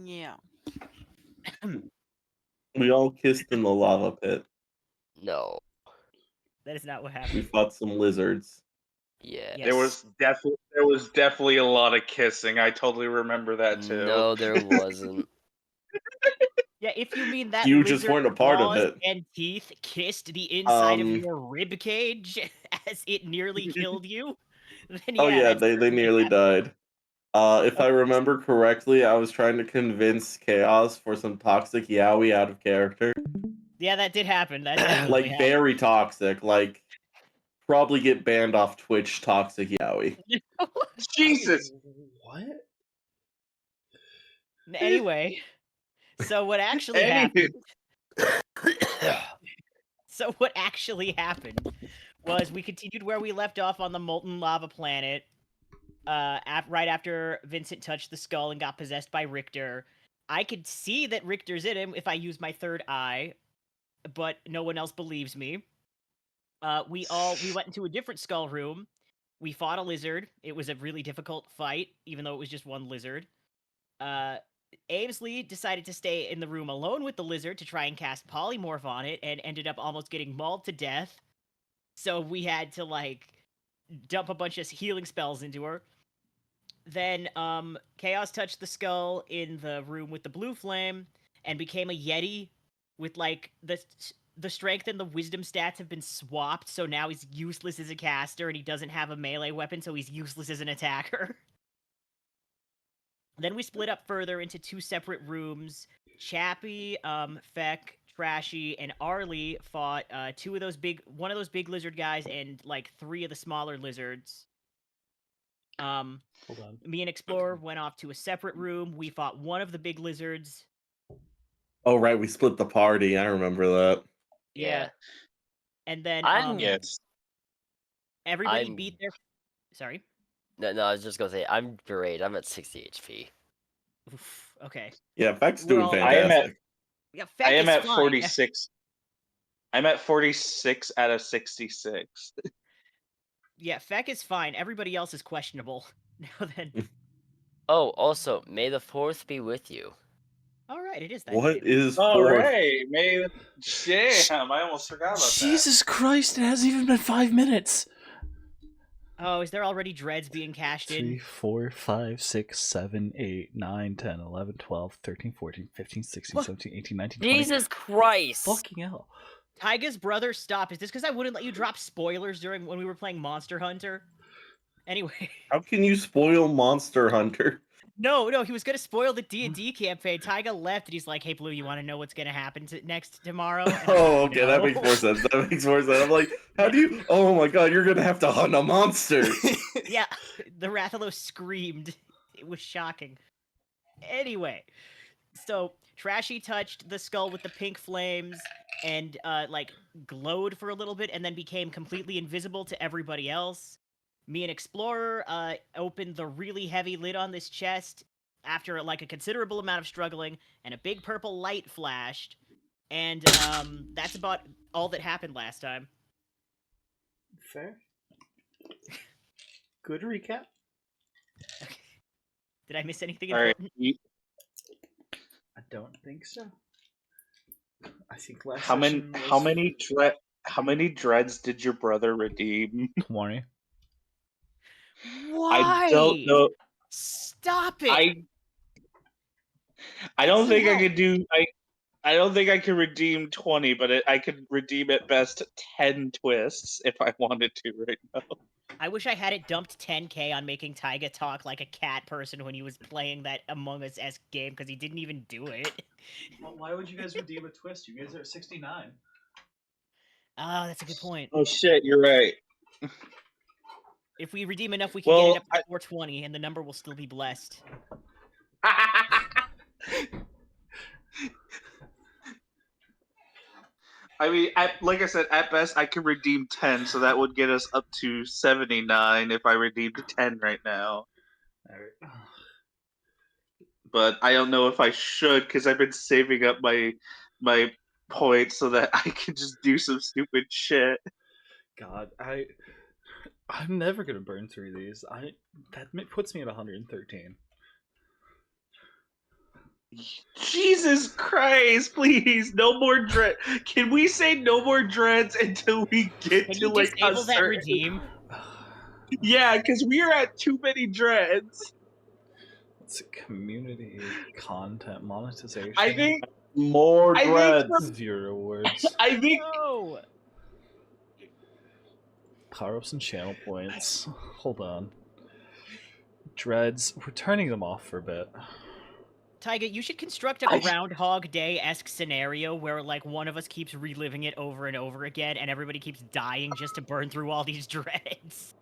Yeah. We all kissed in the lava pit. No. That is not what We happened. fought some lizards. Yeah. Yes. There was definitely a lot of kissing. I totally remember that too. No, there wasn't. Yeah, if you mean that You just lizard weren't a part of claws it. and teeth kissed the inside of Um. your rib cage as it nearly killed you, then Oh yeah, yeah, that they certainly nearly happened. died. If I Okay, remember correctly, I was trying to convince Chaos for some toxic yaoi out of character. yeah, that did happen. That definitely Like happened. very toxic. Like probably get banned off Twitch toxic yaoi. Jesus. What? Anyway, so what actually Anywho. happened? So what actually happened was we continued where we left off on the molten lava planet. Right after Vincent touched the skull and got possessed by Richter, I could see that Richter's in him if I use my third eye, but no one else believes me. We went into a different skull room. We fought a lizard. It was a really difficult fight, even though it was just one lizard. Aimsley decided to stay in the room alone with the lizard to try and cast polymorph on it, and ended up almost getting mauled to death. So we had to like dump a bunch of healing spells into her. Then Chaos touched the skull in the room with the blue flame and became a Yeti with like the strength and the wisdom stats have been swapped, so now he's useless as a caster and he doesn't have a melee weapon, so he's useless as an attacker. Then we split up further into two separate rooms. Chappi, Feck, Trashi, and Arlie fought one of those big lizard guys and like three of the smaller lizards. Hold on. Me and Explorer went off to a separate room. We fought one of the big lizards. Oh right, we split the party. I remember that. Yeah. And then Yes. everybody beat their sorry. No, I was just gonna say I'm great. I'm at 60 HP. Oof, okay. Yeah, Feck's We're doing all fantastic. Yeah, I Feck am is at fine. 46. I'm at 46 out of 66. Yeah, Feck is fine. Everybody else is questionable. Now then. Oh, also, may the 4th be with you. All right, it is that What day. is All fourth? right, man. Damn, I almost forgot about Jesus Christ, it hasn't even been 5 minutes. Oh, is there already dreads being cashed 3, in? 4, 5, 6, 7, 8, 9, 10, 11, 12, 13, 14, 15, 16, What? 17, 18, 19, 20. Jesus Christ! Fucking hell. Taiga's brother, stop. Is this because I wouldn't let you drop spoilers during when we were playing Monster Hunter? Anyway. How can you spoil Monster Hunter? No, he was gonna spoil the D&D campaign. Taiga left, and he's like, "Hey, Blue, you want to know what's gonna happen next tomorrow?" And Oh, like, okay, that makes more sense. That makes more sense. I'm like, how do you? Oh my god, you're gonna have to hunt a monster. Yeah, the Rathalos screamed. It was shocking. Anyway, so Trashy touched the skull with the pink flames and like glowed for a little bit, and then became completely invisible to everybody else. Me and Explorer opened the really heavy lid on this chest after like a considerable amount of struggling, and a big purple light flashed. And that's about all that happened last time. Fair. Good recap. Okay. Did I miss anything All right. important? I don't think so. I think last How many session how was many how many dreads did your brother redeem? 20. Why? I don't know. Stop it! I Get don't some think I help. could do. I don't think I could redeem 20, but I could redeem at best 10 twists if I wanted to right now. I wish I had it dumped 10k on making Taiga talk like a cat person when he was playing that Among Us-esque game, because he didn't even do it. Well, why would you guys redeem a twist? You guys are at 69. Oh, that's a good point. Oh shit, you're right. If we redeem enough, we can get it Well, up to 420, and the number will still be blessed. I mean, like I said, at best I could redeem 10, so that would get us up to 79 if I redeemed 10 right now. All right. But I don't know if I should, because I've been saving up my points so that I can just do some stupid shit. God, I'm never gonna burn through these. That puts me at 113. Jesus Christ, please, no more dread. Can we say no more dreads until we get Can to you like a disable that certain? redeem? Yeah, because we are at too many dreads. It's community content monetization. I think. More I think. dreads. Viewer awards. I think. No. Power ups and channel points. Hold on. Dreads. We're turning them off for a bit. Taiga, you should construct a Groundhog Day-esque scenario where, like, one of us keeps reliving it over and over again, and everybody keeps dying just to burn through all these dreads.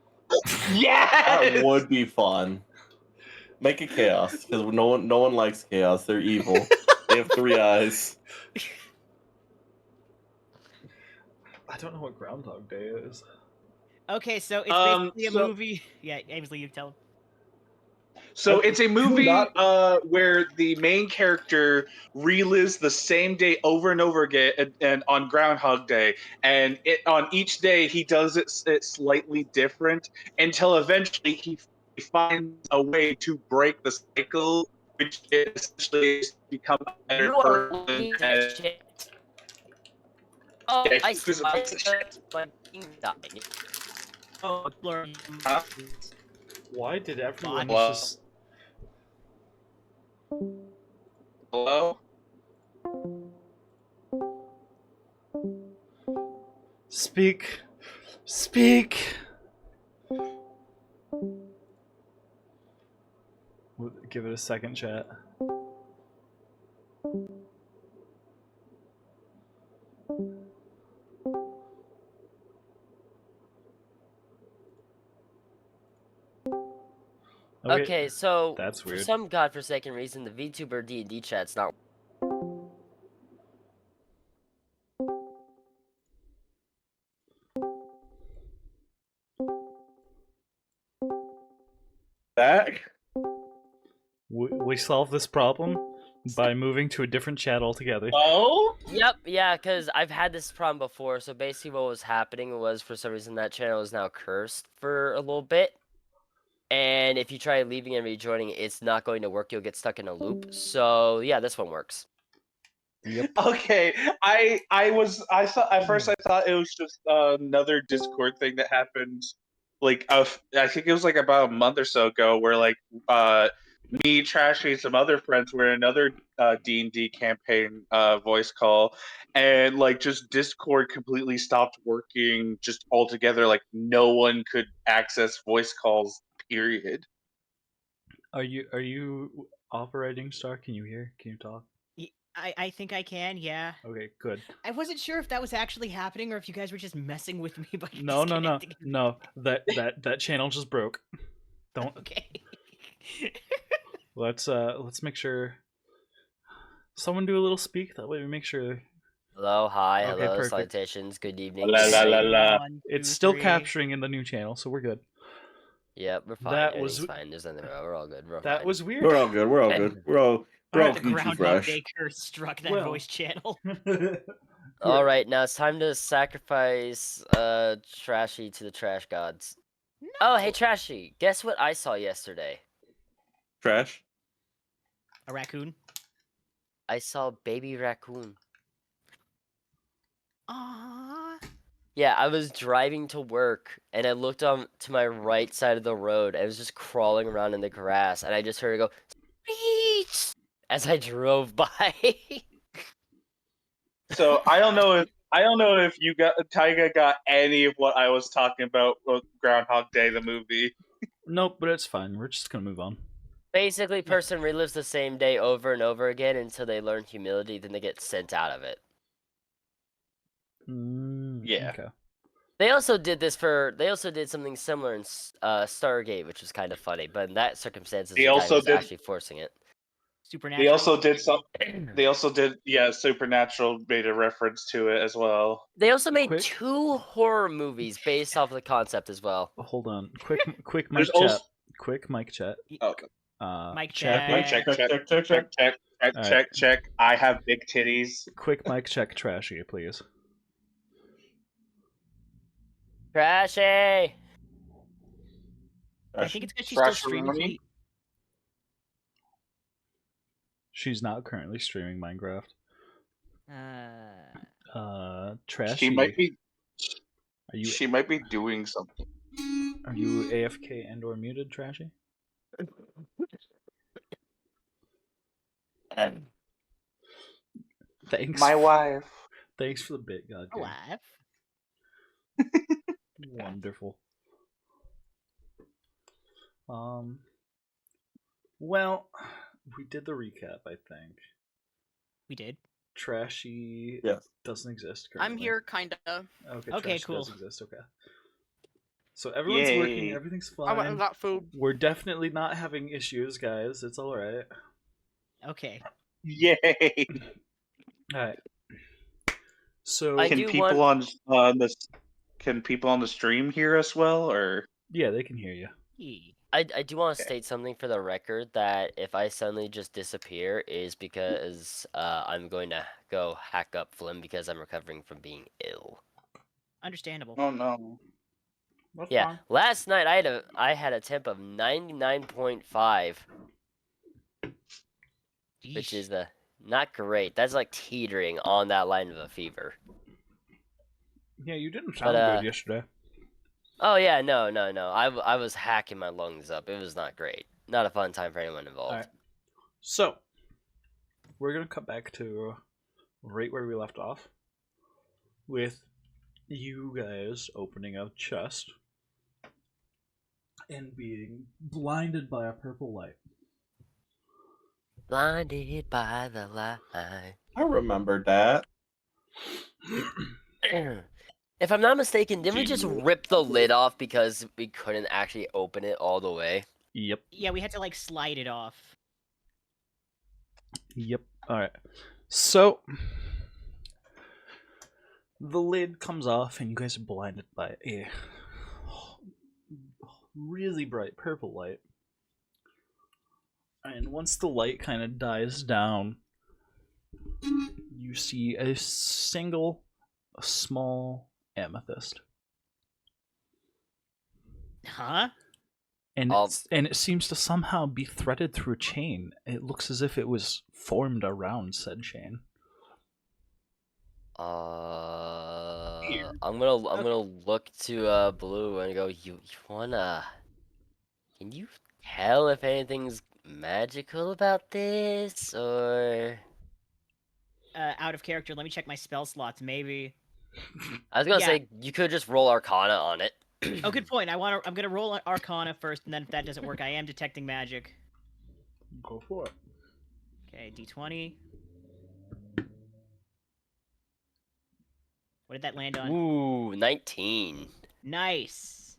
Yes. That would be fun. Make it chaos, because no one likes chaos. They're evil. They have 3 eyes. I don't know what Groundhog Day is. Okay, so it's basically a So- movie. Yeah, Aimsley, you tell him. So it's a movie Not- where the main character relives the same day over and over again, and on Groundhog Day, and on each day he does it slightly different until eventually he finds a way to break the cycle, which essentially is to become a better You are person. piece of shit. Oh, Yeah, I he see. was a piece of shit. My king died. Oh, Lord. Huh? Why did everyone Hello? just... Hello? Speak! Speak! We'll give it a second, chat. Okay, so that's for weird. some godforsaken reason, the VTuber D&D chat's not. Back? We solved this problem by moving to a different chat altogether. Oh? Yep, yeah, because I've had this problem before. So basically, what was happening was for some reason that channel is now cursed for a little bit. And if you try leaving and rejoining, it's not going to work. You'll get stuck in a loop. So yeah, this one works. Yep. Okay, I thought at first I thought it was just another Discord thing that happened, like I think it was like about a month or so ago, where like me, Trashy, and some other friends were in another D&D campaign voice call, and like just Discord completely stopped working just altogether. Like no one could access voice calls. Period. Are you operating, Star? Can you hear? Can you talk? I think I can, yeah. Okay, good. I wasn't sure if that was actually happening or if you guys were just messing with me by No. disconnecting. That channel just broke. Don't. Okay. Let's make sure. Someone do a little speak. That way we make sure Hello, hi, Okay, hello, perfect. salutations, good evening. La, good la, night. la. 1, it's 2, still 3. capturing in the new channel, so we're good. Yep, we're fine. That Everything's was- fine. There's nothing wrong. We're all good. We're That fine. was weird. We're all good. We're all good. We're all The Gucci Groundhog fresh. Day curse struck that Well. voice channel. All right, now it's time to sacrifice Trashy to the trash gods. Oh, hey Trashy, guess what I saw yesterday? Trash. A raccoon. I saw baby raccoon. Aww. Yeah, I was driving to work and I looked on to my right side of the road. I was just crawling around in the grass and I just heard it go "Squeech!" as I drove by. So I don't know if you got Taiga got any of what I was talking about with Groundhog Day the movie. Nope, but it's fine. We're just gonna move on. Basically, person relives the same day over and over again until they learn humility, then they get sent out of it. Yeah. Okay. They also did something similar in Stargate, which was kind of funny, but in that circumstances, They the guy also was did- actually forcing it. Supernatural. They also did Supernatural made a reference to it as well. They also made Quick. 2 horror movies based off the concept as well. Hold on. Quick mic There's chat. also- Ch mic chat. Oh, Mic Chappy. check. check. I have big titties. Quick mic check. Trashy, please. Trashy! I think it's because she's still Trash streaming. money? She's not currently streaming Minecraft. Trashy. She might be. Are you She might be doing something. are you AFK and or muted, Trashy? Thanks. My wife. Thanks for the bit, God. Alive. Wonderful. Well, we did the recap, I think. We did. Trashy Yes. doesn't exist currently. I'm here, kinda. Okay, Okay, Trashy cool. does exist, okay. So everyone's working, Yay. everything's I went fine. and got food. We're definitely not having issues, guys. It's alright. Okay. Yay! Alright. So I Can do people want- on this? Can people on the stream hear us well, or yeah, they can hear you. Yee. I do want to Okay. state something for the record that if I suddenly just disappear is because I'm going to go hack up Flim because I'm recovering from being ill. Understandable. oh no? That's Yeah, fine. last night I had a temp of 99.5, which Yeesh. is not great. That's like teetering on that line of a fever. Yeah, you didn't sound But, good yesterday. Oh yeah, no. I was hacking my lungs up. It was not great. Not a fun time for anyone involved. Alright. So, we're gonna cut back to right where we left off. With you guys opening a chest and being blinded by a purple light. Blinded by the light. I remember that. If I'm not mistaken, didn't we just Gee. rip the lid off because we couldn't actually open it all the way? Yep. Yeah, we had to like slide it off. Yep. Alright. So, the lid comes off, and you guys are blinded by a really bright purple light. And once the light kind of dies down, you see a small amethyst. Huh? And I'll- it seems to somehow be threaded through a chain. It looks as if it was formed around said chain. I'm gonna look to Blue and go. You wanna? Can you tell if anything's magical about this or? Out of character. Let me check my spell slots. Maybe. I was gonna Yeah. say you could just roll Arcana on it. Oh, good point. I'm gonna roll Arcana first, and then if that doesn't work, I am detecting magic. Go for it. Okay, D20. What did that land on? Ooh, 19. Nice.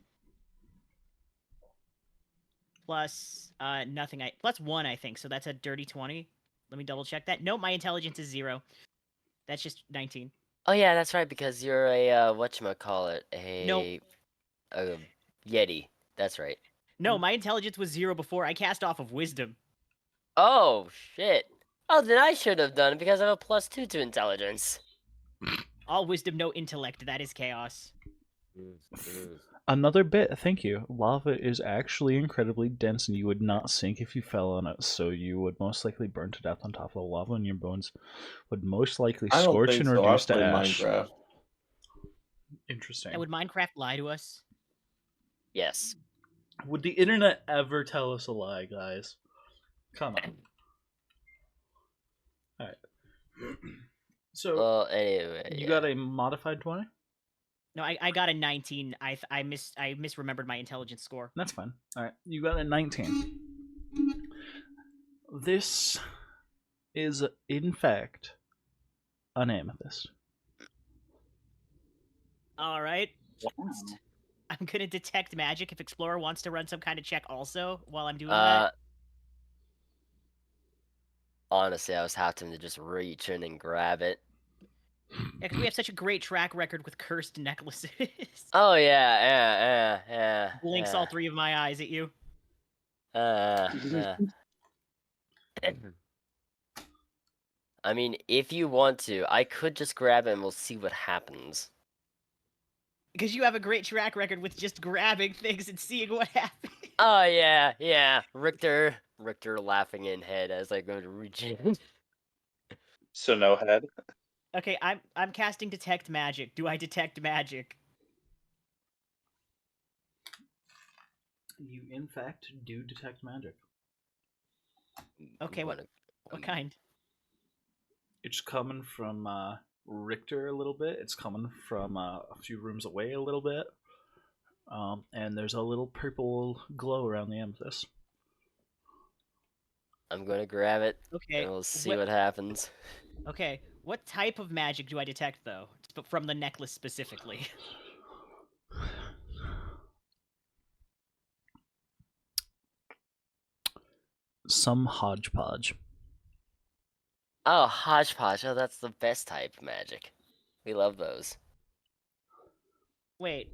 Plus, nothing. Plus 1, I think. So that's a dirty 20. Let me double check that. No, my intelligence is 0. That's just 19. Oh yeah, that's right because you're a whatchamacallit, Nope. a Yeti. That's right. No, my intelligence was 0 before. I cast off of Wisdom. Oh shit. Oh, then I should have done it because I have a +2 to intelligence. All Wisdom, no intellect. That is chaos. Another bit, thank you. Lava is actually incredibly dense and you would not sink if you fell on it, so you would most likely burn to death on top of the lava and your bones would most likely I don't scorch think and so. reduce I've to played ash. Minecraft. Interesting. And would Minecraft lie to us? Yes. Would the internet ever tell us a lie, guys? Come on. Alright. So, Well, anyway. you yeah. got a modified 20? No, I got a 19. I misremembered my intelligence score. That's fine. Alright, you got a 19. This is, in fact, an amethyst. All right. I'm gonna detect magic if Explorer wants to run some kind of check also while I'm doing that. Honestly, I was having to just reach in and grab it. Yeah, because we have such a great track record with cursed necklaces. Oh yeah. Blinks all 3 of my eyes at you. Yeah. I mean, if you want to, I could just grab it and we'll see what happens. Because you have a great track record with just grabbing things and seeing what happens. Oh yeah. Richter Richter laughing in head as I go to reach in. So no head. Okay, I'm casting detect magic. Do I detect magic? You, in fact, do detect magic. Okay, what kind? It's coming from Richter a little bit. It's coming from a few rooms away a little bit. And there's a little purple glow around the amethyst. I'm gonna grab it, Okay. and we'll see what happens. Okay, what type of magic do I detect though? From the necklace specifically. Some hodgepodge. Oh, hodgepodge. Oh, that's the best type of magic. We love those. Wait,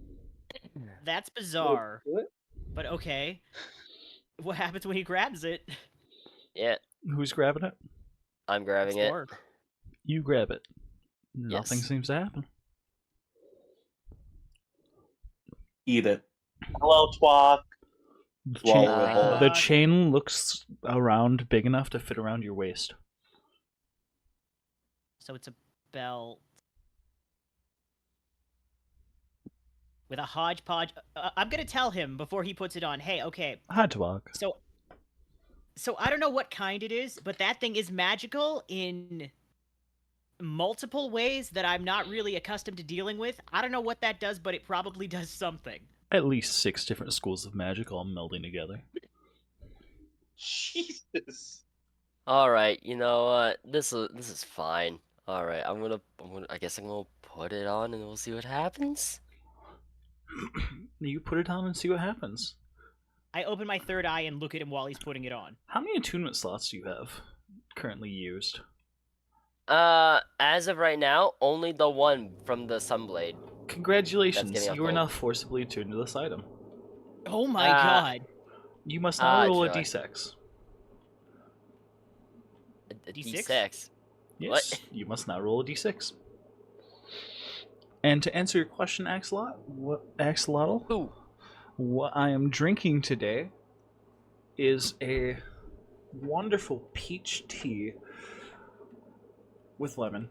that's bizarre. But okay. What happens when he grabs it? Yeah, Who's grabbing it? I'm grabbing it. Dwarf. You grab it. Nothing Yes. seems to happen. Eat it. Hello, twat. The Swallow chain, it whole. the chain looks around big enough to fit around your waist. So it's a belt. With a hodgepodge. I'm gonna tell him before he puts it on. Hey, okay. Hodgepodge. So I don't know what kind it is, but that thing is magical in multiple ways that I'm not really accustomed to dealing with. I don't know what that does, but it probably does something. At least 6 different schools of magic all melding together. Jesus. All right, you know what? This is fine. All right, I guess I'm gonna put it on, and we'll see what happens. You put it on and see what happens. I open my third eye and look at him while he's putting it on. How many attunement slots do you have currently used? As of right now, only the one from the Sunblade. Congratulations, getting you are unfold. now forcibly attuned to this item. Oh my Ah. god. You must now roll a joy. d6. A D6? D6. Yes, What? you must now roll a d6. And to answer your question, Axolotl, Ooh. what I am drinking today is a wonderful peach tea with lemon.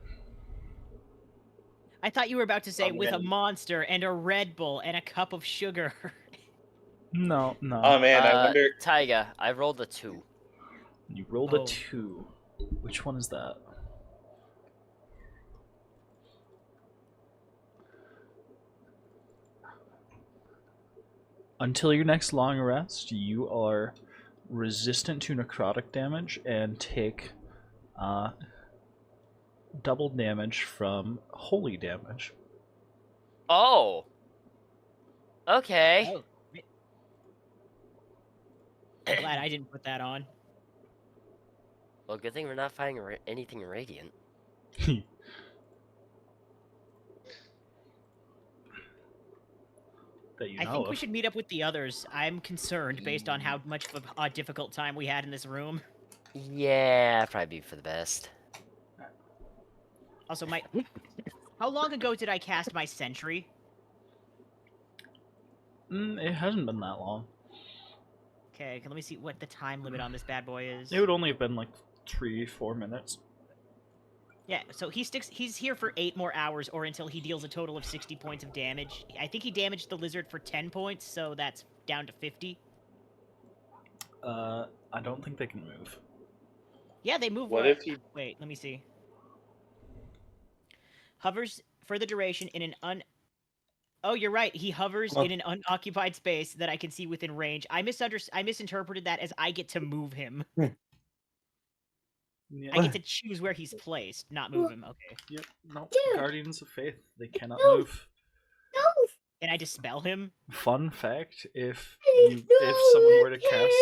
I thought you were about to say Oh, with a man. monster and a Red Bull and a cup of sugar. No. Oh man, I wonder. Taiga, I rolled a 2. You rolled Oh. a 2. Which one is that? Until your next long rest, you are resistant to necrotic damage and take double damage from holy damage. Oh. Okay. Oh. I'm glad I didn't put that on. Well, good thing we're not fighting anything radiant. That you I know think we of. should meet up with the others. I'm concerned based on how much of a difficult time we had in this room. Yeah, probably be for the best. Also, how long ago did I cast my sentry? It hasn't been that long. Okay, let me see what the time limit on this bad boy is. It would only have been like 3-4 minutes. Yeah, so he's here for 8 more hours or until he deals a total of 60 points of damage. I think he damaged the lizard for 10 points, so that's down to 50. I don't think they can move. Yeah, they move. What if he? Wait, let me see. Hovers for the duration in an Oh, you're right. He hovers in an unoccupied space that I can see within range. I misinterpreted that as I get to move him. Yeah. I get to choose where he's placed, not move him. Okay. Yep. No. Guardians of Faith, they cannot move. Can I dispel him? Fun fact: if someone were to cast,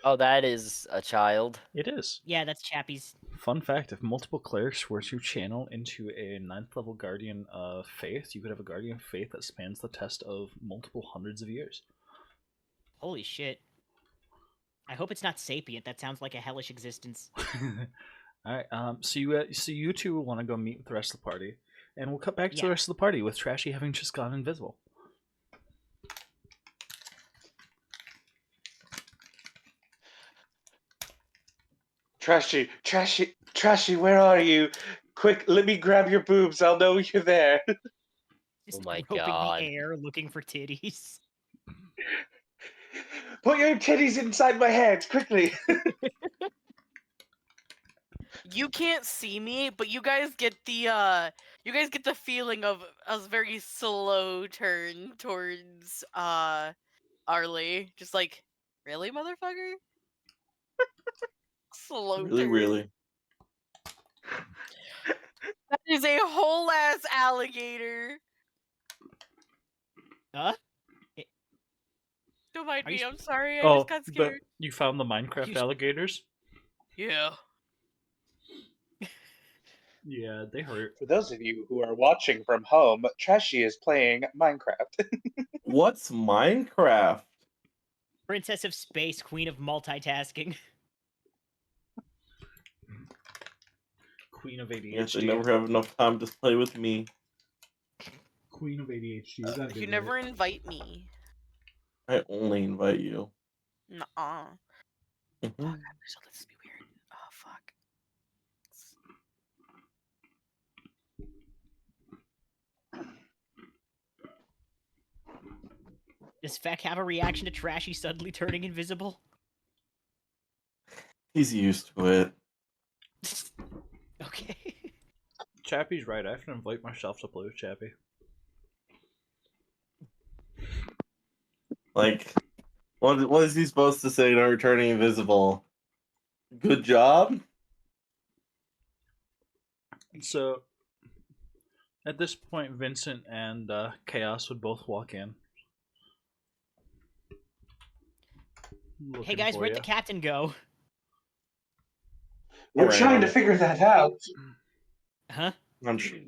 Oh, that is a child. it is. Yeah, that's Chappie's. Fun fact: if multiple clerics were to channel into a 9th level Guardian of Faith, you could have a Guardian of Faith that spans the test of multiple hundreds of years. Holy shit. I hope it's not sapient. That sounds like a hellish existence. All right. So you two want to go meet with the rest of the party, and we'll cut back to Yeah. the rest of the party with Trashy having just gone invisible. Trashy, where are you? Quick, let me grab your boobs. I'll know you're there. Just my groping God. the air, looking for titties. Put your titties inside my hands, quickly. You can't see me, but you guys get the feeling of a very slow turn towards Arlie. Just like, really, motherfucker? Slow Really, turn. really. That is a whole ass alligator. Huh? Don't mind Are you me, s- I'm sorry, I Oh, just got but scared. you found the Minecraft You- alligators? Yeah. Yeah, they hurt. For those of you who are watching from home, Trashy is playing Minecraft. What's Minecraft? Princess of Space, Queen of Multitasking. Queen of Yes, they ADHD. never have enough time to play with me. Queen of ADHD. You never invite me. I only invite you. Nuh-uh. Mhm. Fuck, so this be weird. Oh, fuck. Does Feck have a reaction to Trashy suddenly turning invisible? He's used to it. Okay. Chappie's right. I have to invite myself to play with Chappie. Like, what is he supposed to say to her turning invisible? Good job? So, at this point, Vincent and Chaos would both walk in. Hey Looking guys, for where'd ya. the captain go? We're Around. trying to figure that out. Huh?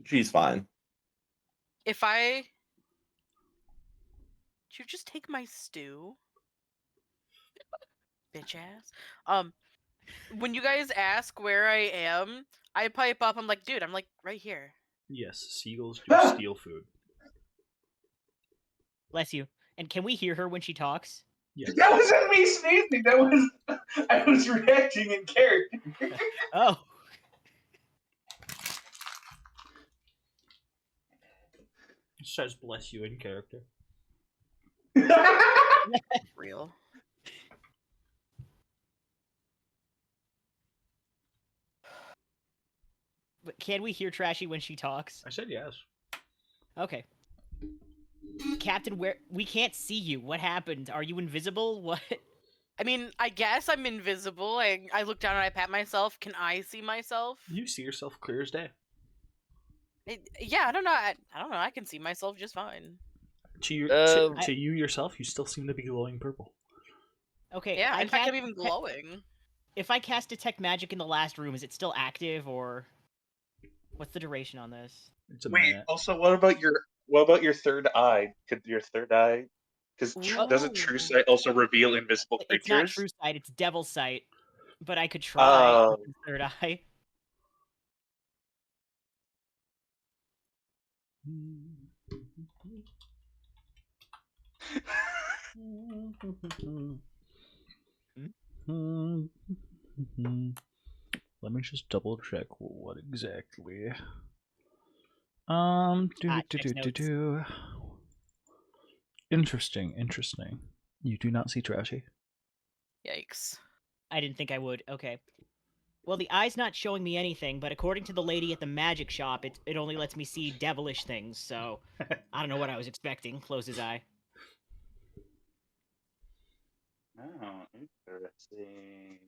She's fine. If I... Did you just take my stew? Bitch ass. When you guys ask where I am, I pipe up, I'm like, dude, I'm like right here. Yes, seagulls do steal food. Bless you. And can we hear her when she talks? Yes. That wasn't me sneezing. That was I was reacting in character. Oh. It says bless you in character. Real. But can we hear Trashy when she talks? I said yes. Okay. Captain, where we can't see you. What happened? Are you invisible? What? I mean, I guess I'm invisible. I look down and I pat myself. Can I see myself? You see yourself clear as day. Yeah, I don't know. I don't know. I can see myself just fine. To you, Um, to you yourself, you still seem to be glowing purple. Okay. Yeah, in fact, can't- I'm even glowing. If I cast detect magic in the last room, is it still active or what's the duration on this? It's a Wait, minute. also, what about your third eye? Could your third eye? Because doesn't True Ooh. Sight also reveal invisible creatures? It's not true sight, it's devil sight. But I could try Oh. with the third eye. Let me just double check what exactly. Checks notes. Interesting. You do not see Trashy. Yikes. I didn't think I would. Okay. Well, the eye's not showing me anything, but according to the lady at the magic shop, it only lets me see devilish things, so I don't know what I was expecting. Close his eye. Oh, interesting.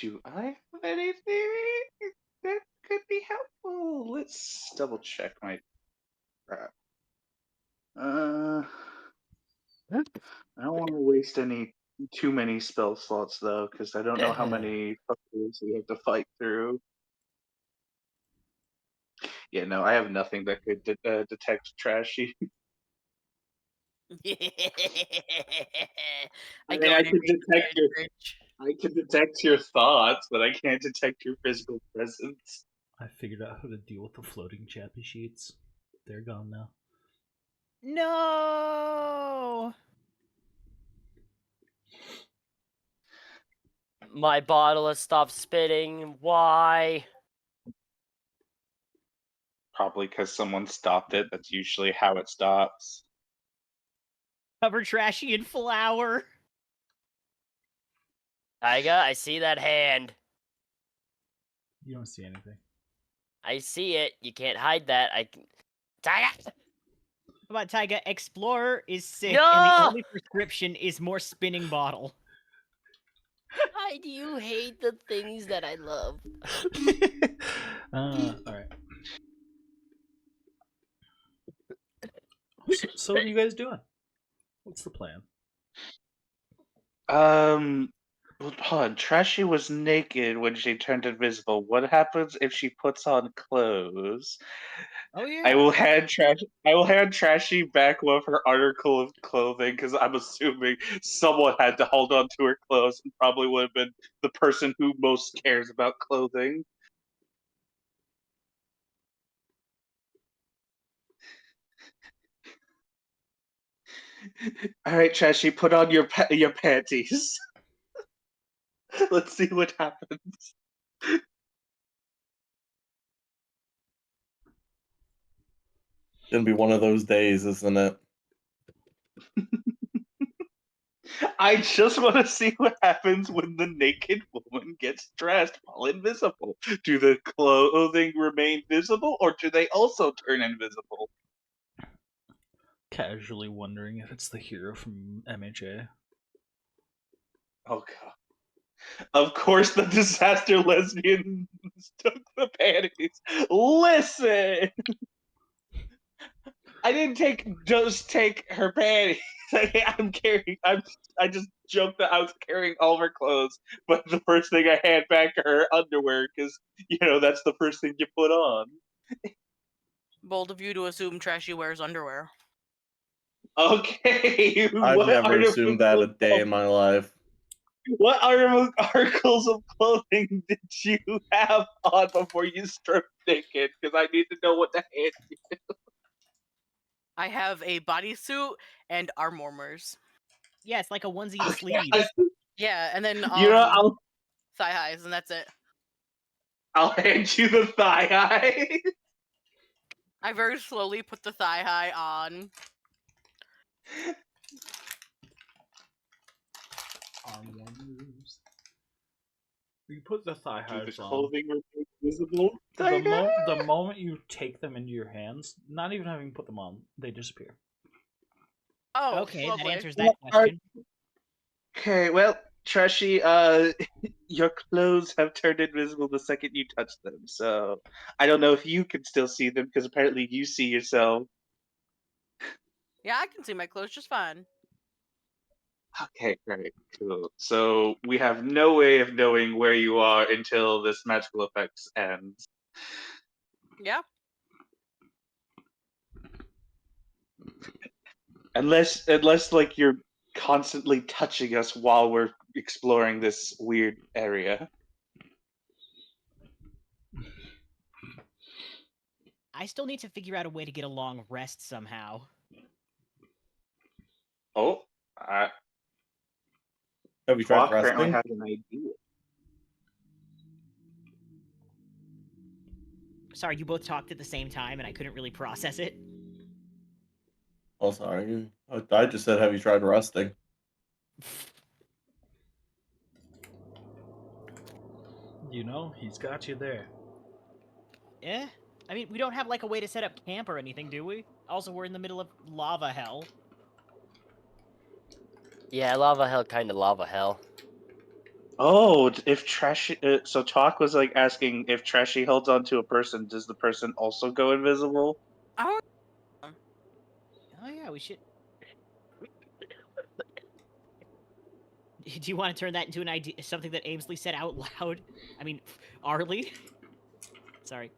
Do I have anything that could be helpful? Let's double check my crap. I don't want to waste too many spell slots though, because I don't know how many fuckers we have to fight through. Yeah, no, I have nothing that could detect trashy. I I go mean, in and I can detect your thoughts, but I can't detect your physical presence. I figured out how to deal with the floating chappy sheets. They're gone now. No. My bottle has stopped spinning. Why? Probably because someone stopped it. That's usually how it stops. Cover Trashy in flour. Taiga, I see that hand. You don't see anything. I see it. You can't hide that. I can. Taiga! How about Taiga? Explorer is sick, No! and the only prescription is more spinning bottle. Why do you hate the things that I love? All right. So what are you guys doing? What's the plan? Well, hold on. Trashy was naked when she turned invisible. What happens if she puts on clothes? Oh yeah. I will hand Trashy back one of her article of clothing because I'm assuming someone had to hold on to her clothes and probably would have been the person who most cares about clothing. All right, Trashy, put on your panties. Let's see what happens. Gonna be one of those days, isn't it? I just want to see what happens when the naked woman gets dressed while invisible. Do the clothing remain visible, or do they also turn invisible? Casually wondering if it's the hero from MHA. Oh god. Of course the disaster lesbian took the panties. Listen! I didn't take her panties. I just joked that I was carrying all of her clothes, but the first thing I hand back to her underwear because that's the first thing you put on. Bold of you to assume Trashy wears underwear. Okay, I've never assumed that a day in my life. What articles of clothing did you have on before you stripped naked? Because I need to know what to hand you. I have a bodysuit and arm warmers. Yeah, it's like a onesie and Okay, sleeves. Yeah, and then I'll thigh highs, and that's it. hand you the thigh high. I very slowly put the thigh high on. Arm warmers. You put the thigh Do the highs on. clothing remain visible? The moment you take them into your hands, not even having put them on, they disappear. Oh, Okay, lovely. that answers that question. Okay, well, Trashy, your clothes have turned invisible the second you touch them, so I don't know if you can still see them because apparently you see yourself. Yeah, I can see my clothes just fine. Okay, great, cool. So we have no way of knowing where you are until this magical effects ends. Yeah. Unless like you're constantly touching us while we're exploring this weird area. I still need to figure out a way to get a long rest somehow. Oh, I Have you tried apparently resting? has an idea. Sorry, you both talked at the same time and I couldn't really process it. Oh, sorry. I just said, have you tried resting? You know, he's got you there. Eh? I mean, we don't have like a way to set up camp or anything, do we? Also, we're in the middle of lava hell. Yeah, lava hell, kind of lava hell. Oh, if Trashy, so Talk was like asking if Trashy holds on to a person, does the person also go invisible? Oh, Oh yeah, we should. Do you want to turn that into an idea, something that Aimsley said out loud? I mean, Arlie. Sorry.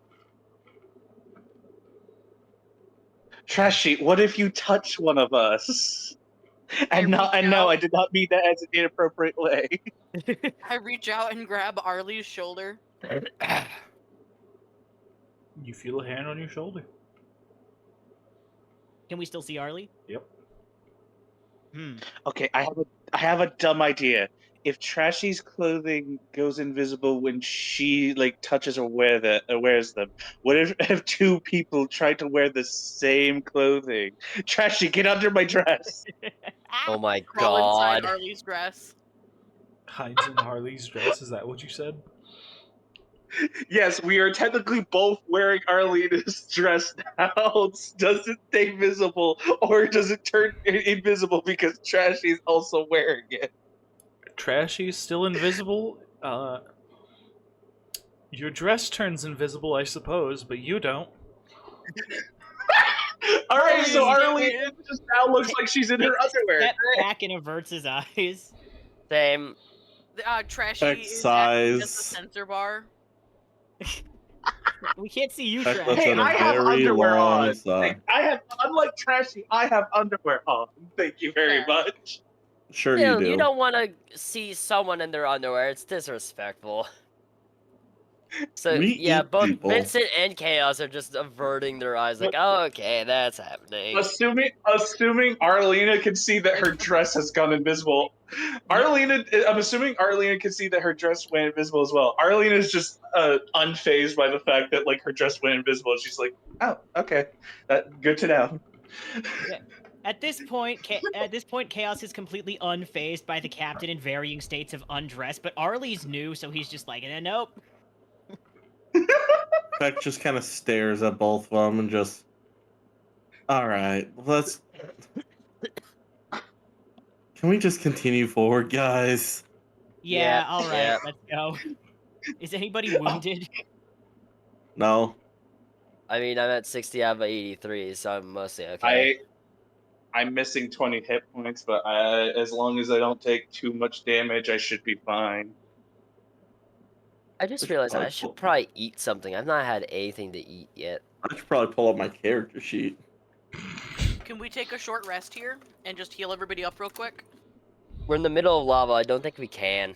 Trashy, what if you touch one of us? I No, reach I out. did not mean that as an inappropriate way. I reach out and grab Arlie's shoulder. You feel a hand on your shoulder. Can we still see Arlie? Yep. Hmm. Okay, I have a dumb idea. if Trashy's clothing goes invisible when she like touches or wears them, what if two people try to wear the same clothing? Trashy, get under my dress. Oh my Crawl inside god. Arlie's dress. Hides in Harley's dress. Is that what you said? Yes, we are technically both wearing Arlena's dress now. Does it stay visible or does it turn invisible because Trashy's also wearing it? Trashy's still invisible. Your dress turns invisible, I suppose, but you don't. All right, so Arlene, Arlene just now looks like she's in her Takes a underwear. step back and averts his eyes. Same. Trashy Check is acting as the size. censor bar. We can't see you, Check Trash. that's Hey, at a I have very underwear long on. side. I have, unlike Trashy, I have underwear on. Thank you very Yeah. much. Sure you Still, do. you don't want to see someone in their underwear. It's disrespectful. So We yeah, eat both people. Vincent and Chaos are just averting their eyes, like, oh, okay, that's happening. Assuming Arlena can see that her dress has gone invisible. I'm assuming Arlena can see that her dress went invisible as well. Arlena is just unfazed by the fact that like her dress went invisible. She's like, oh, okay, good to know. Yeah. At this point, Chaos is completely unfazed by the captain in varying states of undress, but Arlie's new, so he's just like, nope. Peck just kind of stares at both of them and just. All right, let's. Can we just continue forward, guys? Yeah, Yep, all right, yep. let's go. Is anybody wounded? No. I mean, I'm at 60 out of 83, so I'm mostly okay. I'm missing 20 hit points, but as long as I don't take too much damage, I should be fine. I just should realized probably I should pull- probably eat something. I've not had anything to eat yet. I should probably pull up my character sheet. Can we take a short rest here and just heal everybody up real quick? We're in the middle of lava. I don't think we can.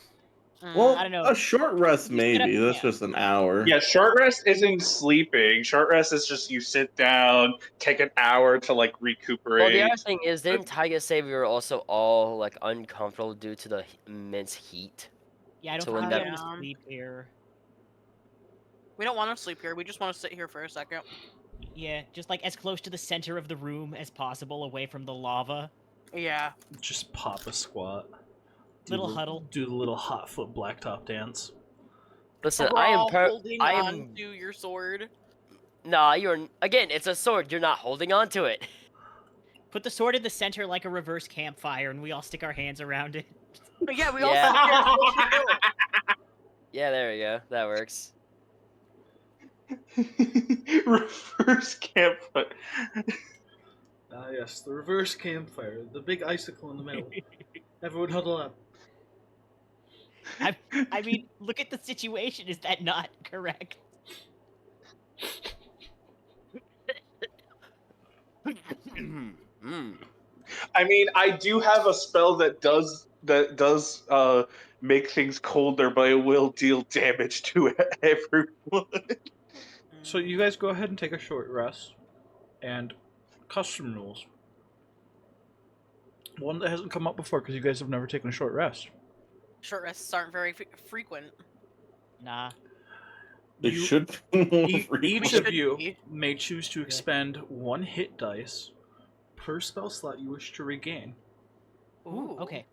Well, I don't know. a short rest You set up maybe. That's camp. just an hour. Yeah, short rest isn't sleeping. Short rest is just you sit down, take an hour to like Well, recuperate. the other thing is, didn't Taiga say we were also all like uncomfortable due to the immense heat? Yeah, I don't So think when we that- have to Yeah. sleep here. We don't want to sleep here. We just want to sit here for a second. Yeah, just like as close to the center of the room as possible, away from the lava. Yeah. Just pop a squat. Little huddle. Do the little hot foot blacktop dance. Listen, We're I am all holding I on am. to your sword. Nah, you're again. It's a sword. You're not holding on to it. Put the sword in the center like a reverse campfire, and we all stick our hands around it. But yeah, we Yeah. all sit here close to the middle. Yeah, there we go. That works. Reverse campfire. Ah, yes, the reverse campfire, the big icicle in the middle. Everyone huddle up. I mean, look at the situation. Is that not correct? I mean, I do have a spell that does make things colder, but it will deal damage to everyone. So you guys go ahead and take a short rest. And custom rules. One that hasn't come up before because you guys have never taken a short rest. Short rests aren't very frequent. Nah. They You- should be more Each frequent. of Should you be. may choose to expend one hit dice per spell slot you wish to regain. Ooh, okay.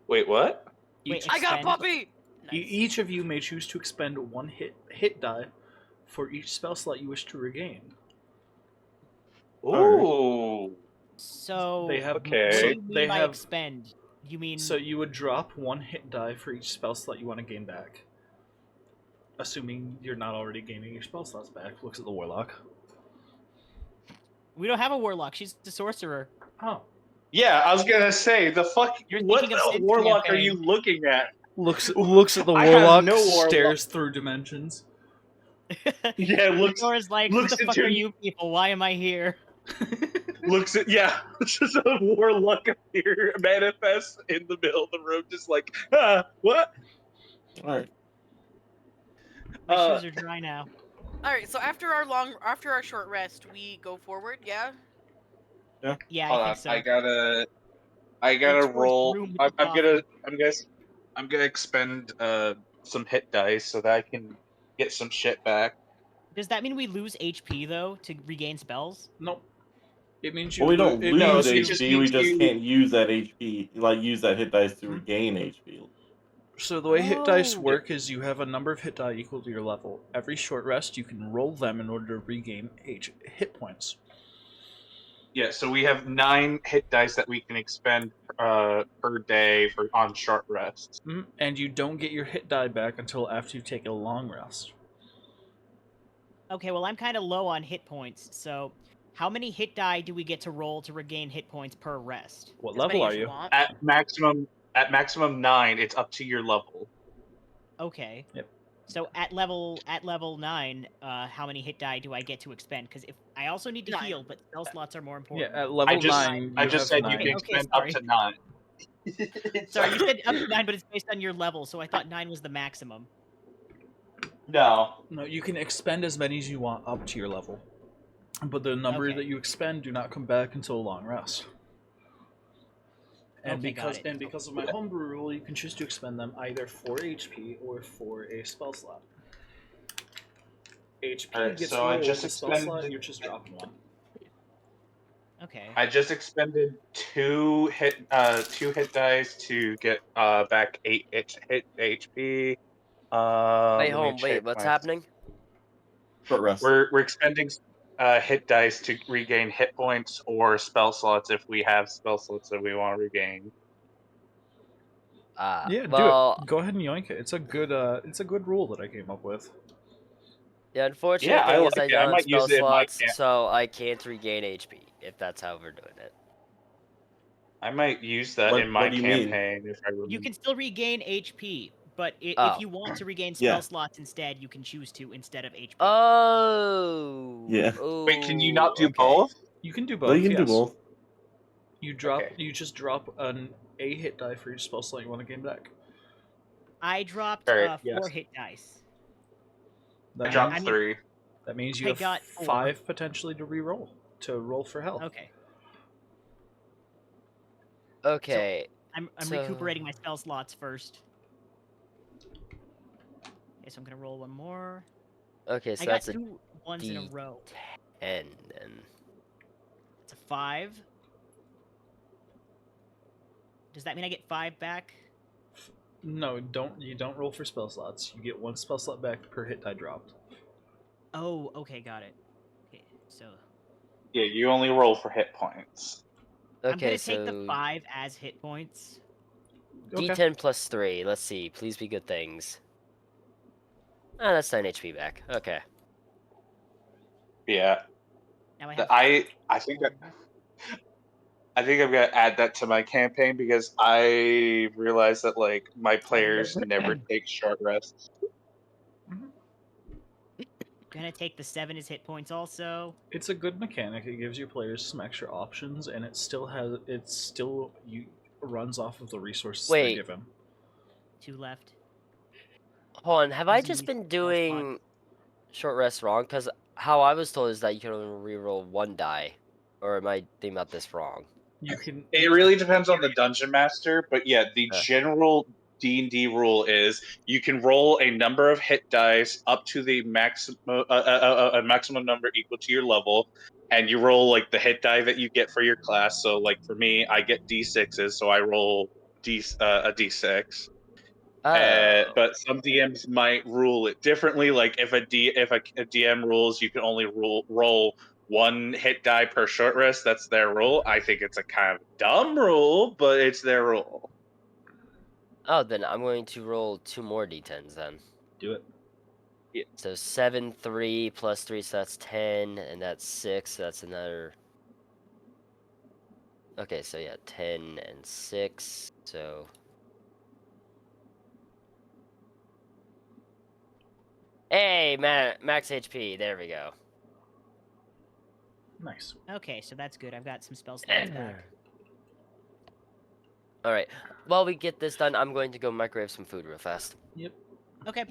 Wait, what? Wait, Each, I got a Expend. puppy! Nice. each of you may choose to expend one hit die for each spell slot you wish to regain. Ooh. So, They have Okay. what do so you mean they by have expend? You mean so you would drop one hit die for each spell slot you want to gain back. Assuming you're not already gaining your spell slots back. Looks at the warlock. we don't have a warlock? She's the sorcerer. Oh. Yeah, I was gonna say the fuck. You're What thinking of the Sid's warlock are campaign. you looking at? Looks at the I have warlock, no warlock. stares through dimensions. Yeah, looks Dora's like, who looks the fuck into- are you people? Why am I here? looks at it's just a warlock appear manifests in the middle of the room, just like what? All right. My shoes are dry now. Alright, so after our short rest, we go forward, yeah? Yeah, Hold I on, think so. I gotta. I gotta towards the roll. room with I'm, the I'm gonna. coffee. I'm gonna expend some hit dice so that I can get some shit back. Does that mean we lose HP though to regain spells? Nope. It means you. Well, we don't It No, lose means it you. just HP. We means just you. can't use that HP. Like use that hit dice to Hmm. regain HP. So the way hit dice Oh. work is you have a number of hit die equal to your level. Every short rest, you can roll them in order to regain hit points. Yeah, so we have 9 hit dice that we can expend per day for on short rests. And you don't get your hit die back until after you take a long rest. Okay, well I'm kind of low on hit points, so how many hit die do we get to roll to regain hit points per rest? What As level many are as you you? want. At maximum 9, it's up to your level. Okay. Yep. So at level 9, how many hit die do I get to expend? Because if I also need to 9. heal, but spell slots are more Yeah, important. at level 9, I you just have said you 9. can Okay, expend sorry. up to 9. Sorry, you said up to 9, but it's based on your level, so I thought 9 was the maximum. No. No, you can expend as many as you want up to your level. But the number Okay. that you expend do not come back until a long rest. And Okay, got it. because of my homebrew rule, you can choose to expend them either for HP or for a spell slot. HP Alright, gets so I rolled, just the spell slot, expended. you're just dropping one. Okay. I just expended 2 hit dice to get back 8 hit HP. Wait, Let me home. check Wait, what's my. happening? Short rest. We're expending hit dice to regain hit points or spell slots if we have spell slots that we want to regain. Yeah, do Well, it. Go ahead and yoink it. It's a good rule that I came up with. the unfortunate Yeah, I thing like is I it. I don't have might use spell it in my slots, camp. so I can't regain HP if that's how we're doing it. I might use that in my What do you mean? campaign if I remember. You can still regain HP, but if Oh. you want to regain Yeah. spell slots instead, you can choose to instead of HP. Oh. Yeah. Wait, can you not do okay. both? You can do No, both. you can Yes. do both. Okay. You just drop a hit die for each spell slot you want to gain back. I dropped Alright, 4 yes. hit dice. I That dropped I mean, 3. That means you I have got 4. 5 potentially to re-roll to roll for health. Okay. Okay. I'm So- recuperating my spell slots first. Okay, so I'm gonna roll one more. Okay, so I got that's a 2 ones in a D- row. 10 then. It's a 5. Does that mean I get 5 back? No, you don't roll for spell slots. You get 1 spell slot back per hit die dropped. Oh, okay, got it. Okay, so Yeah, you only roll for hit points. I'm Okay, gonna so take the 5 as hit points. Okay. D10 plus 3. Let's see. Please be good things. Ah, that's 9 HP back. Okay. Yeah. Now I have. I think I think I'm gonna add that to my campaign because I realized that like my players never take short rests. Gonna take the 7 as hit points also. It's a good mechanic. It gives your players some extra options, and it still runs off of the resources they're Wait. given. 2 left. Hold on. Have I Using just these been spell slots. doing short rest wrong? Because how I was told is that you can only reroll 1 die. Or am I thinking about this wrong? You can. It really depends on the dungeon master, but yeah, the Uh. general D&D rule is you can roll a number of hit dice up to the maximum a maximum number equal to your level, and you roll like the hit die that you get for your class. So like for me, I get D6s, so I roll a D6. Oh. But some DMs might rule it differently. Like if a DM rules you can only roll 1 hit die per short rest, that's their rule. I think it's a kind of dumb rule, but it's their rule. Oh, then I'm going to roll 2 more D10s then. Do it. Yeah. So 7, 3 plus 3, so that's 10, and that's 6, so that's another. Okay, so yeah, 10 and 6, so. Hey, max HP, there we go. Nice. Okay, so that's good. I've got some spell slots back. Alright, while we get this done, I'm going to go microwave some food real fast. Yep. Okay.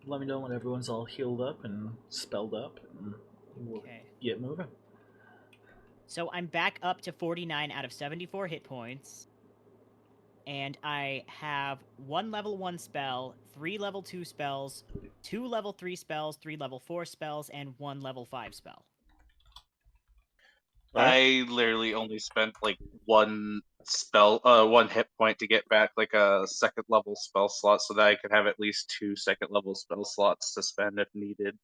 Let me know when everyone's all healed up and spelled up, and we'll Okay. get moving. So I'm back up to 49 out of 74 hit points. And I have 1 level 1 spell, 3 level 2 spells, 2 level 3 spells, 3 level 4 spells, and 1 level 5 spell. I literally only spent like one hit point to get back like a second level spell slot so that I could have at least 2 second level spell slots to spend if needed.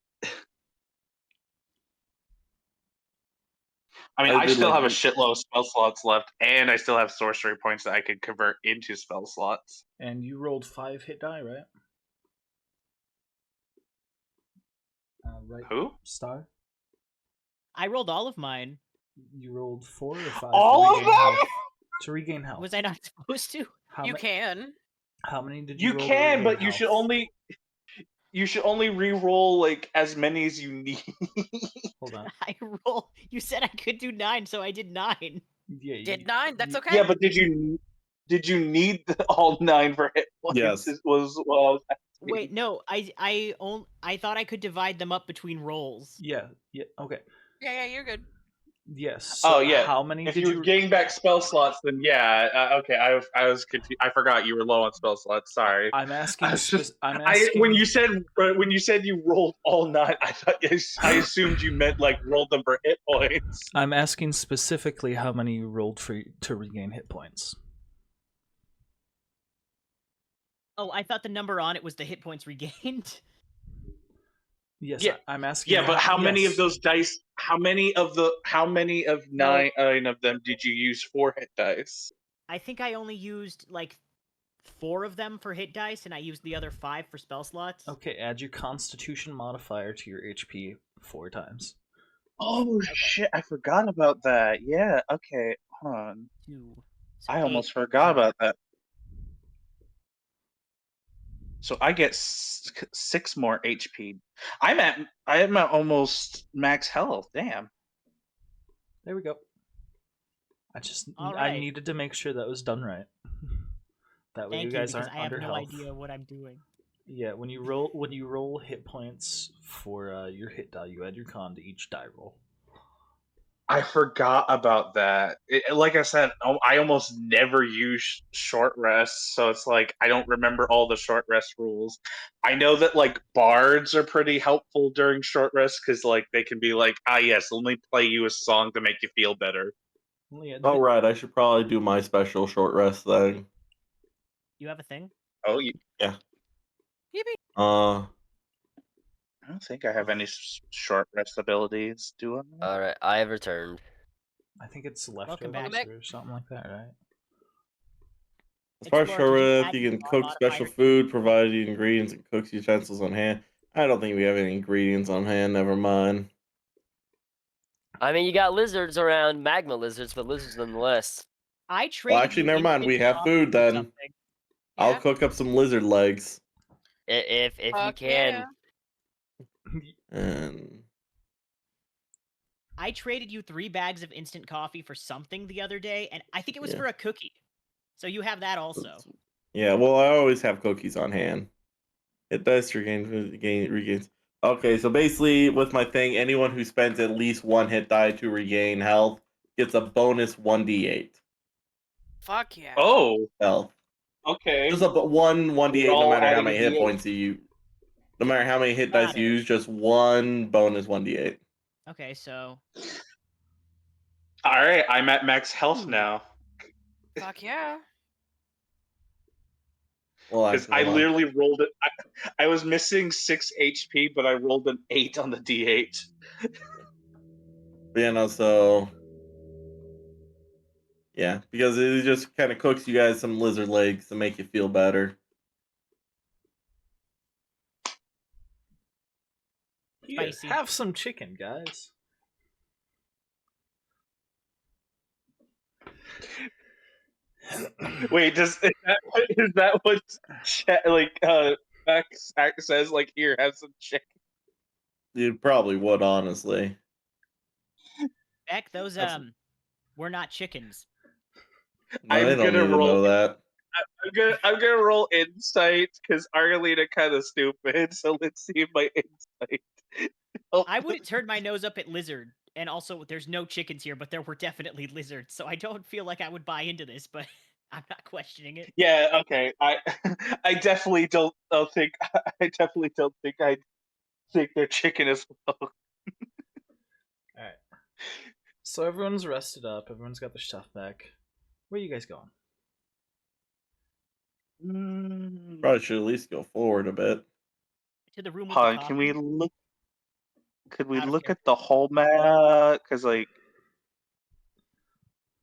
I mean, I did, still like, have a shitload of spell slots left, and I still have sorcery points that I could convert into spell slots. And you rolled 5 hit die, right? Right. Who? Star. I rolled all of mine. You rolled 4 or 5 All to of regain them? health. To regain health. Was I not supposed to? How You ma- can. How many did you You roll? can, to but regain you should health? only re-roll like as many as you need. Hold on. I roll. You said I could do 9, so I did 9. Yeah. Did 9? That's okay. Yeah, but did you need all 9 for hit points? Yes. Was what I was asking. Wait, no. I thought I could divide them up between rolls. Yeah. Yeah. Okay. Yeah, you're good. Yes. So Oh yeah. how many If did you were getting back spell slots, then yeah. Okay, I was confused. I forgot you were low on spell slots. Sorry. I'm asking. I was just- I'm asking. when you said you rolled all 9, I assumed you meant like rolled them for hit points. I'm asking specifically how many you rolled to regain hit points. Oh, I thought the number on it was the hit points regained. Yes. Yeah. I'm asking. Yeah, but how many of yes. those dice? How many of 9 of them did you use for hit dice? I think I only used like 4 of them for hit dice, and I used the other 5 for spell slots. Okay. Add your Constitution modifier to your HP 4 times. Oh shit! I forgot about that. Yeah. Okay. Hold on. 2. So I 8. almost forgot about that. So I get 6 more HP. I am at almost max health. Damn. There we go. I Alright. needed to make sure that was done right. That way Thank you you, guys because aren't I have under no health. idea what I'm doing. Yeah, when you roll hit points for your hit die, you add your con to each die roll. I forgot about that. Like I said, I almost never use short rests, so it's like I don't remember all the short rest rules. I know that like bards are pretty helpful during short rests because like they can be like, yes, let me play you a song to make you feel better. Well, yeah, Oh, right. I should probably do my special short rest thing. You have a thing? Oh, Yeah. Yippee. I don't think I have any short rest abilities, do I? All right, I have returned. I think it's Welcome leftovers back. or something like that, right? As far as Explore, short did you rest, add you your can mod cook special modifier? food, provide the ingredients and cooks utensils on hand. I don't think we have any ingredients on hand. Never mind. I mean, you got lizards around, magma lizards, but lizards nonetheless. I traded Well, actually, you never mind. instant We have coffee food for then. something. I'll Yeah. cook up some lizard legs. If you Fuck can. And I traded you 3 bags of instant coffee for something the other day, and I think it was Yeah. for a cookie. So you have that also. yeah, well, I always have cookies on hand. It does regains. Okay, so basically, with my thing, anyone who spends at least 1 hit die to regain health gets a bonus 1d8 Fuck yeah. Oh, health. okay. Just a one We're 1d8, no all matter how adding a many hit D8. points no matter how many hit Got dice it. you use, just 1 bonus 1d8. Okay, so All right, I'm at max health Ooh. now Fuck yeah. Well, because actually, I hold on. literally rolled it. I was missing 6 HP, but I rolled an 8 on the D8. But yeah, no, so yeah, because it just kind of cooks you guys some lizard legs to make you feel better. Here, Spicy. have some chicken, guys. Wait, is that what Max says? Like, here, have some chicken. You probably would, honestly. Beck, those That's- were not chickens. No, they I'm don't gonna need to roll. know that. I'm gonna roll insight because Arlena kind of stupid. So let's see if my insight. I wouldn't turn my nose up at lizard and also there's no chickens here, but there were definitely lizards, so I don't feel like I would buy into this, but I'm not questioning it. Yeah, okay. I definitely don't think I definitely don't think I think they're chicken as well. Alright. So everyone's rested up, everyone's got their stuff back. Where are you guys going? Probably should at least go forward a bit. To the room with Hold the on, coffee. can we look? Could we Out of look at character. the whole map? Because like,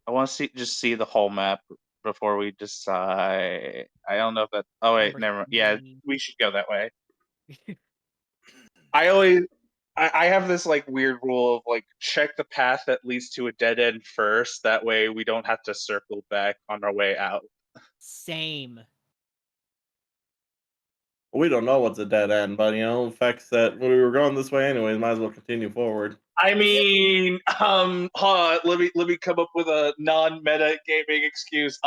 I want to see the whole map before we decide. I don't know if that. Oh wait, Number never mind. Yeah, 3. we should go that way. I always. I have this like weird rule of like check the path that leads to a dead end first. That way we don't have to circle back on our way out. Same. We don't know what's a dead end, but the fact that we were going this way anyways, might as well continue forward. I mean, hold on, let me come up with a non-meta gaming excuse.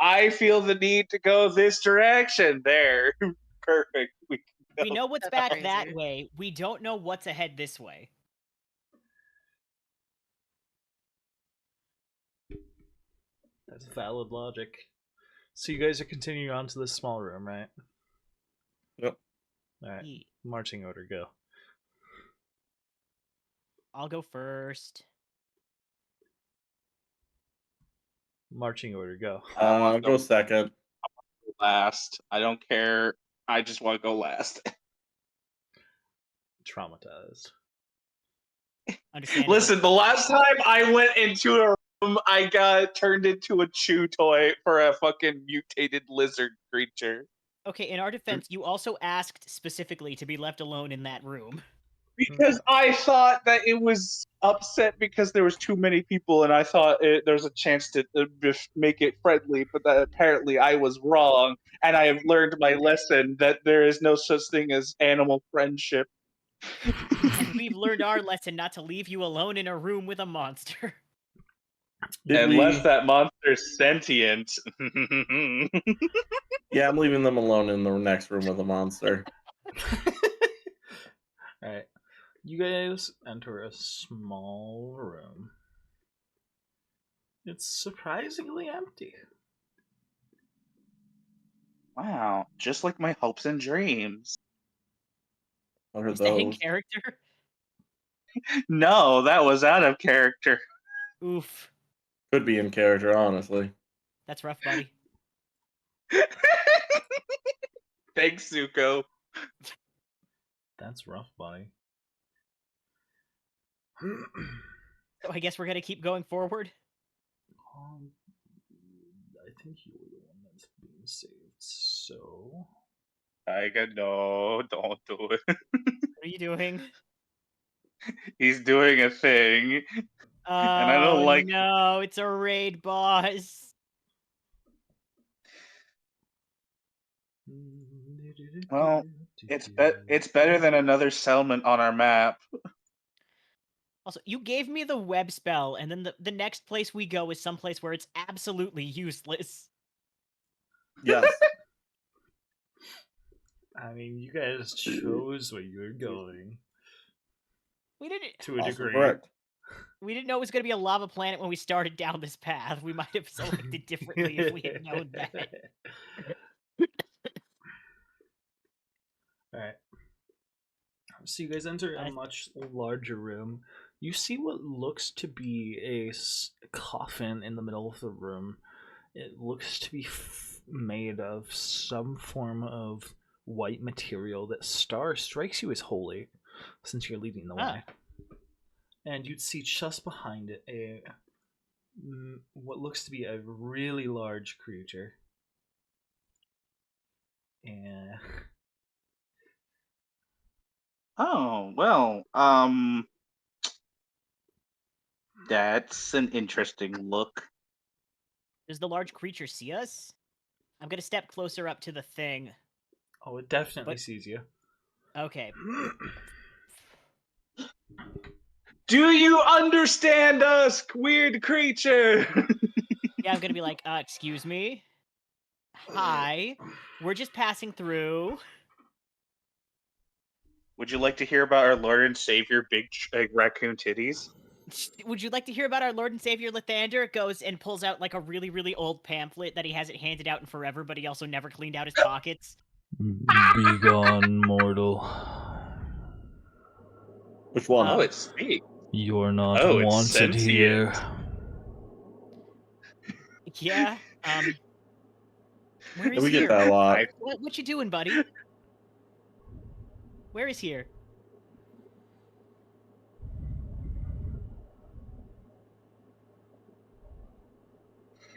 I feel the need to go this direction. There, perfect. We can We go. know what's That's back crazy. that way. We don't know what's ahead this way. That's valid logic. So you guys are continuing on to this small room, right? Yep. Alright. Ye- Marching order, go. I'll go first. Marching order, go. I'll go second. Last. I don't care. I just want to go last. Traumatized. Understandable. Listen, the last time I went into a room, I got turned into a chew toy for a fucking mutated lizard creature. Okay, in our defense, you also asked specifically to be left alone in that room. Because I thought that it was upset because there was too many people, and I thought there was a chance to just make it friendly. But that apparently I was wrong, and I have learned my lesson that there is no such thing as animal friendship. And we've learned our lesson not to leave you alone in a room with a monster. Unless that monster's sentient. Yeah, I'm leaving them alone in the next room with a monster. Alright. You guys enter a small room. It's surprisingly empty. Wow, just like my hopes and dreams. What are Is that in those? character? No, that was out of character. Oof. Could be in character, honestly. That's rough, buddy. Thanks, Zuko. That's rough, buddy. So I guess we're gonna keep going forward. I think you're the one that's being saved, so... No, don't do it. What are you doing? He's doing a thing. Oh, And I don't like- no, it's a raid boss. Well, it's better than another settlement on our map. Also, you gave me the web spell, and then the next place we go is someplace where it's absolutely useless. Yes. I mean, you guys chose where you were going. We didn't. To a Also degree. correct. We didn't know it was going to be a lava planet when we started down this path. We might have selected differently if we had known that. Alright. So you guys enter a much larger room. You see what looks to be a coffin in the middle of the room. It looks to be made of some form of white material that strikes you as holy, since you're leading the way. And you'd see just behind it what looks to be a really large creature. And Oh, well, that's an interesting look. Does the large creature see us? I'm going to step closer up to the thing. oh, it definitely sees you. Okay. Do you understand us, weird creature? Yeah, I'm going to be like, excuse me? Hi. We're just passing through. Would you like to hear about our Lord and Savior, Big Raccoon Titties? Would you like to hear about our Lord and Savior Lathander? Goes and pulls out like a really, really old pamphlet that he hasn't handed out in forever, but he also never cleaned out his pockets. Be gone, mortal. Which one? Oh, it speaks. You're not Oh, it's wanted here. sentient. Yeah. Where Yeah, is we get here? that a lot. What you doing, buddy? Where is here?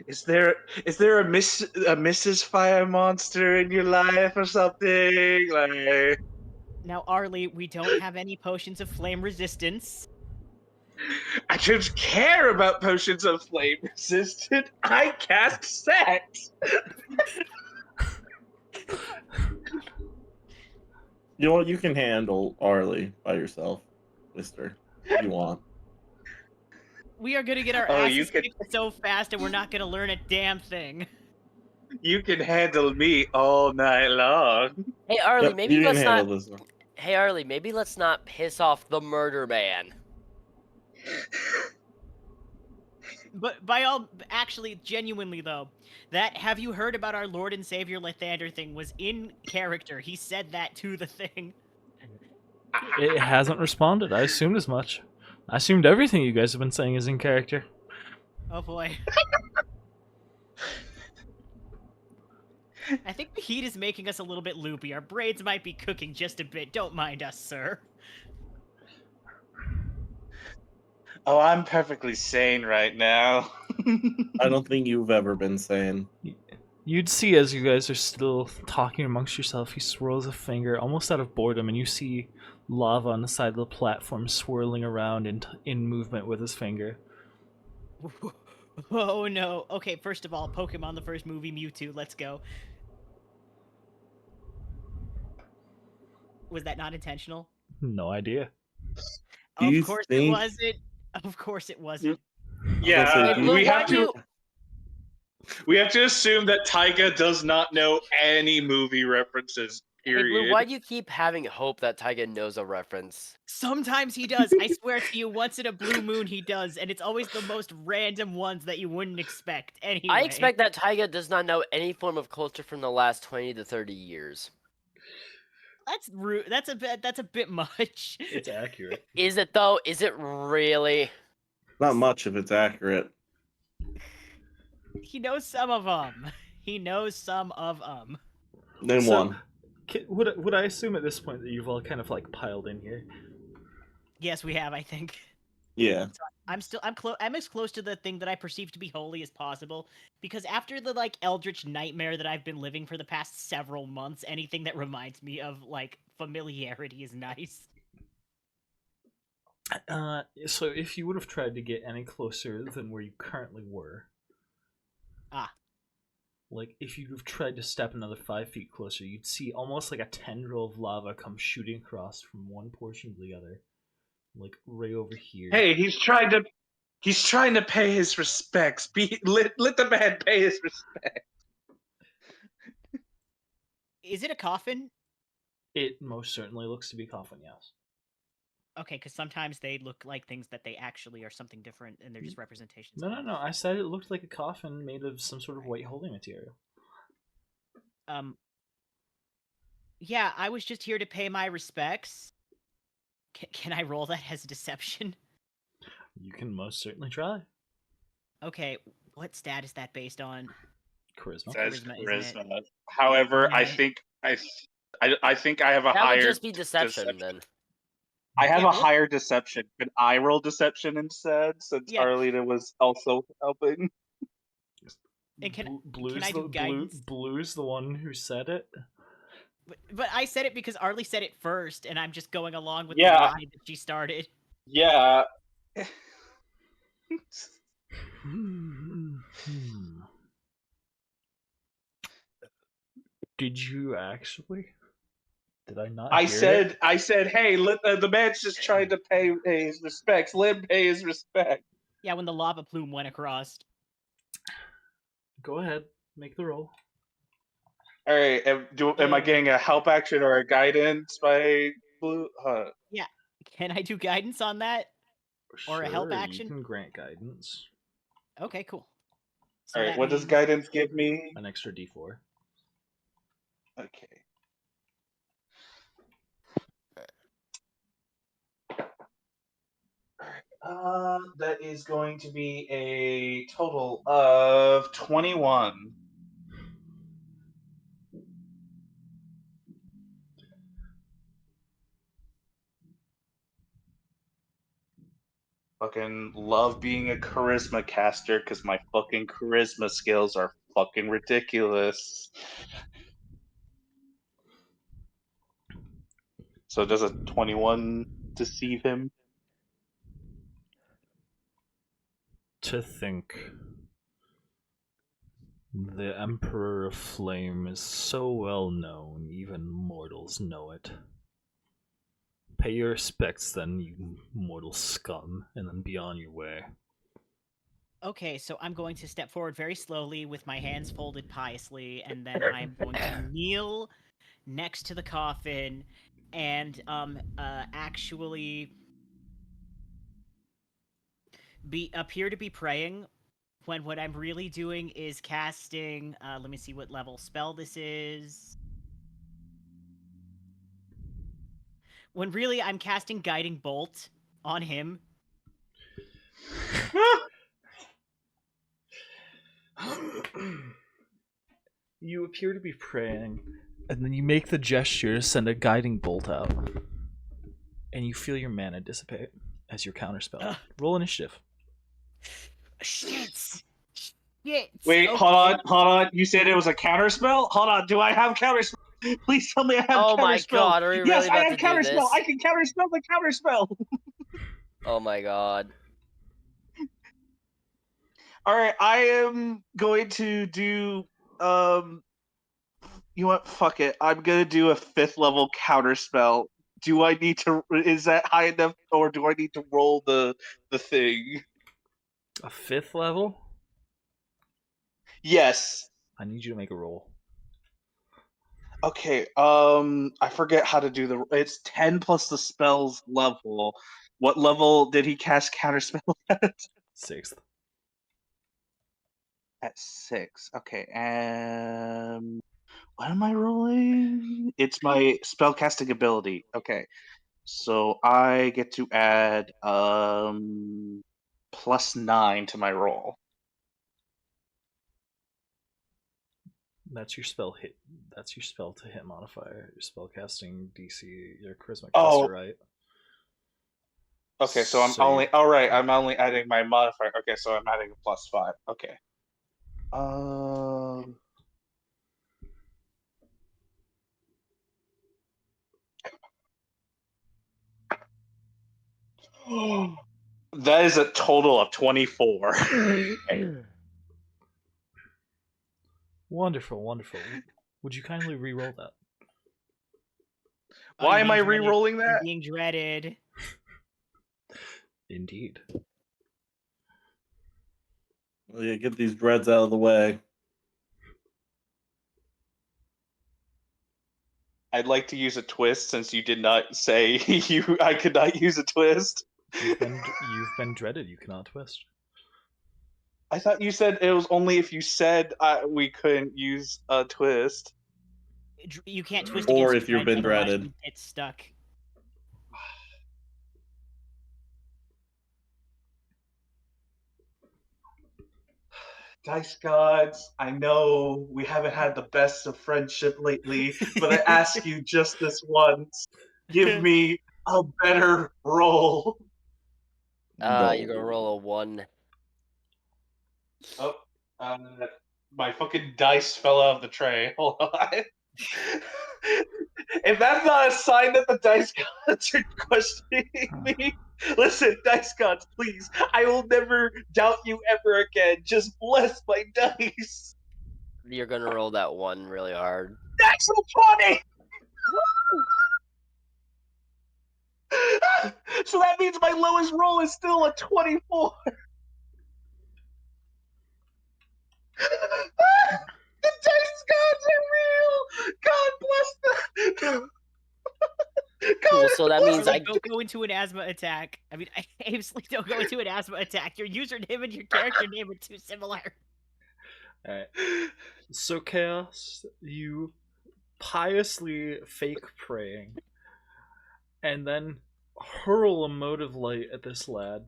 Is there a Mrs. Fire Monster in your life or something? Like, Now, Arlie, we don't have any potions of flame resistance. I don't care about potions of flame resistant. I cast sex. You know what? You can handle Arlie by yourself, Mister. If you want. We are gonna get our Oh, you asses can kicked so fast, and we're not gonna learn a damn thing. handle me all night long. Hey Arlie, Yep, maybe you can let's handle not. this one. Hey Arlie, maybe let's not piss off the murder man. But actually, genuinely though, have you heard about our Lord and Savior Lathander thing was in character. He said that to the thing. It hasn't responded. I assumed as much. I assumed everything you guys have been saying is in character. Oh boy. I think the heat is making us a little bit loopy. Our braids might be cooking just a bit. Don't mind us, sir. Oh, I'm perfectly sane right now. I don't think you've ever been sane. You'd see as you guys are still talking amongst yourself, he swirls a finger almost out of boredom, and you see lava on the side of the platform swirling around in movement with his finger. Oh no. Okay, first of all, Pokemon the first movie, Mewtwo, let's go. Was that not intentional? No idea. Do you Of course it think- wasn't. Of course it wasn't. Yeah, say, do you we But have why to. We have to assume that Taiga does not know any movie references. Hey Blue, Period. why do you keep having hope that Taiga knows a reference? Sometimes he does. I swear to you, once in a blue moon he does, and it's always the most random ones that you wouldn't expect. Anyway. I expect that Taiga does not know any form of culture from the last 20 to 30 years. That's rude. That's a bit much. It's accurate. Is it though? Is it really? Not much if it's accurate. He knows some of them. He knows some of them. Name So, one. Would I assume at this point that you've all kind of like piled in here? Yes, we have, I think. Yeah. I'm as close to the thing that I perceive to be holy as possible, because after the like eldritch nightmare that I've been living for the past several months, anything that reminds me of like familiarity is nice. So if you would have tried to get any closer than where you currently were, like if you'd have tried to step another 5 feet closer, you'd see almost like a tendril of lava come shooting across from one portion to the other, like right over here. Hey, he's trying to pay his respects. Let the man pay his respects. Is it a coffin? It most certainly looks to be coffin, yes. Okay, because sometimes they look like things that they actually are something different, and they're just representations. No. I said it looked like a coffin made of some sort of white holy material. Yeah, I was just here to pay my respects. Can I roll that as deception? You can most certainly try. Okay, what stat is that based on? Charisma. Says Charisma, isn't charisma. However, I Yeah. think I have a That higher. would just be deception then. I have Yeah, a what- higher deception. Could I roll deception instead, since Yeah. Arlena was also helping? And can Blue's I do guidance? Blue's the one who said it. But I said it because Arlie said it first, and I'm just going along with Yeah. the lie that she started. Yeah. Did you actually? Did I not? I hear it? said, hey, the man's just trying to pay his respects. Let him pay his respect. Yeah, when the lava plume went across. Go ahead, make the roll. All right, am I getting a help action or a guidance by Blue? Can I do guidance on that? Or a help Sure, action? You can grant guidance. Okay, cool. So All right, that what does means- guidance give me? An extra D4. Okay. That is going to be a total of 21. Fucking love being a charisma caster because my fucking charisma skills are fucking ridiculous. So does a 21 deceive him? To think, the Emperor of Flame is so well known, even mortals know it. Pay your respects then, you mortal scum, and then be on your way. Okay, so I'm going to step forward very slowly with my hands folded piously, and then I'm going to kneel next to the coffin and actually appear to be praying when what I'm really doing is casting let me see what level spell this is. When really I'm casting Guiding Bolt on him. You appear to be praying, and then you make the gesture to send a guiding bolt out. And you feel your mana dissipate as your counterspell. Ugh. Roll initiative. Shit. Shit. Wait, Okay. hold on. You said it was a counterspell? Hold on, do I have counterspell? Please tell me I have Oh my counterspell. god, are we Yes, really I about have to do counterspell. this? I can counterspell the counterspell. Oh my god. All right, I am going to do you know what? Fuck it. I'm gonna do a 5th level counterspell. Do I need to? Is that high enough, or do I need to roll the thing? A 5th level? Yes. I need you to make a roll. Okay. I forget how to do the. It's 10 plus the spell's level. What level did he cast counterspell at? 6th. At 6. Okay. What am I rolling? It's my spellcasting ability. Okay. So I get to add +9 to my roll. That's your spell hit. That's your spell to hit modifier. Your spellcasting DC. Your charisma Oh. caster, right? Okay, so I'm So only I'm only adding my modifier. Okay, so I'm adding a +5. Okay. Um. That is a total of 24. Wonderful, wonderful. Would you kindly re-roll that? Why you're am I being dreaded. re-rolling You're that? being dreaded. Indeed. Well, yeah, get these dreads out of the way. I'd like to use a twist since you did not say I could not use a twist. You've been dreaded. You cannot twist. I thought you said it was only if you said we couldn't use a twist. You can't twist Or against if you've dread, been otherwise dreaded. you get stuck. Dice gods, I know we haven't had the best of friendship lately, but I ask you just this once. Give me a better roll. You're gonna roll a 1. Oh, my fucking dice fell out of the tray. Hold on. If that's not a sign that the dice gods are questioning me, listen, dice gods, please. I will never doubt you ever again. Just bless my dice. You're gonna roll that 1 really hard. Natural 20! So that means my lowest roll is still a 24. The dice gods are real. God bless them. Cool. So that means Harley, I don't go into an asthma attack. I mean, Aimsley, don't go into an asthma attack. Your username and your character name are too similar. Alright. So, Chaos, you piously fake praying, and then hurl a motive light at this lad.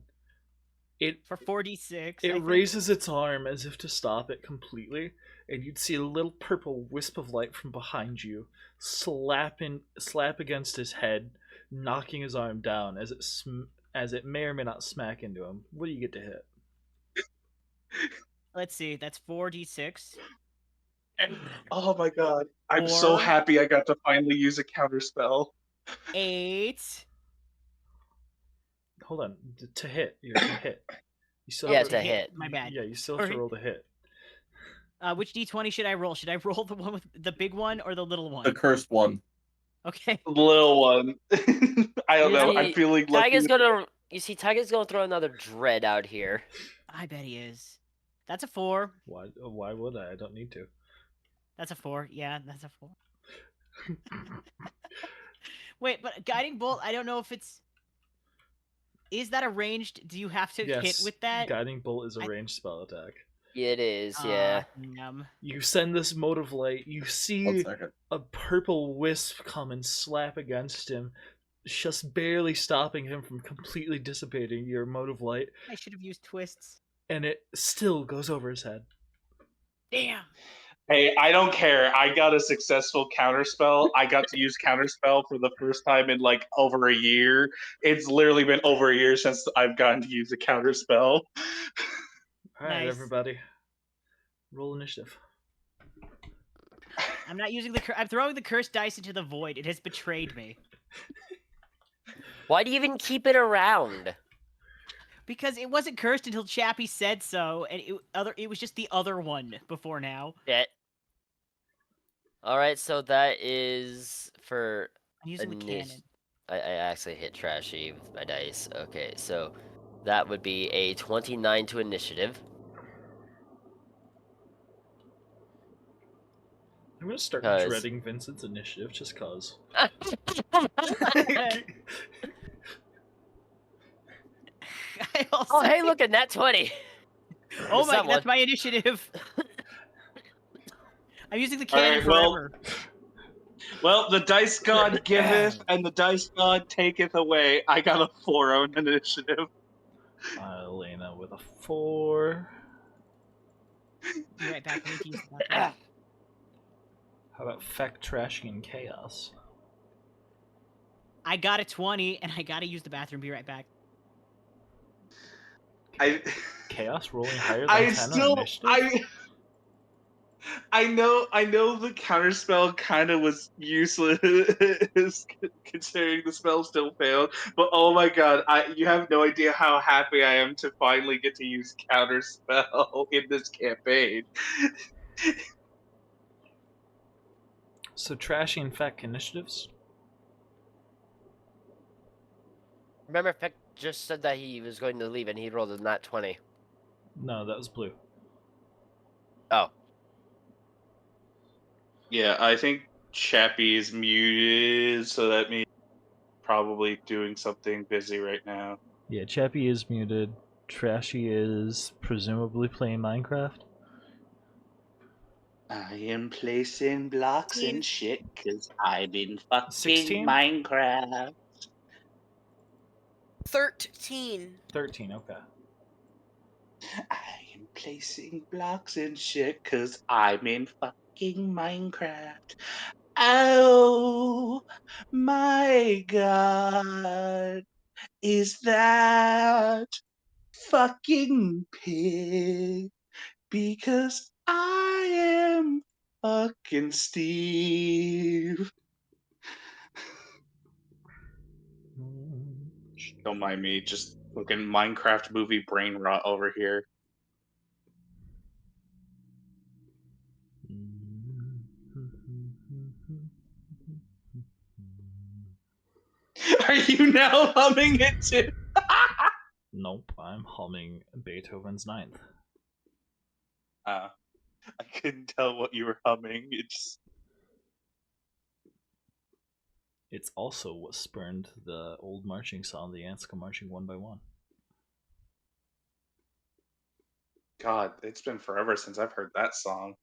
It For 46. it I think. raises its arm as if to stop it completely, and you'd see a little purple wisp of light from behind you slap against his head, knocking his arm down as it may or may not smack into him. What do you get to hit? Let's see. That's 4d6. Oh my god. I'm so Four. happy I got to finally use a counter spell. 8. Hold on, to hit. You're to hit. You still Yeah, have to hit. My bad. Yeah, you still have to Sorry. roll the hit. Which d20 should I roll? Should I roll the one with the big one or the little The one? cursed one. Okay. Little one. I don't You know. see, I'm feeling lucky. Tiger's gonna throw another dread out here. I bet he is. That's a 4. Why would I? I don't need to. That's a 4. Yeah, that's a 4. Wait, but guiding bolt, I don't know if it's. Is that a ranged? Do you have to hit Yes, with that? Guiding Bolt is a ranged spell attack. It is, yeah. Damn. You send this motive light. You 1 see second. a purple wisp come and slap against him, just barely stopping him from completely dissipating your motive light, I should have used twists. and it still goes over his head. Damn. Hey, I don't care. I got a successful counterspell. I got to use counterspell for the first time in like over a year. It's literally been over a year since I've gotten to use a counterspell. All right, Nice. everybody, roll initiative. I'm not using the. I'm throwing the cursed dice into the void. It has betrayed me. Why do you even keep it around? Because it wasn't cursed until Chappie said so, and it was just the other one before now. Shit. Alright, so that is for I'm using the init- cannon. I actually hit trashy with my dice. Okay, so that would be a 29 to initiative. I'm gonna start 'Cause- dreading Vincent's initiative just cause. I also. Oh, hey, look at that 20. Oh my! Someone. That's my initiative. I'm using the All cannon right, well- forever. Well, the dice god giveth and the dice god taketh away. I got a 4 on initiative. Elena with a 4. Be right back. I need to use the bathroom. How about Feck, Trashy, and Chaos? I got a 20, and I gotta use the bathroom. Be right back. Chaos rolling higher than I 10 still on initiative? I know the counterspell kind of was useless considering the spell still failed. But oh my god, you have no idea how happy I am to finally get to use counterspell in this campaign. So Trashy and Feck initiatives? Remember, Peck just said that he was going to leave and he rolled a nat 20. No, that was blue. Oh. Yeah, I think Chappie is muted, so that means probably doing something busy right now. Yeah, Chappie is muted. Trashy is presumably playing Minecraft. I am placing blocks and shit because I've been fucking 16? Minecraft. 13. 13, okay. I am placing blocks and shit because I'm in fucking Minecraft. Oh my god. Is that fucking pig? Because I am fucking Steve. Don't mind me, just fucking Minecraft movie brain rot over here. Are you now humming it too? Nope, I'm humming Beethoven's Ninth. I couldn't tell what you were humming. It's also what spurned the old marching song, the ants come marching one by one. God, it's been forever since I've heard that song.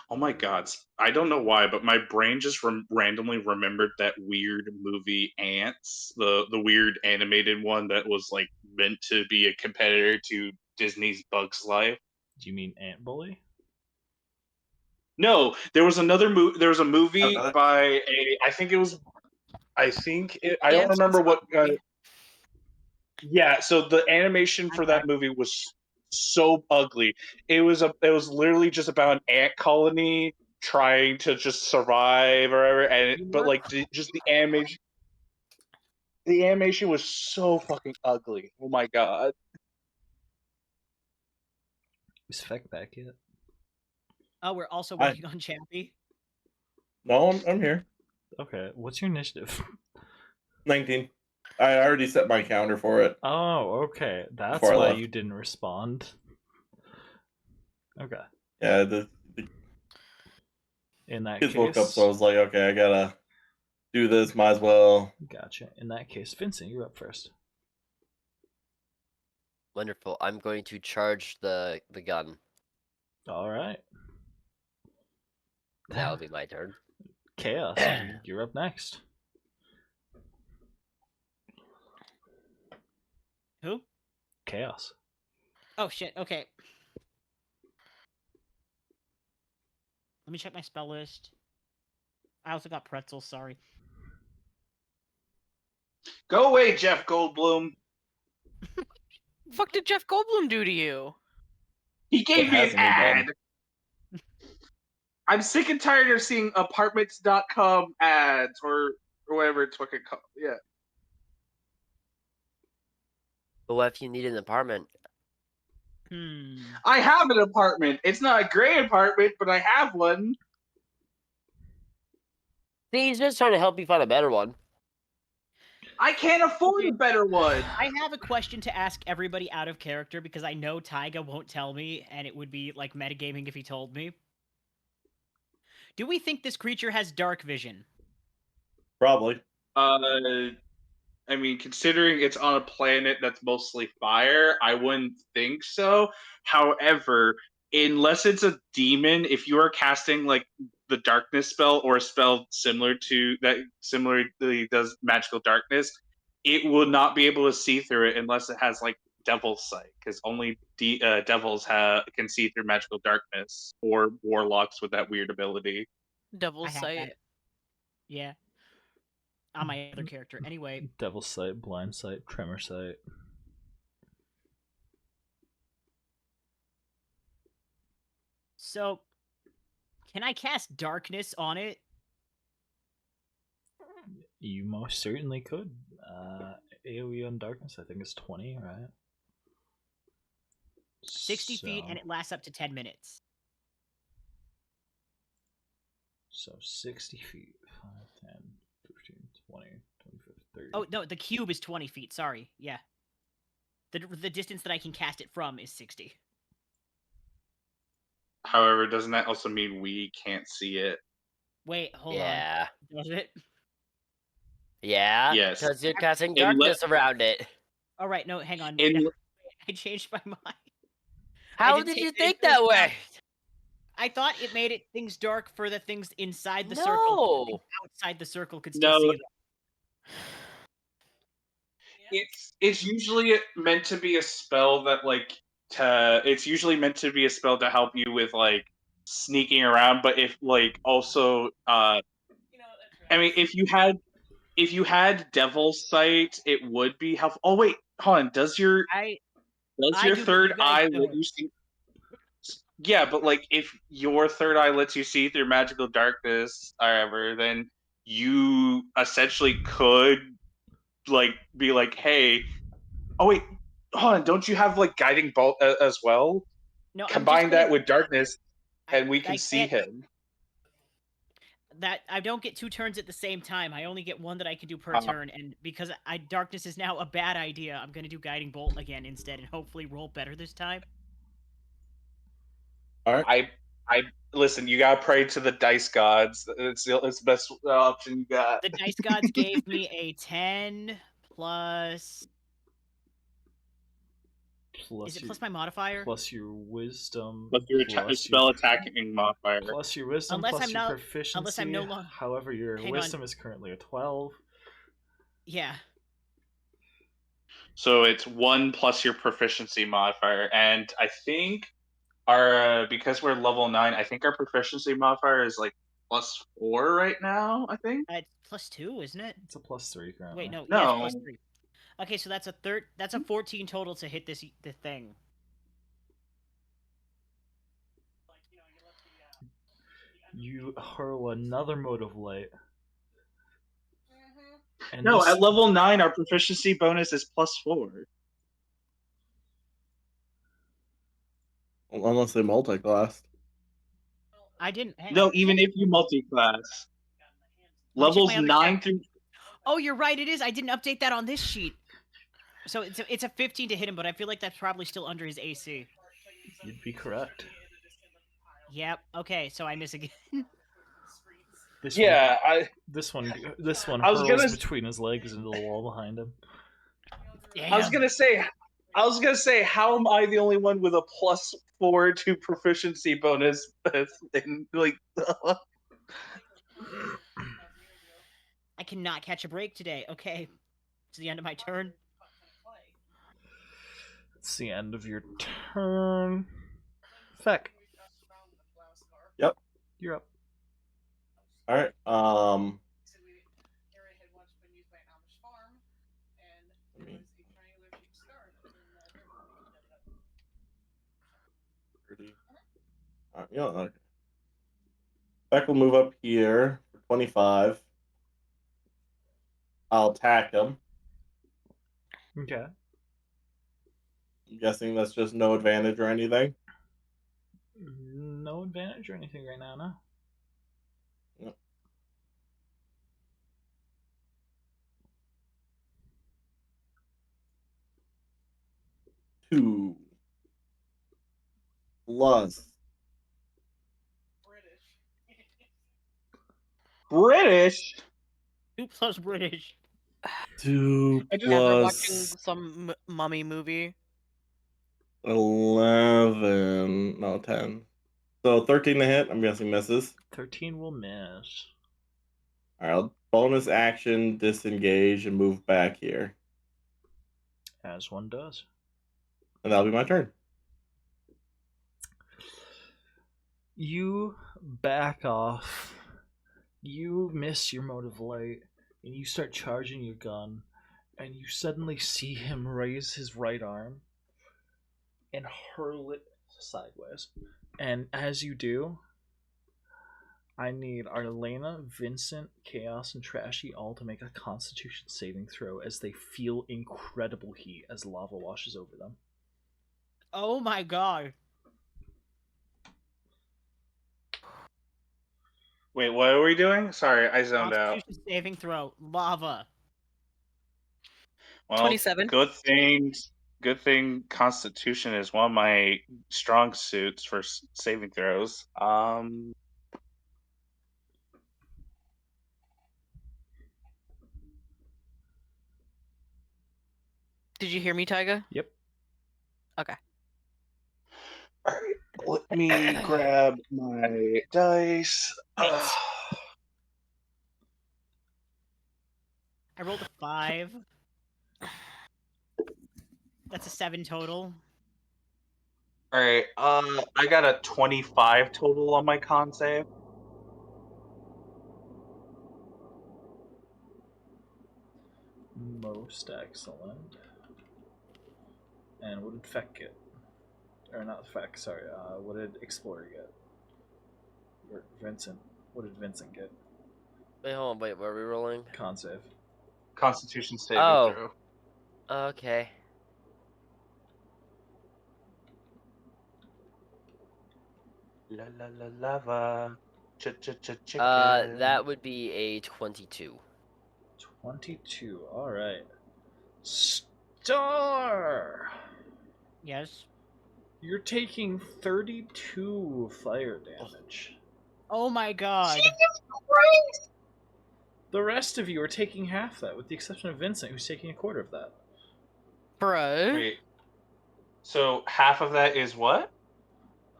Oh my God, I don't know why, but my brain just randomly remembered that weird movie Ants, the weird animated one that was like meant to be a competitor to Disney's Bugs Life. Do you mean Ant Bully? No, there was another movie. There was a movie Another? by a. I think it was. I don't Ants remember was what. ugly. Yeah, so the animation for that movie was so ugly. It was literally just about an ant colony trying to just survive or whatever, but like just the animation was so fucking ugly. Oh my God. Is Feck back yet? Oh, we're also Hi. waiting on Chappie. No, I'm here. Okay, what's your initiative? 19. I already set my counter for it. Oh, okay. That's Before I why left. you didn't respond. Okay. Yeah, the In that kids case, woke up, so I was like, okay, I gotta do this. Might as well. gotcha. In that case, Vincent, you're up first. Wonderful. I'm going to charge the gun. All right. That'll be my turn. Chaos, you're up next. Who? Chaos. Oh shit. Okay. Let me check my spell list. I also got pretzels. Sorry. Go away, Jeff Goldblum. Fuck did Jeff Goldblum do to you? He gave What me an hasn't he done? ad. I'm sick and tired of seeing apartments.com ads or whatever it's fucking called. Yeah. But what if you need an apartment? I have an apartment. It's not a great apartment, but I have one. See, he's just trying to help you find a better one. I can't afford a better one. I have a question to ask everybody out of character because I know Taiga won't tell me, and it would be like metagaming if he told me. Do we think this creature has dark vision? Probably. I mean, considering it's on a planet that's mostly fire, I wouldn't think so. However, unless it's a demon, if you are casting like the darkness spell or a spell similar to that, similarly does magical darkness, it will not be able to see through it unless it has like devil's sight, because only devils can see through magical darkness, or warlocks with that weird ability. Double I have sight. that. Yeah. On my other character. Anyway, Devil sight, blind sight, tremor sight. so can I cast darkness on it? You most certainly could. AoE on darkness, I think it's 20, right? 60 feet, and it lasts up to 10 minutes. So 60 feet, 5, 10, 15, 20, 25, 30. Oh, no, the cube is 20 feet. Sorry. Yeah. The distance that I can cast it from is 60. However, doesn't that also mean we can't see it? Wait, hold Yeah. on. Does it? Yeah? Yes. Because you're casting In le- darkness around it. All right, no, hang on. In I changed my mind. How did did take you that think into that account. way? I thought it made it things dark for the things inside the circle. No. Outside the circle could still see them. it's usually meant to be a spell that it's usually meant to be a spell to help you with like sneaking around, but if like also I mean if you had devil's sight, it would be helpful. Oh wait, hold on. Does your I do, but you third guys eye let don't. you see? Yeah, but like if your third eye lets you see through magical darkness, however, then you essentially could like be like, hey, oh wait, hold on, don't you have like guiding bolt as well? No, Combine I'm just that gonna, with darkness, and we can I see can't. him. that I don't get 2 turns at the same time. I only get 1 that I can do per Uh. turn, and because darkness is now a bad idea, I'm gonna do guiding bolt again instead, and hopefully roll better this time. All right. I listen. You gotta pray to the dice gods. It's the best option you got. The dice gods gave me a 10 plus. Is it your, plus my modifier? plus your wisdom, Plus your spell attacking modifier. plus your wisdom, Unless plus I'm your not- proficiency. unless I'm no longer. However, your Hang on. wisdom is currently a 12. Yeah. So it's 1 plus your proficiency modifier, and I think our because we're level 9, I think our proficiency modifier is like +4 right now. I think. It's plus 2, isn't it? It's a +3 currently. Wait, no. No. Yeah, it's plus 3. Okay, so that's a 14 total to hit the thing. You hurl another mode of light. And No, this, at level 9, our proficiency bonus is +4. Unless they multi-classed. I didn't. Hang No, on. even if you multi-class. Let me check Levels my other 9 tab. through. Oh, you're right. It is. I didn't update that on this sheet. So it's a 15 to hit him, but I feel like that's probably still under his AC. you'd be correct. Yep. Okay, so I miss again. This Yeah, this one I was hurls gonna- between his legs into the wall behind him. Damn. I was gonna say, how am I the only one with a +4 to proficiency bonus? And, like, I cannot catch a break today. Okay, it's the end of my turn. It's the end of your turn. Feck. Yep. You're up. All right. Let me- 30. Yeah. Okay. Beck will move up here for 25. I'll attack him. Okay. I'm guessing that's just no advantage or anything. No advantage or anything right now, no. Yep. Two plus British. 2 plus British. 2 I just remember watching plus some mummy movie. 11. No, 10. So 13 to hit. I'm guessing misses. 13 will miss. All right. I'll bonus action, disengage, and move back here, As one does. and that'll be my turn. You back off. You miss your mode of light, and you start charging your gun, and you suddenly see him raise his right arm and hurl it sideways. And as you do, I need Arlena, Vincent, Chaos, and Trashi all to make a Constitution saving throw as they feel incredible heat as lava washes over them. Oh my god. Wait, what are we doing? Sorry, I zoned out. Constitution saving throw. Lava. Well, 27. Good thing Constitution is one of my strong suits for saving throws. Did you hear me, Tyga? Yep. Okay. All right, let me grab my dice. I rolled a 5. That's a 7 total. All right, I got a 25 total on my con save. Most excellent. And what did Feck get? Or not Feck, sorry. What did Explorer get? Or Vincent. What did Vincent get? Wait, hold on. Wait, what are we rolling? Con save. Constitution saving Oh. throw. Okay. La la la lava. Chicken. That would be a 22. 22. All right. Star. Yes. You're taking 32 fire damage. Oh my god. The rest of you are taking half that, with the exception of Vincent, who's taking a quarter of that. Bruh. Wait. So half of that is what?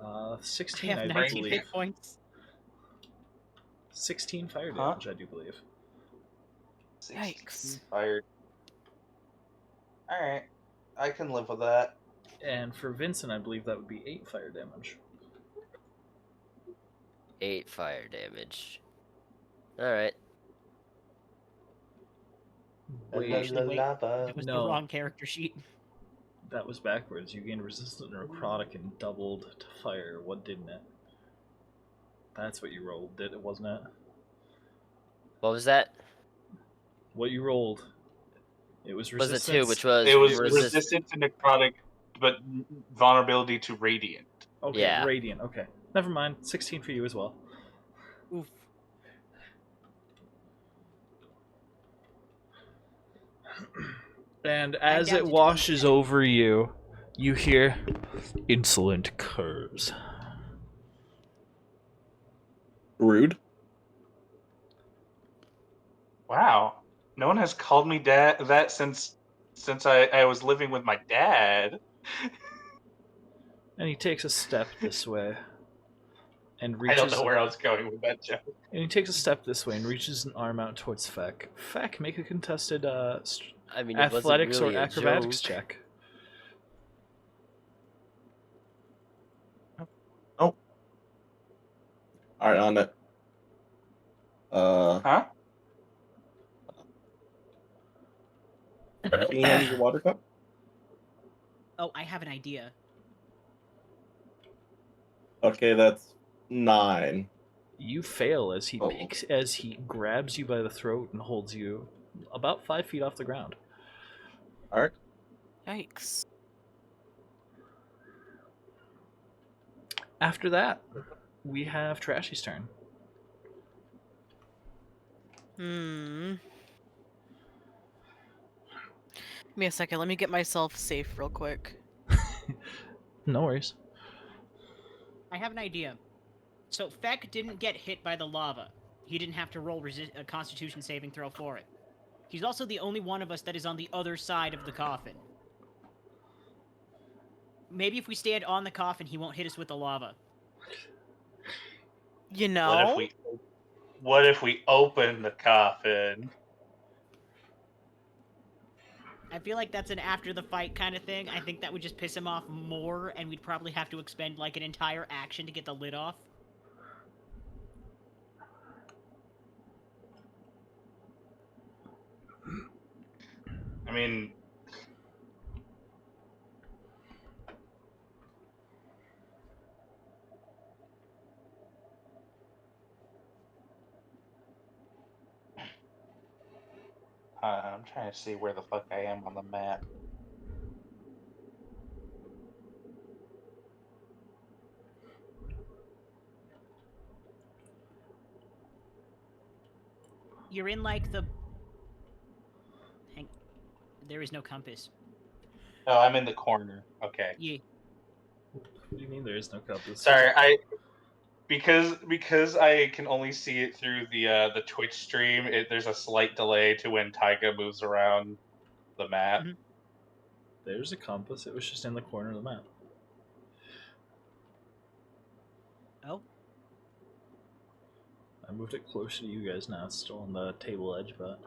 I 16, have I do 19 believe. hit points. 16 fire Huh? damage, I do believe. Yikes. Fired. All right, I can live with that. And for Vincent, I believe that would be 8 fire damage. 8 fire damage. Alright. Wait, Actually, wait. That was the No. wrong character sheet. that was backwards. You gained resistant necrotic and doubled to fire. What didn't it? That's what you rolled, did it? Wasn't it? What was that? What you rolled. It was Was resistance. it 2, which was It was resist. resistant to necrotic, but vulnerability to radiant. Okay, Yeah. radiant. Okay, never mind. 16 for you as well. Oof. And as down it to washes 27. over you, you hear insolent curs. Rude. Wow, no one has called me that since I was living with my dad. And he takes a step this way and I reaches. don't know where I was going with that joke. And he takes a step this way and reaches an arm out towards Feck. Feck, make a contested I mean, it wasn't athletics really or a acrobatics joke. check. Oh. All right, on it. Huh? Can you hand me your water cup? Oh, I have an idea. Okay, that's 9. You fail as Oh. he grabs you by the throat and holds you about 5 feet off the ground. All right. Yikes. After that, we have Trashy's turn. Hmm. Give me a second. Let me get myself safe real quick. No worries. I have an idea. So Feck didn't get hit by the lava. He didn't have to roll a Constitution saving throw for it. He's also the only one of us that is on the other side of the coffin. Maybe if we stand on the coffin, he won't hit us with the lava. You know? What if we open the coffin? I feel like that's an after the fight kind of thing. I think that would just piss him off more, and we'd probably have to expend like an entire action to get the lid off. I mean, I'm trying to see where the fuck I am on the map. You're in like the... There is no compass. Oh, I'm in the corner. Okay. Yeah. What do you mean there is no compass? Sorry, because I can only see it through the Twitch stream. There's a slight delay to when Taiga moves around the map. Mhm. There's a compass. It was just in the corner of the map. Oh. I moved it closer to you guys now. It's still on the table edge, but...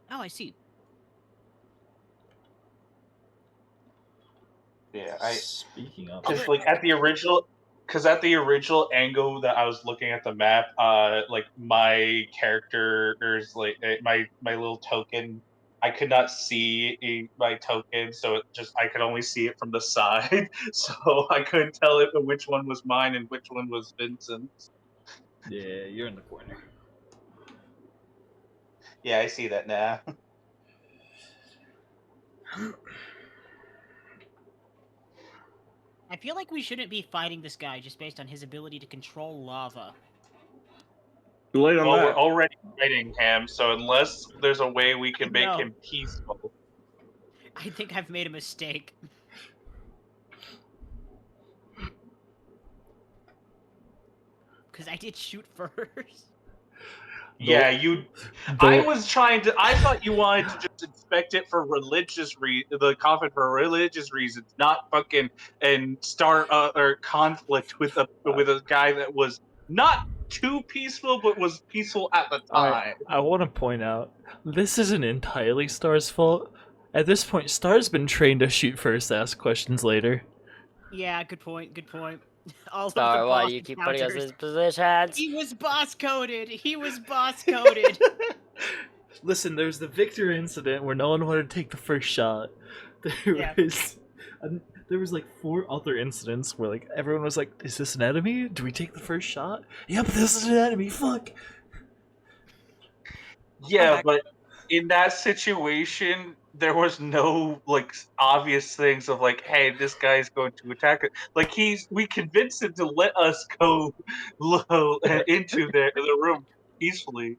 Oh, I see. Yeah, Speaking of... because like at the original angle that I was looking at the map, like my character's like my little token, I could not see my token, so I could only see it from the side, so I couldn't tell which one was mine and which one was Vincent's. Yeah, you're in the corner. Yeah, I see that now. I feel like we shouldn't be fighting this guy just based on his ability to control lava. Too late on Well, we're that. already fighting him, so unless there's a way we can make No. him peaceful. I think I've made a mistake. Because I did shoot first. Yeah, you. I thought you wanted to just inspect it for the coffin for religious reasons, not fucking and start or conflict with a guy that was not too peaceful, but was peaceful at the time. I want to point out, this isn't entirely Star's fault. At this point, Star's been trained to shoot first, ask questions later. Yeah, good point, good point. All of Star, the why boss do you keep putting us in encounters. positions? He was boss coded. He was boss coded. Listen, there's the Victor incident where no one wanted to take the first shot. Yeah. There was like 4 other incidents where like everyone was like, "Is this an enemy? Do we take the first shot? Yep, this is an enemy. Fuck." Yeah, but in that situation, there was no like obvious things of like, hey, this guy's going to attack it. Like we convinced him to let us go low into the room peacefully.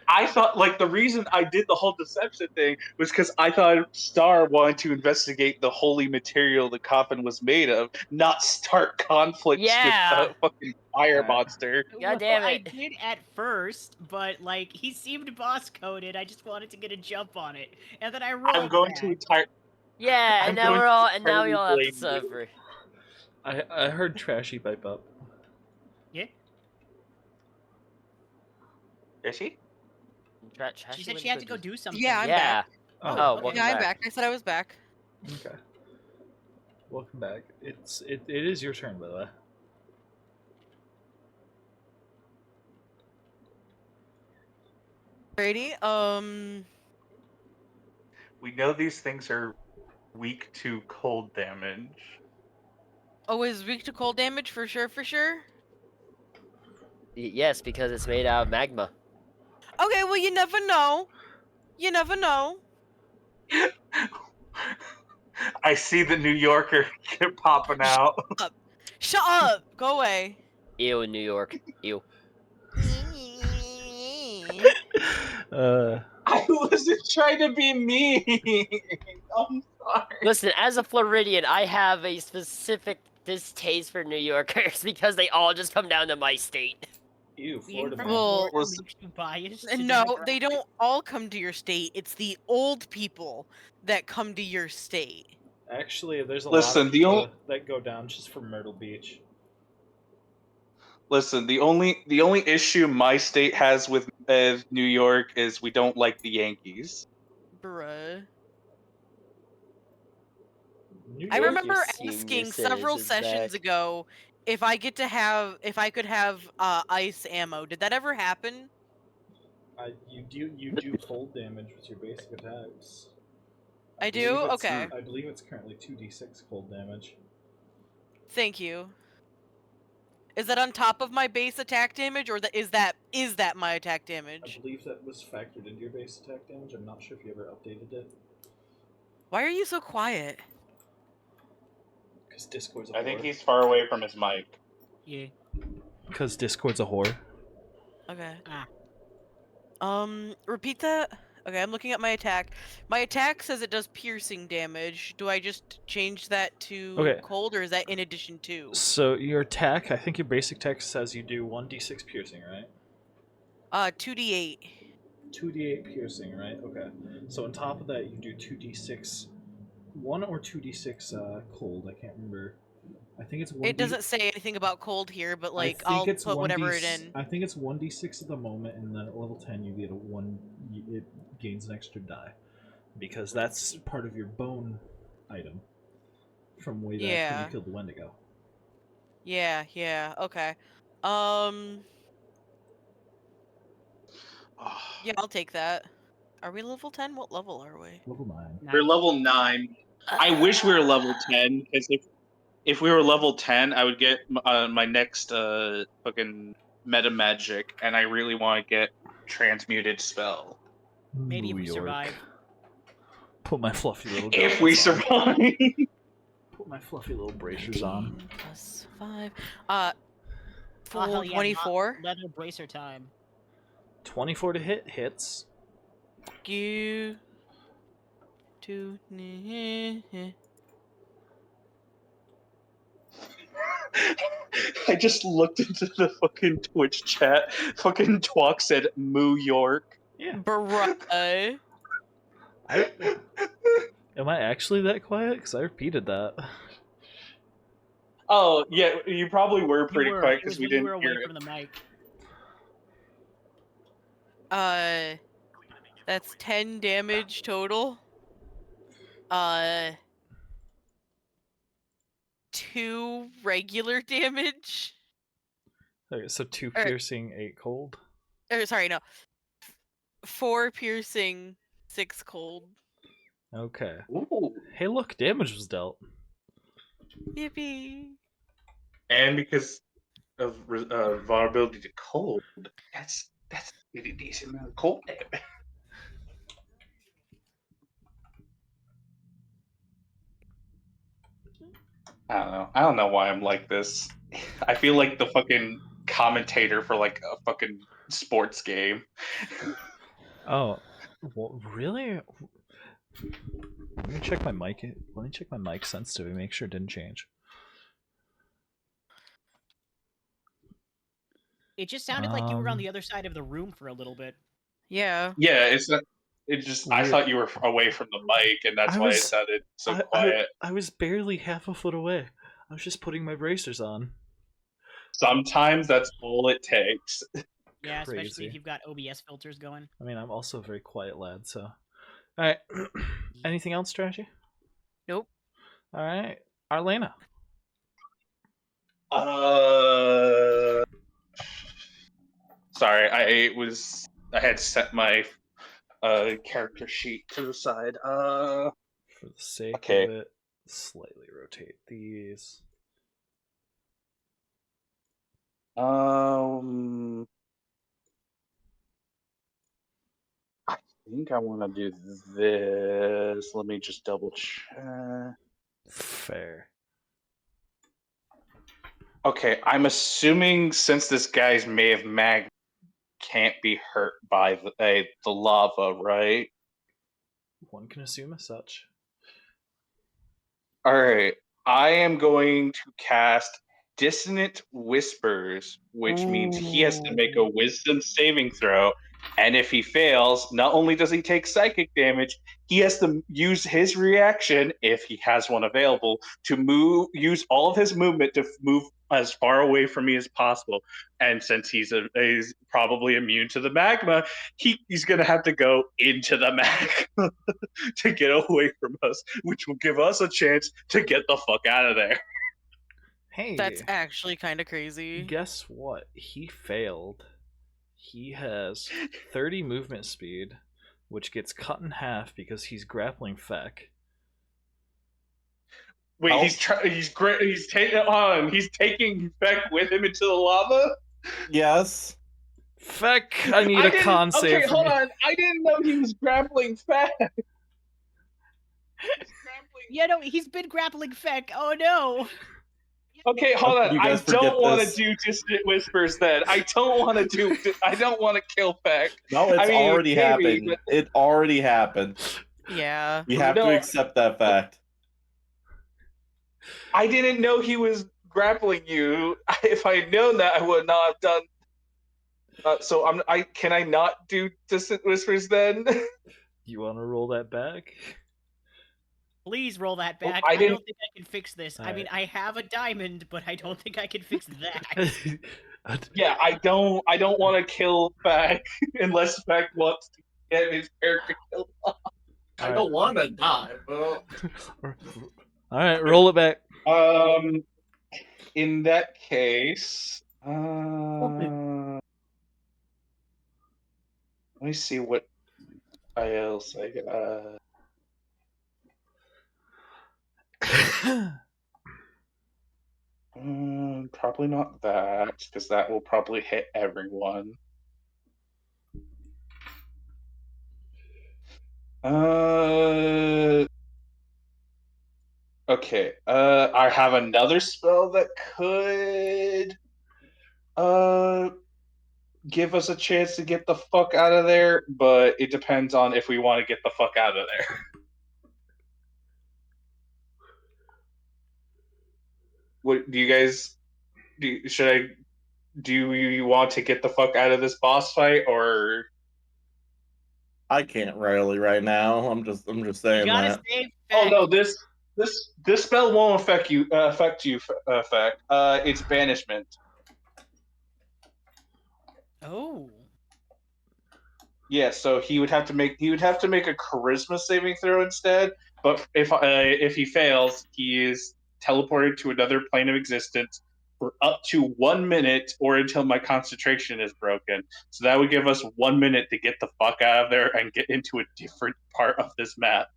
I thought like the reason I did the whole deception thing was because I thought Star wanted to investigate the holy material the coffin was made of, not start conflicts Yeah. with the fucking fire monster. God damn I it. did at first, but like he seemed boss coded. I just wanted to get a jump on it, and then I rolled. I'm going bad. to entire. Yeah, I'm and now going we're to all and now we entirely all have to blame you. suffer. I heard Trashy pipe up. Yeah. Is she? She said she had to go do something. Yeah, I'm Yeah. back. Oh, okay. welcome Yeah, I'm back. back. I said I was back. Okay. Welcome back. It is your turn, by the way. Brady, We know these things are weak to cold damage. oh, is weak to cold damage for sure, for sure? Yes, because it's made out of magma. Okay, well, you never know. You never know. I see the New Yorker popping out. Shut up! Go away. Ew, New York. Ew. I wasn't trying to be mean. I'm sorry. Listen, as a Floridian, I have a specific distaste for New Yorkers because they all just come down to my state. Ew, Being Florida from man. Well, Florida makes you biased. to No, demographics. they don't all come to your state. It's the old people that come to your state. Actually, there's a Listen, lot of the people only- that go down just for Myrtle Beach. Listen, the only issue my state has with New York is we don't like the Yankees. Bruh. New I York remember is- senior asking several citizens sessions back. ago if I could have ice ammo. Did that ever happen? You do cold damage with your basic attacks. I believe do? it's- Okay. I believe it's currently 2d6 cold damage. Thank you. Is that on top of my base attack damage, or is that my attack I damage? believe that was factored into your base attack damage. I'm not sure if you ever updated it. Why are you so quiet? Because Discord's a whore. I think he's far away from his mic. Yeah. Because Discord's a whore. Okay. Ah. Repeat that. Okay, I'm looking at my attack. My attack says it does piercing damage. Do I just change that to Okay. cold, or is that in addition to? So your attack, I think your basic attack says you do 1d6 piercing, right? 2d8. 2d8 piercing, right? Okay. So on top of that, you do 2d6, 1 or 2d6 cold. I can't remember. I think it's 1d. It doesn't say anything about cold here, but like I think I'll it's put whatever 1d6 it in. I think it's 1d6 at the moment, and then at level 10 you get a 1. It gains an extra die because that's part of your bone item from way back when Yeah. you killed the Wendigo. Yeah, okay. Yeah, I'll take that. Are we level 10? What level are we? Level 9. We're level 9. I wish we were level 10 because if we were level 10, I would get my next fucking meta magic, and I really want to get transmuted spell. Maybe if New we York. survive. Put my fluffy little. If we gauntlets on. survive. Put my fluffy little bracers on. 19 plus 5. Oh, hell yeah, not 24. leather bracer time. 24 to hit hits. You to I just looked into the fucking Twitch chat. Fucking Twalk said Moo York. Yeah. bruh. Am I actually that quiet? Because I repeated that. Oh, yeah, you probably were pretty It quiet was because we when you didn't were hear away it. from the mic. That's 10 damage total. 2 regular damage. Okay, so 2 Er- piercing, 8 cold. Sorry, no. 4 piercing, 6 cold. Okay. Ooh. Hey, look, damage was dealt. Yippee. And because of vulnerability to cold, that's a pretty decent amount of cold damage. I don't know why I'm like this. I feel like the fucking commentator for like a fucking sports game. Oh, well, really? Let me check my mic. Let me check my mic sensitivity. Make sure it didn't change. It just sounded like you were on the other side of the room for a little bit. Yeah. Yeah, it's not. It just. I thought you were away from the mic, and that's I why it was- sounded so quiet. I was barely half a foot away. I was just putting my bracers on. Sometimes that's all it takes. Yeah, especially Crazy. if you've got OBS filters going. I mean, I'm also a very quiet lad, so. Alright. Anything else, Trashy? Nope. Alright. Arlena. Sorry, I had set my character sheet to the side. For the sake Okay. of it, slightly rotate these. I think I want to do this. Let me just double check. Fair. Okay, I'm assuming since this guy's May Mag can't be hurt by the lava, right? One can assume as such. All right, I am going to cast Dissonant Whispers, which means he has to make a Wisdom saving throw. And if he fails, not only does he take psychic damage, he has to use his reaction, if he has one available, to use all of his movement to move as far away from me as possible. And since he's probably immune to the magma, he's going to have to go into the magma to get away from us, which will give us a chance to get the fuck out of there. Hey, That's actually kind of crazy. guess what? He failed. He has 30 movement speed, which gets cut in half because he's grappling Feck. Wait, Oh. he's taking Beck with him into the lava? Yes. Feck, I need a con save. Okay, hold on. I didn't know he was grappling Feck. Yeah, no, he's been grappling Feck. Oh no. Okay, hold How on. could you I guys forget don't want to this? do Distant Whispers then. I don't want to kill Feck. No, it's I mean, already maybe, happened. but- It already happened. Yeah. We have to No. accept that fact. I didn't know he was grappling you. If I had known that, I would not have done. So can I not do Distant Whispers then? You want to roll that back? Please roll that Well, back. I I didn't- don't think I can fix this. I mean, I have a diamond, but I don't think I can fix that. Yeah, I don't want to kill Feck unless Feck wants to get his character killed. I don't want to die, bro. Alright, roll it back. In that case, let me see what else I got. Probably not that, because that will probably hit everyone. Okay. I have another spell that could give us a chance to get the fuck out of there, but it depends on if we want to get the fuck out of there. What do you guys do? Do you want to get the fuck out of this boss fight, or I can't really right now. I'm just You saying gotta that. save oh Feck. no, this spell won't affect you. Effect. It's banishment. Oh. Yeah, so he would have to make a charisma saving throw instead. But if he fails, he is teleported to another plane of existence for up to 1 minute, or until my concentration is broken. So that would give us 1 minute to get the fuck out of there and get into a different part of this map.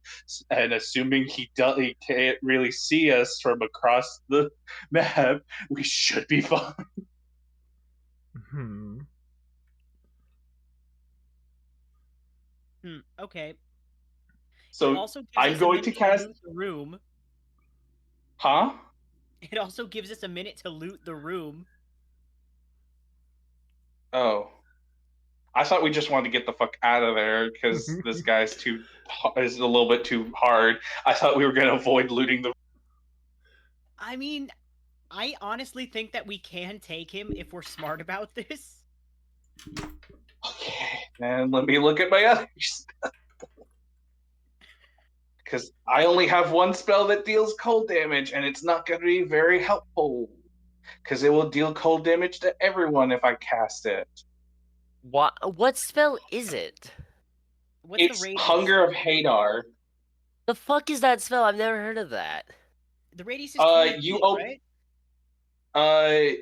And assuming he can't really see us from across the map, we should be fine. Hmm. Okay. It So also gives I'm us a going to minute to cast. loot the room. Huh? It also gives us a minute to loot the room. Oh. I thought we just wanted to get the fuck out of there because this guy's is a little bit too hard. I thought we were going to avoid looting the. I mean, I honestly think that we can take him if we're smart about this. Okay, and let me look at my others. Because I only have one spell that deals cold damage, and it's not going to be very helpful. Because it will deal cold damage to everyone if I cast it. What spell is it? What's It's the radius? Hunger of Hadar. The fuck is that spell? I've never heard of that. The radius is 20 you feet, op- right?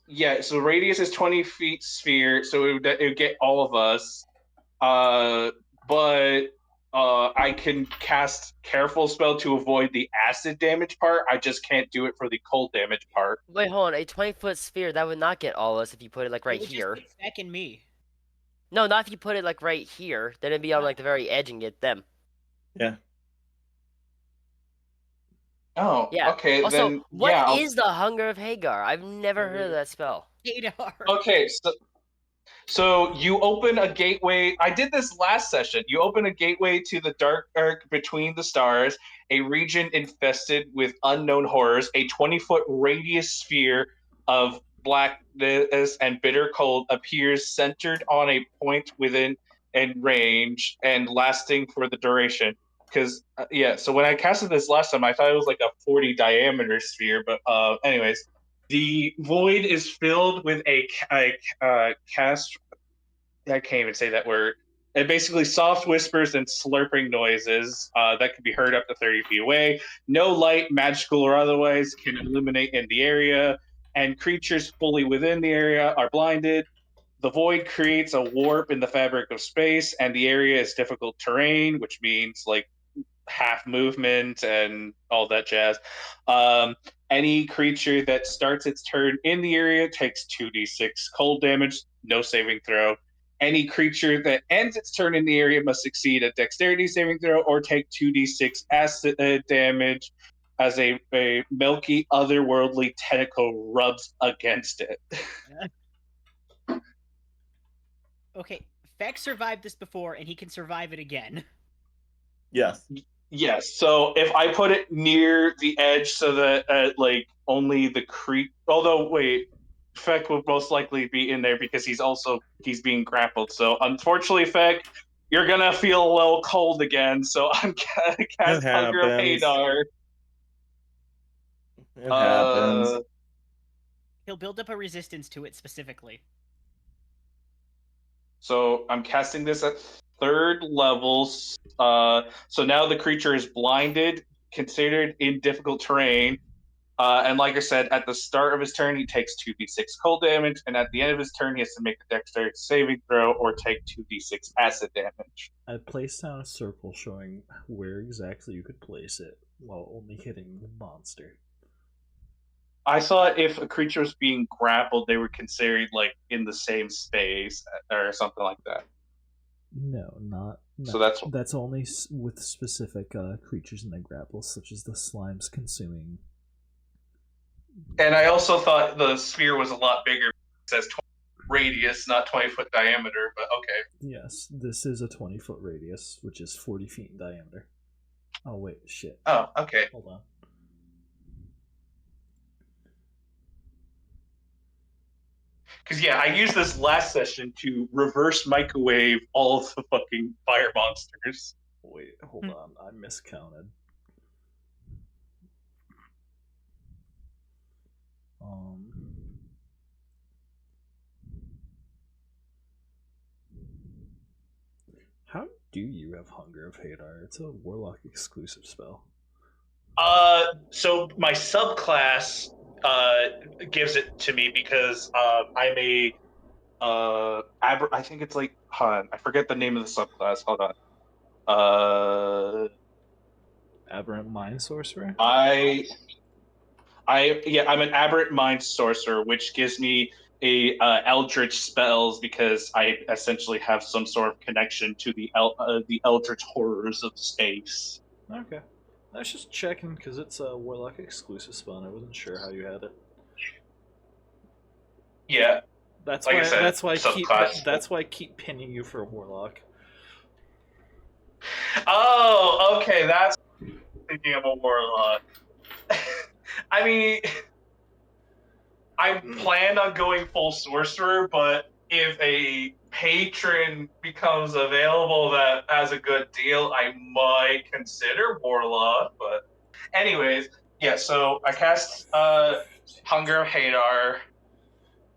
Yeah, so radius is 20 feet sphere, so it would get all of us. But I can cast Careful Spell to avoid the acid damage part. I just can't do it for the cold damage part. Wait, hold on. A 20-foot sphere, that would not get all of us if you put it like right It would here. just get Feck and me. No, not if you put it like right here. Then it'd be on like the very edge and get them. Yeah. Oh, Yeah. okay. Also, then what yeah. is the Hunger of Hagar? I've never heard of that spell. Hadar. Okay, so you open a gateway. I did this last session. You open a gateway to the dark arc between the stars, a region infested with unknown horrors. A 20-foot radius sphere of blackness and bitter cold appears centered on a point within and range and lasting for the duration. Because so when I casted this last time, I thought it was like a 40 diameter sphere. But anyways, the void is filled with a cast. I can't even say that word. And basically, soft whispers and slurping noises that can be heard up to 30 feet away. No light, magical or otherwise, can illuminate in the area, and creatures fully within the area are blinded. The void creates a warp in the fabric of space, and the area is difficult terrain, which means like half movement and all that jazz. Any creature that starts its turn in the area takes 2d6 cold damage, no saving throw. Any creature that ends its turn in the area must succeed a dexterity saving throw or take 2d6 acid damage as a milky otherworldly tentacle rubs against it. Okay, Feck survived this before, and he can survive it again. Yes. Yes. So if I put it near the edge so that like only the although wait, Feck would most likely be in there because he's being grappled. So unfortunately, Feck, you're gonna feel a little cold again. So I'm gonna cast Hunger of happens. Hadar. It happens. He'll build up a resistance to it specifically. So I'm casting this at 3rd level. So now the creature is blinded, considered in difficult terrain. And like I said, at the start of his turn, he takes 2d6 cold damage, and at the end of his turn, he has to make a dexterity saving throw or take 2d6 acid damage. I placed down a circle showing where exactly you could place it while only hitting the monster. I thought if a creature was being grappled, they were considered like in the same space or something like that. No, not. So that's only with specific creatures in the grapple, such as the slimes consuming. And I also thought the sphere was a lot bigger. It says 20 radius, not 20-foot diameter, but okay. Yes, this is a 20-foot radius, which is 40 feet in diameter. Oh, wait, shit. Oh, okay. Hold on. Because, yeah, I used this last session to reverse microwave all of the fucking fire monsters. Wait, hold on. I miscounted. How do you have Hunger of Hadar? It's a Warlock exclusive spell. So my subclass gives it to me because I'm a I think it's like I forget the name of the subclass. Hold on. Aberrant Mind Sorcerer? I'm an aberrant mind sorcerer, which gives me a eldritch spells because I essentially have some sort of connection to the eldritch horrors of space. Okay. I was just checking because it's a Warlock exclusive spell and I wasn't sure how you had it. Yeah, That's like why I said, that's why I keep subclass. that's why I keep pinning you for a Warlock. Oh, okay, that's thinking of a warlock. I mean, I planned on going full sorcerer, but if a patron becomes available that has a good deal, I might consider warlock. But anyways, yeah. So I cast Hunger of Hadar.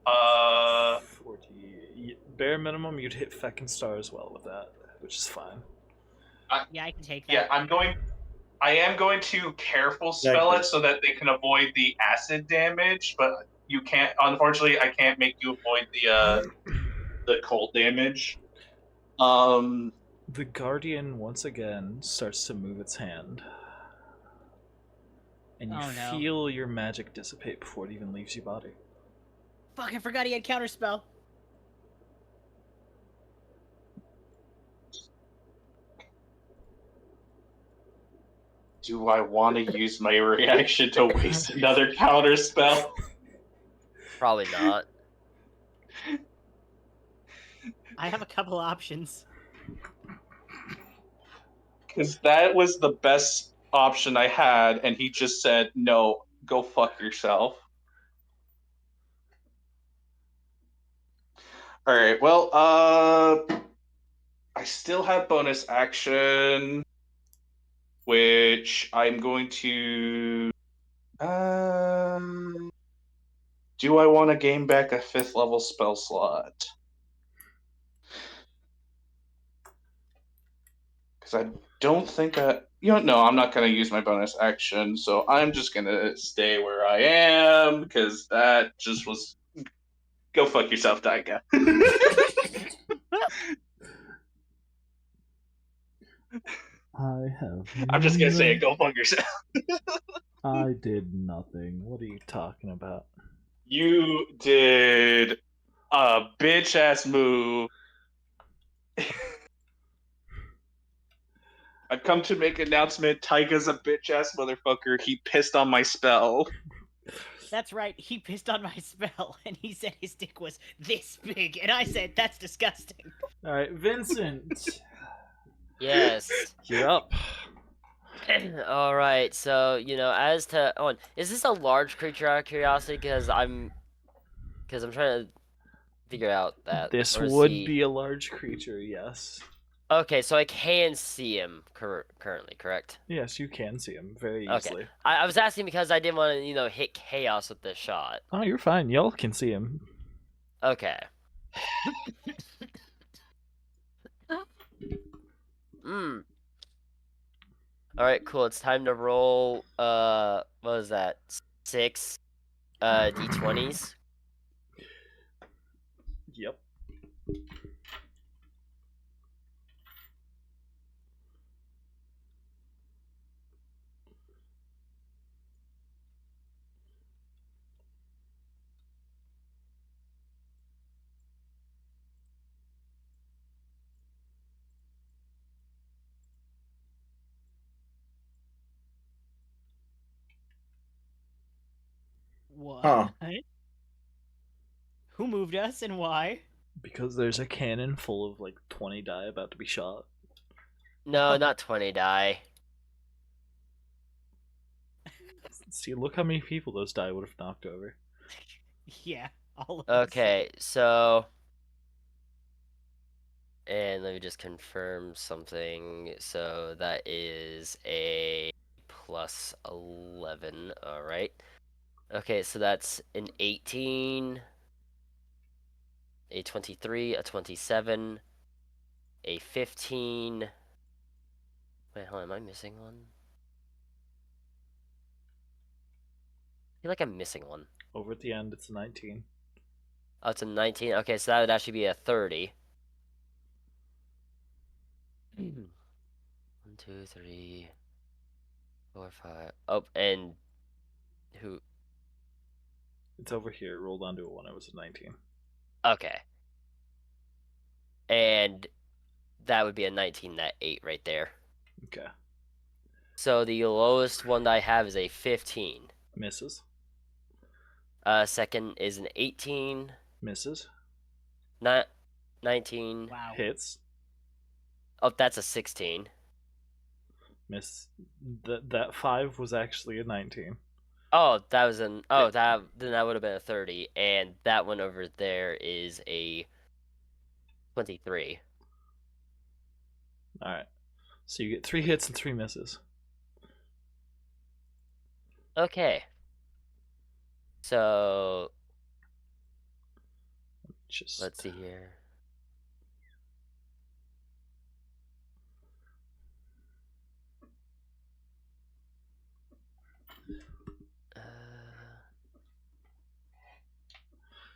40. Bare minimum, you'd hit Feckin' Star as well with that, which is fine. Yeah, I can take that. Yeah, I am going to careful spell it so that they can avoid the acid damage, but you can't. Unfortunately, I can't make you avoid the cold damage. The Guardian once again starts to move its hand, and you feel your magic dissipate before it even leaves your body. Fuck, I forgot he had counterspell. Do I want to use my reaction to waste another counter spell? Probably not. I have a couple options. Because that was the best option I had, and he just said, no, go fuck yourself. All right, well, I still have bonus action, which I'm going to... do I want to gain back a 5th level spell slot? Because I don't think no, I'm not going to use my bonus action, so I'm just going to stay where I am, because that just was... Go fuck yourself, Daika. I have. I'm just going to say it, go fuck yourself. I did nothing. What are you talking about? You did a bitch-ass move. I've come to make an announcement. Taiga's a bitch-ass motherfucker. He pissed on my spell. That's right, he pissed on my spell, and he said his dick was this big, and I said, that's disgusting. Alright, Vincent. Yes. You're up. All right. So as to is this a large creature out of curiosity? Because I'm trying to figure out that. This Or is would he... be a large creature, yes. Okay, so I can see him currently, correct? Yes, you can see him very Okay. easily. I was asking because I didn't want to hit chaos with this shot. Oh, you're fine. Y'all can see him. Okay. All right, cool. It's time to roll. What was that? 6 d20s. Yep. What? Huh. Who moved us and why? Because there's a cannon full of like 20 die about to be shot. No, Oh. not 20 die. See, look how many people those die would have knocked over. Yeah, all of us. Okay, so. And let me just confirm something. So that is a plus 11. All right. Okay, so that's an 18, a 23, a 27, a 15. Wait, hold on, am I missing one? I feel like I'm missing one. Over at the end, it's a 19. Oh, it's a 19. Okay, so that would actually be a 30. 1, 2, 3, 4, 5. Oh, and who? It's over here. Rolled onto a 1. It was a 19. Okay. And that would be a 19, that 8 right there. Okay. So the lowest one that I have is a 15. Misses. Second is an 18. Misses. 19. Wow. Hits. Oh, that's a 16. Miss. That 5 was actually a 19. Oh, that was an. Oh, then that would have been a 30. And that one over there is a 23. Alright. So you get 3 hits and 3 misses. Okay. So Just let's see here.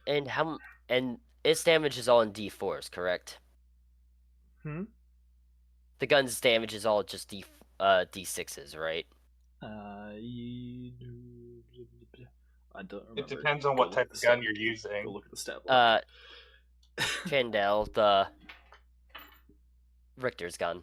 And its damage is all in D4s, correct? Hmm? The gun's damage is all just D6s, right? I don't remember. It depends on Go what look type at the of gun stat- you're Go using. look at the stat block. Chandel, the Richter's gun.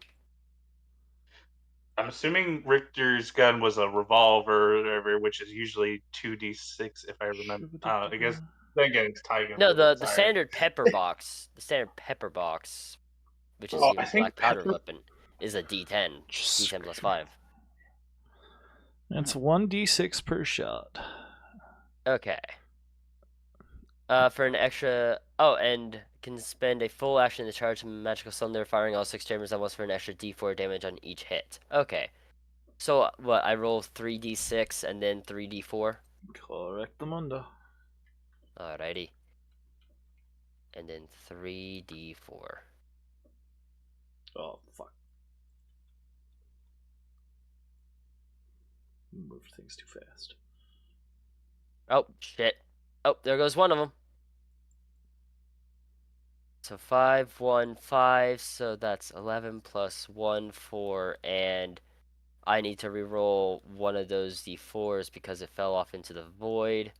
I'm assuming Richter's gun was a revolver or whatever, which is usually 2d6 if I remember. I guess then again it's Tiger. No, the Sorry. standard pepper box. The standard pepper box, which is Oh, your I think black powder pepper. weapon, is a D10. D10 plus 5. It's 1d6 per shot. Okay. For an extra. Oh, and can spend a full action to charge a magical cylinder, firing all 6 chambers at once for an extra D4 damage on each hit. Okay. So what? I roll 3d6 and then 3d4. Correctamundo. Alrighty. And then 3d4. Oh, fuck. Move things too fast. Oh, shit. Oh, there goes one of them. So 5, 1, 5. So that's 11 plus 1, 4. And I need to reroll one of those d4s because it fell off into the void.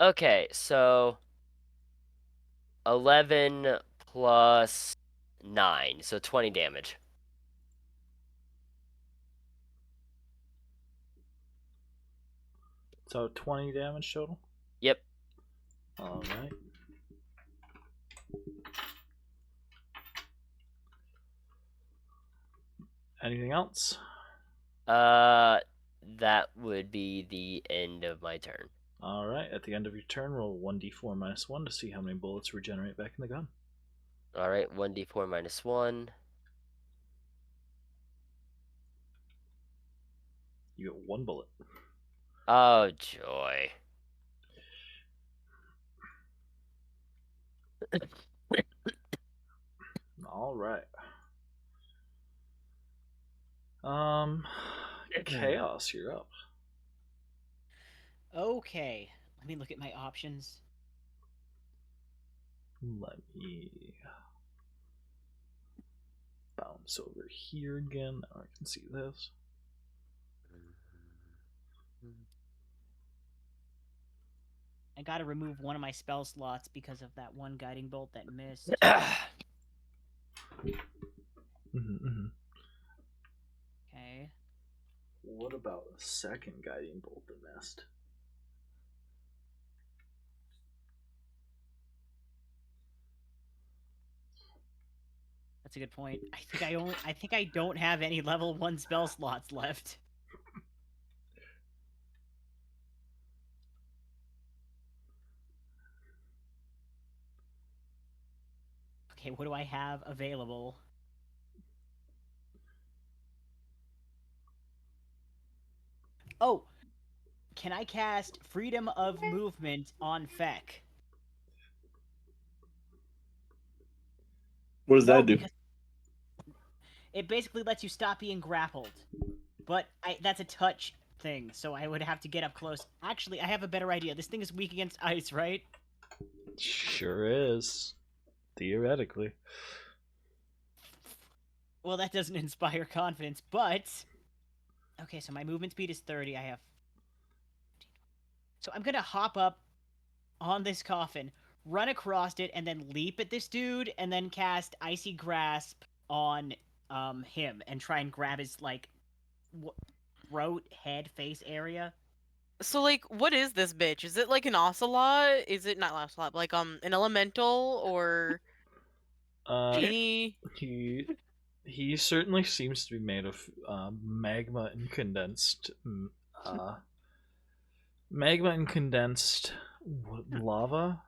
Okay, so 11 plus 9. So 20 damage. So 20 damage total? Yep. Alright. Anything else? That would be the end of my turn. Alright, at the end of your turn, roll 1d4 minus 1 to see how many bullets regenerate back in the gun. Alright, 1d4 minus 1. You get 1 bullet. Oh, joy. Alright. Chaos, you're up. Okay, let me look at my options. Let me bounce over here again. Now I can see this. I gotta remove one of my spell slots because of that one guiding bolt that missed. Mm-hmm. Okay. What about a second guiding bolt that missed? That's a good point. I think I don't have any level 1 spell slots left. Okay, what do I have available? Oh, can I cast Freedom of Movement on Feck? What does No, that do? because it basically lets you stop being grappled. But that's a touch thing, so I would have to get up close. Actually, I have a better idea. This thing is weak against ice, right? Sure is. Theoretically. Well, that doesn't inspire confidence, but... Okay, so my movement speed is 30. I have... So I'm gonna hop up on this coffin, run across it, and then leap at this dude, and then cast Icy Grasp on him, and try and grab his, like, throat, head, face area. So, like, what is this bitch? Is it like an ocelot? Is it not ocelot, but like an elemental or genie? He certainly seems to be made of magma and condensed lava.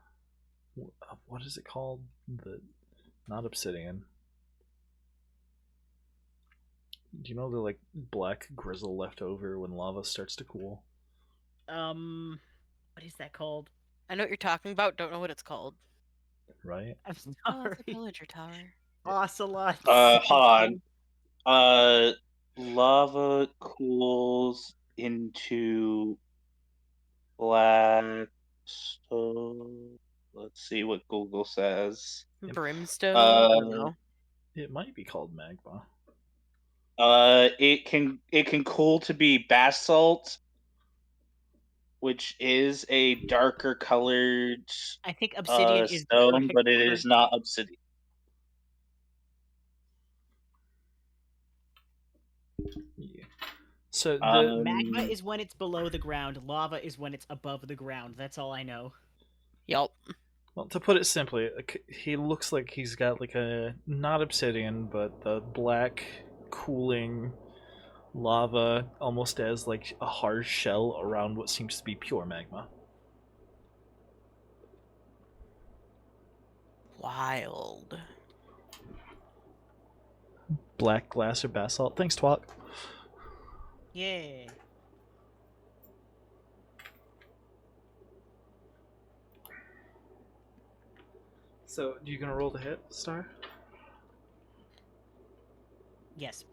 What is it called? The not obsidian. Do you know the like black grizzle left over when lava starts to cool? What is that called? I know what you're talking about. Don't know what it's called. Right? I'm Oh, it's a sorry. villager tower. Ocelots. Hold on. Lava cools into black stone. Let's see what Google says. Brimstone. I don't know. It might be called magma. It can cool to be basalt, which is a darker colored I think obsidian is the stone, correct but it word. is not obsidian. Yeah. So Magma is when it's below the ground. Lava is when it's above the ground. That's all I know. Yup. well, to put it simply, he looks like he's got like a not obsidian, but the black cooling lava almost as like a hard shell around what seems to be pure magma. Wild. Black glass or basalt. Thanks, Twat. Yeah. So, you gonna roll the hit, Star? Yes.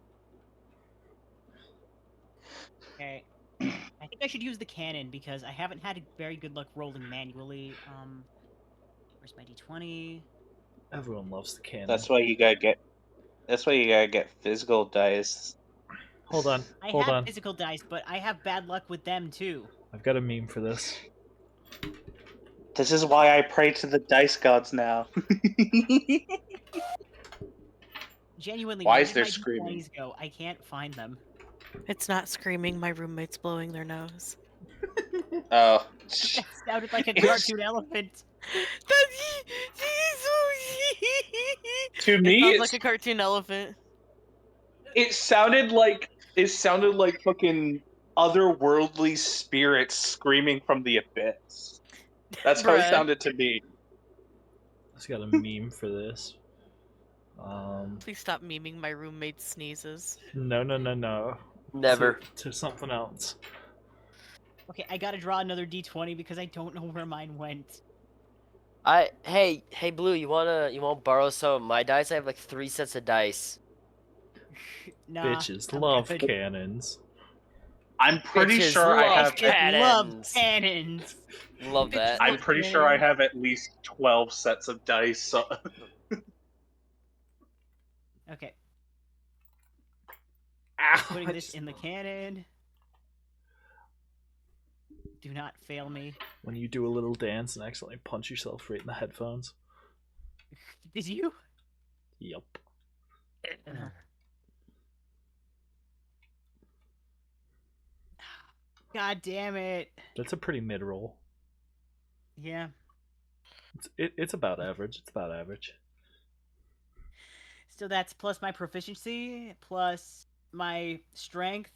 Okay. I think I should use the cannon because I haven't had very good luck rolling manually. Where's my d20? Everyone loves the cannon. That's why you gotta get. That's why you gotta get physical dice. Hold on. I Hold have on. physical dice, but I have bad luck with them too. I've got a meme for this. This is why I pray to the dice gods now. Genuinely, Why where is did there my screaming? d20s go? I can't find them. It's not screaming. My roommate's blowing their nose. Oh. That sounded like a It's- cartoon elephant. To It me, sounds like a cartoon elephant. it sounded like fucking otherworldly spirits screaming from the abyss. That's how it Bruh. sounded to me. I've got a meme for this. Please stop memeing my roommate's sneezes. No. Never. To something else. Okay, I gotta draw another d20 because I don't know where mine went. Hey Blue, you wanna borrow some of my dice? I have like 3 sets of dice. Nah, Bitches I'm love good. cannons. I'm pretty Bitches sure I love have. Bitches love cannons. cannons. Love that. I'm love pretty sure I cannons. have at least 12 sets of dice. So Okay, Ow, putting I this just- in the cannon. Do not fail me. When you do a little dance and accidentally punch yourself right in the headphones. Did you? Yup. Ugh. God damn it. That's a pretty mid roll. Yeah. It's about average. It's about average. So that's plus my proficiency, plus my strength.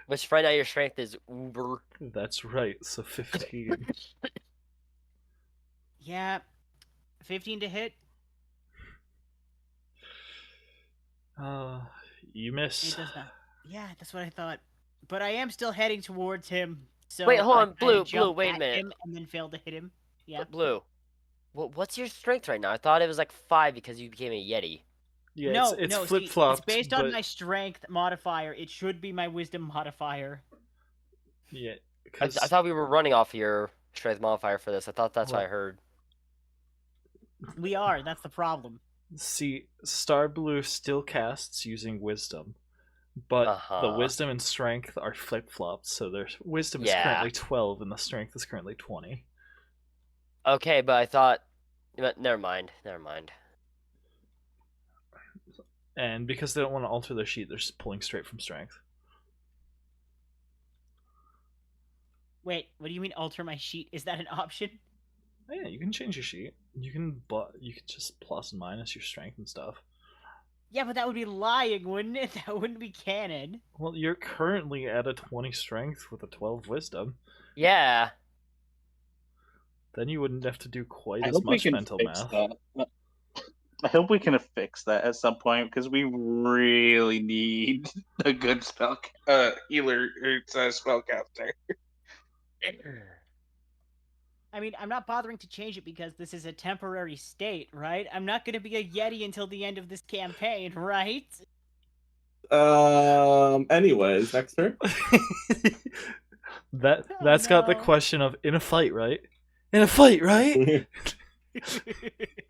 Which right now your strength is uber. That's right. So 15. Yeah. 15 to hit. You It miss. does not. Yeah, that's what I thought. But I am still heading towards him. So Wait, hold I on, kinda Blue, jump wait a at minute. him and then fail to hit him. Yeah. Blue. What's your strength right now? I thought it was like 5 because you became a Yeti. Yeah, No, it's no, flip see, it's flopped, based but on my strength modifier. It should be my wisdom modifier. yeah, I because thought we were running off your strength modifier for this. I thought that's what I Well- heard. We are, that's the problem. see, Starblue still casts using wisdom, but the Uh-huh. wisdom and strength are flip flopped. So their wisdom is Yeah. currently 12 and the strength is currently 20. Okay, but I thought. Never mind. Never mind. And because they don't want to alter their sheet, they're just pulling straight from strength. Wait, what do you mean alter my sheet? Is that an option? Oh, yeah, you can change your sheet. You can just plus and minus your strength and stuff. Yeah, but that would be lying, wouldn't it? That wouldn't be canon. Well, you're currently at a 20 strength with a 12 wisdom. Yeah. Then you wouldn't have to do quite I as hope we much can mental fix math. that. I hope we can fix that at some point because we really need a good healer or spellcaster. I mean, I'm not bothering to change it because this is a temporary state, right? I'm not going to be a Yeti until the end of this campaign, right? Anyways, next turn. That's got the no. question of in a fight, right? In a fight, right?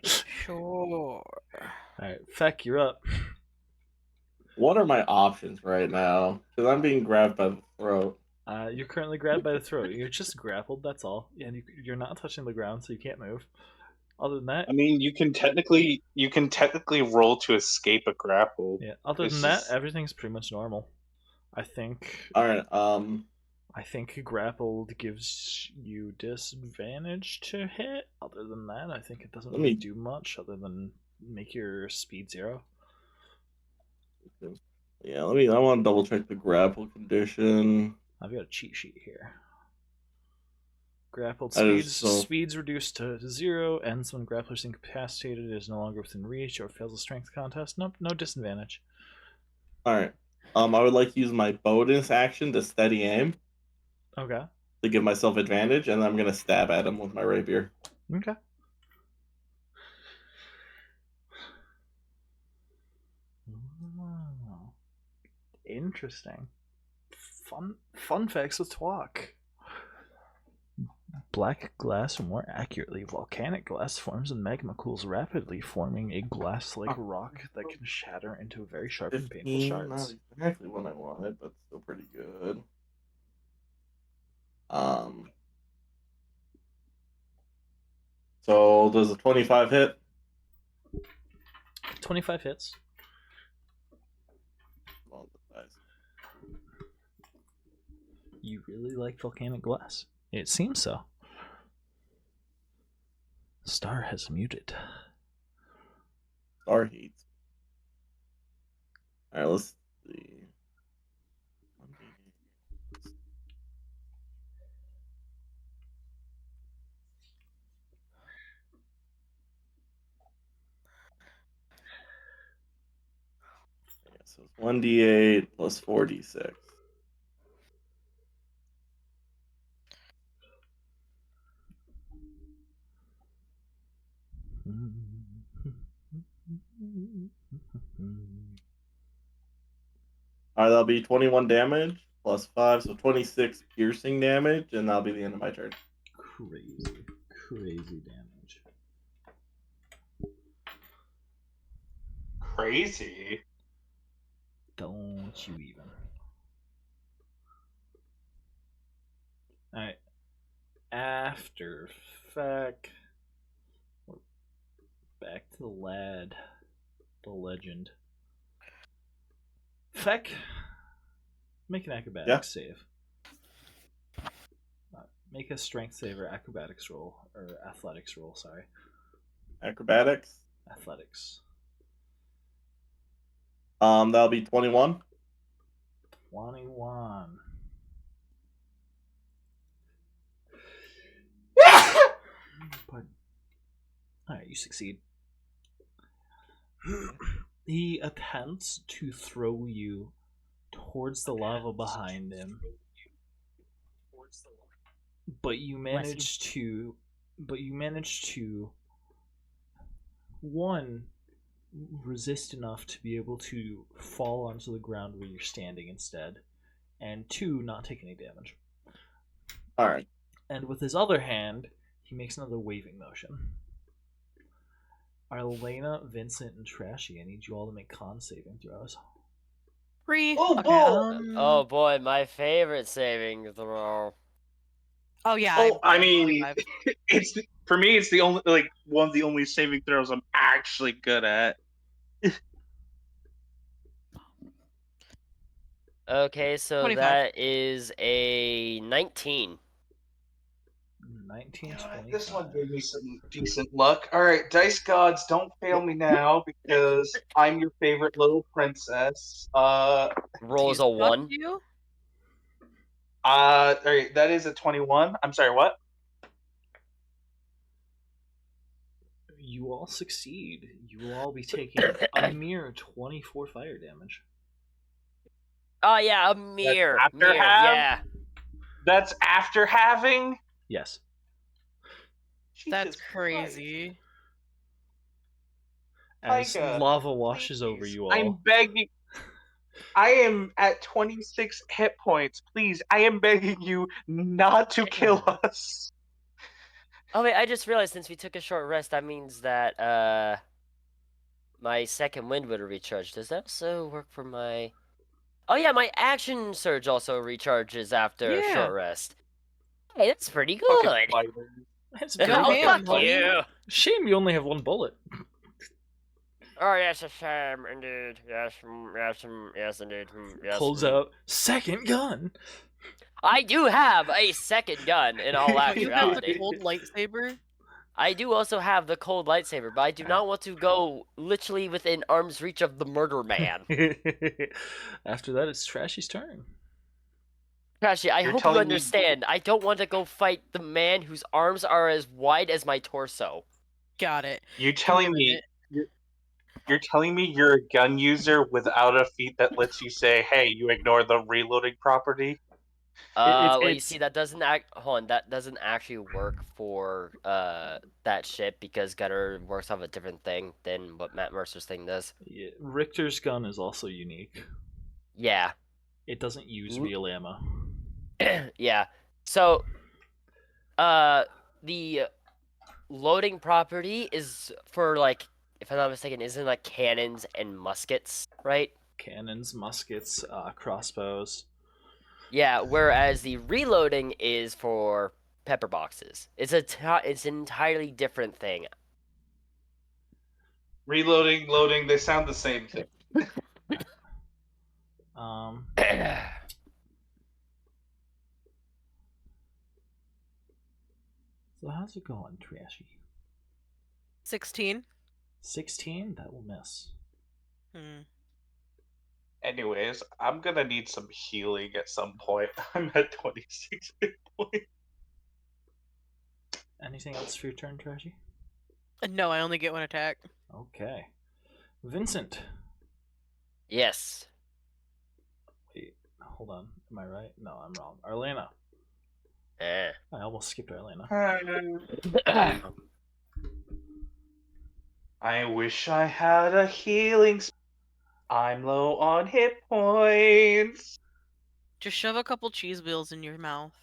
Sure. Alright, Feck, you're up. What are my options right now? Because I'm being grabbed by the throat. You're currently grabbed by the throat. You're just grappled, that's all. And you're not touching the ground, so you can't move. Other than that, I mean, you can technically roll to escape a grapple. yeah. Other It's than that, just- everything's pretty much normal. I think Alright, grappled gives you disadvantage to hit. Other than that, I think it doesn't Let really me- do much other than make your speed 0. yeah, I want to double check the grapple condition. I've got a cheat sheet here. Grappled That is speeds reduced to 0, ends when grappler's incapacitated, is no longer within reach, or fails a strength contest. Nope, no disadvantage. Alright. I would like to use my bonus action to steady aim Okay. to give myself advantage, and I'm gonna stab at him with my rapier. Okay. Wow. Interesting. Fun facts with Twok. Black glass, or more accurately, volcanic glass, forms when magma cools rapidly, forming a glass-like rock that can shatter into very sharp and painful 15, shards. not exactly what I wanted, but still pretty good. So does a 25 hit? 25 hits. Roll the dice. You really like volcanic glass. It seems so. Star has muted. Star heat. Alright, let's see. Yeah, so it's 1d8 plus 4d6. Alright, that'll be 21 damage plus 5, so 26 piercing damage, and that'll be the end of my turn. Crazy damage. Crazy. Don't you even. Alright. After Feck, we're back to the lad. The legend. Feck, make an acrobatics save. Make a strength save or acrobatics roll or athletics roll. Sorry, Acrobatics. athletics. That'll be 21. 21. Pardon. Alright, you succeed. He attempts to throw you towards the lava behind him, but you manage to one, resist enough to be able to fall onto the ground where you're standing instead, and two, not take any damage. Alright. And with his other hand, he makes another waving motion. Arlena, Vincent, and Trashy, I need you all to make con saving throws. 3. Oh, Okay, boy! Oh boy, my favorite saving throw. Oh yeah. Oh, I I'm mean, 25. for me, it's the only one of the only saving throws I'm actually good at. Okay, so 25. that is a 19. 1925. This one gave me some decent luck. All right, dice gods, don't fail me now because I'm your favorite little princess. Rolls a Fuck 1. you. All right, that is a 21. I'm sorry, what? You all succeed. You will all be taking a mere 24 fire damage. Oh yeah, a mirror. after Mirror, half? yeah. That's after having. Yes. That's Jesus crazy. As Micah, lava washes over Christ. you all. I'm begging. I am at 26 hit points. Please, I am begging you not to kill us. Oh wait, I just realized since we took a short rest, that means that my second wind would have recharged. Does that also work for my? Oh yeah, my action surge also recharges after a Yeah. short rest. Hey, that's pretty Fucking good. fighters. That's Go very Oh, good. ham, fuck homie. you. Shame you only have one bullet. Oh yes, a shame indeed. Yes, yes indeed. Yes. Pulls out second gun. I do have a second gun in all But you have the actuality. cold lightsaber. I do also have the cold lightsaber, but I do not want to go literally within arm's reach of the murder man. After that, it's Trashy's turn. Trashy, I You're hope you telling me- understand. I don't want to go fight the man whose arms are as wide as my torso. Got it. You're Give me a telling me minute. you're telling me you're a gun user without a feat that lets you say, "Hey, you ignore the reloading property." Well, you it's- see, that doesn't hold on, that doesn't actually work for that ship because Gutter works off a different thing than what Matt Mercer's thing does. Yeah, Richter's gun is also unique. Yeah. It doesn't use real ammo. Yeah. So, the loading property is for like, if I'm not mistaken, isn't like cannons and muskets, right? Cannons, muskets, crossbows. Yeah. Whereas the reloading is for pepper boxes. It's it's an entirely different thing. Reloading, loading, they sound the same thing. So how's it going, Trashy? 16. 16? That will miss. Hmm. Anyways, I'm gonna need some healing at some point. I'm at 26 hit points. Anything else for your turn, Trashy? No, I only get one attack. Okay. Vincent. Yes. Wait, hold on. Am I right? No, I'm wrong. Arlena. Eh. I almost skipped Arlena. I wish I had a healing. I'm low on hit points. Just shove a couple cheese wheels in your mouth.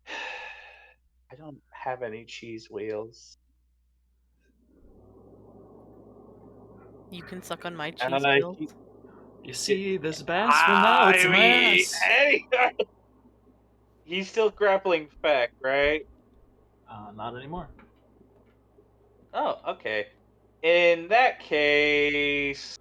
I don't have any cheese wheels. You can suck on my cheese I- wheels. You see, there's bass. Well, now it's a mess. Hey, he's still grappling Feck, right? Not anymore. Oh, okay. In that case,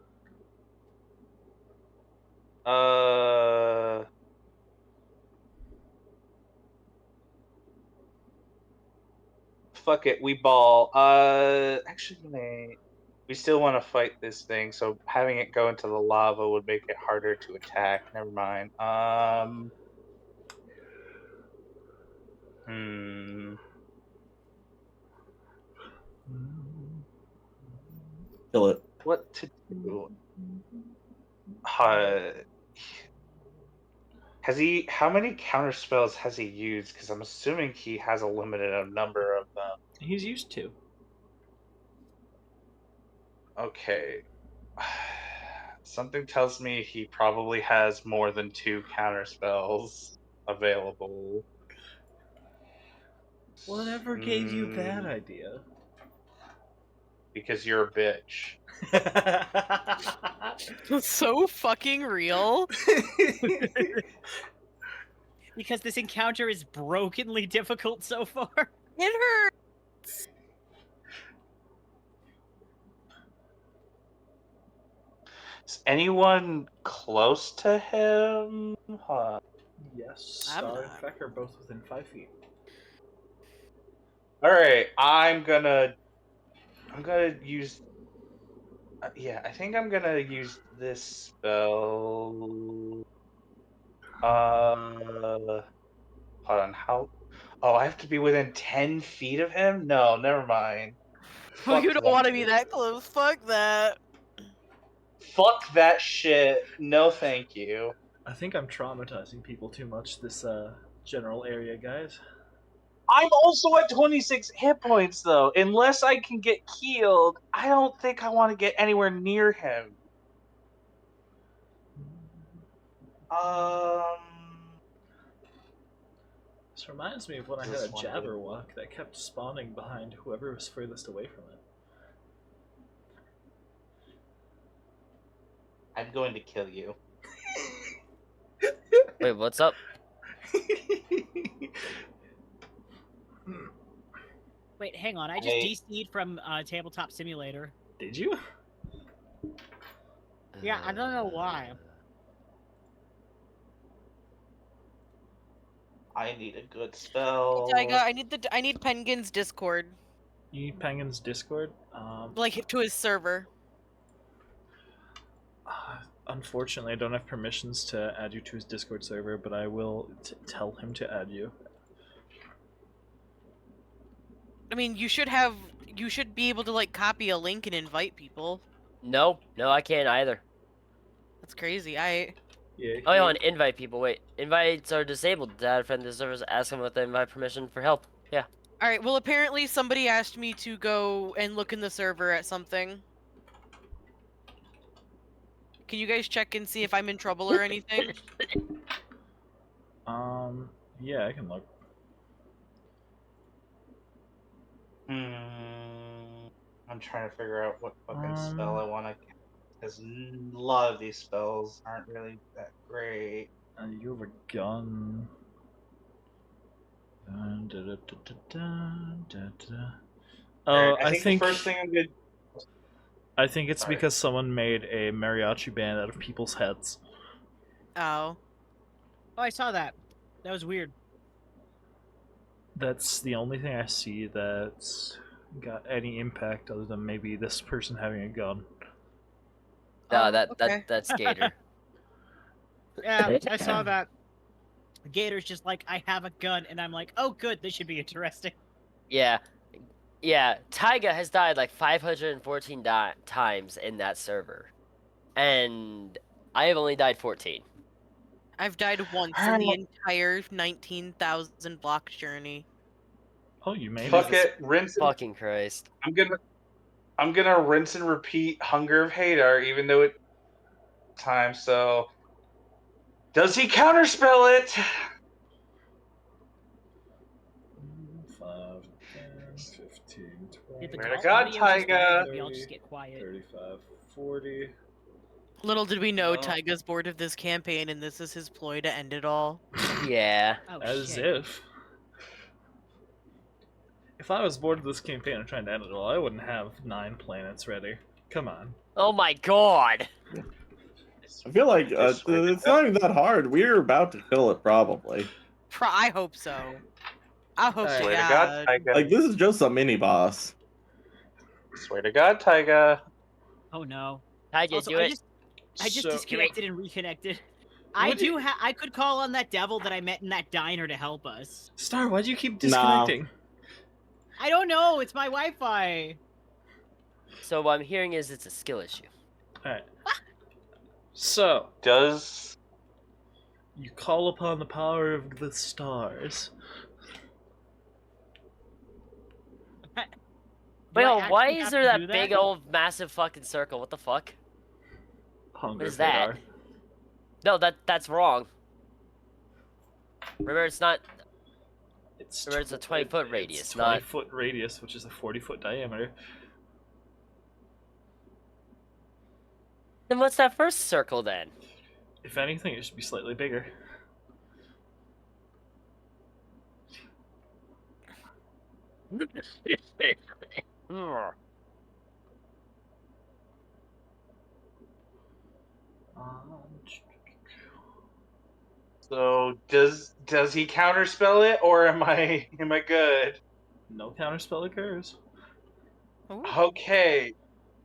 fuck it, we ball. Actually, we still want to fight this thing, so having it go into the lava would make it harder to attack. Never mind. Hmm. Kill it. What to do? Uh, has he? How many counter spells has he used? Because I'm assuming he has a limited number of them. He's used to. Okay. Something tells me he probably has more than 2 counter spells available. Whatever gave you that Mm, idea? because you're a bitch. So fucking real. Because this encounter is brokenly difficult so far. It hurts. Is anyone close to him? Yes, I'm Star and not. Feck are both within 5 feet. All right, I'm gonna use. Yeah, I think I'm gonna use this spell. Hold on. How? Oh, I have to be within 10 feet of him? No, never mind. Oh, you Fuck don't that want to be shit. that close. Fuck that. Fuck that shit. No, thank you. I think I'm traumatizing people too much this general area, guys. I'm also at 26 hit points, though. Unless I can get healed, I don't think I want to get anywhere near him. Um. This reminds me of when I had This a one did. Jabberwock that kept spawning behind whoever was furthest away from I'm going to kill you. Wait, what's up? it. Wait, hang on. I just Hey. DC'd from Tabletop Simulator. Did you? Yeah, I don't know why. I need a good spell. Taiga, I need Penguin's Discord, You need Penguin's Discord? like to his server. Unfortunately, I don't have permissions to add you to his Discord server, but I will tell him to add you. I mean, you should be able to like copy a link and invite people. No, I can't either. That's crazy. Yeah. Oh, yeah, on invite people. Wait, invites are disabled. To add a friend to the servers, ask them with the invite permission for help. Yeah. All right. Well, apparently somebody asked me to go and look in the server at something. Can you guys check and see if I'm in trouble or anything? Yeah, I can look. I'm trying to figure out what fucking spell I want to. Because a lot of these spells aren't really that great. You have a gun. Oh, Alright, I think the first thing I'm good. I think it's Sorry. because someone made a mariachi band out of people's heads. Oh. Oh, I saw that. That was weird. That's the only thing I see that's got any impact other than maybe this person having a gun. No, Oh, okay. that's Gator. Yeah, I saw that. Gator's just like, I have a gun, and I'm like, oh, good, this should be interesting. Yeah. Taiga has died like 514 times in that server, and I have only died 14. I've died once in the entire 19,000 block journey. Oh, you made Fuck it. it, rinse. Fucking Christ. I'm gonna rinse and repeat Hunger of Hadar, even though it time. So, does he counterspell it? 5, 10, 15, 20, Did the Swear to call God, audio just die, or Taiga. did we all just get quiet? 35, 40. Little did we know Oh. Taiga's bored of this campaign and this is his ploy to end it all. Yeah. Oh, As shit. if. If I was bored of this campaign and trying to end it all, I wouldn't have 9 planets ready. Come on. Oh my god. I feel like I swear to it's not even that hard. We're about to kill it, probably. I hope so. I hope Alright. to Swear to God, God. Taiga. Like this is just a mini boss. Swear to God, Taiga. Oh no. Taiga, Also, do it. I just So- disconnected and reconnected. I could call on that devil that I met in that diner to help us. Star, why do you keep Nah. disconnecting? I don't know. It's my Wi-Fi. So what I'm hearing is it's a skill issue. Alright. So, Does you call upon the power of the stars. Do Wait, I why actually is have there to that do big old massive fucking circle? What the fuck? Hunger What is that? Fedar. No, that's wrong. Remember, it's not. Remember, it's a 20-foot radius, It's not. 20-foot radius, which is a 40-foot diameter. Then what's that first circle then? If anything, it should be slightly bigger. so does he counterspell it, or am I good? No counterspell occurs. Ooh. Okay,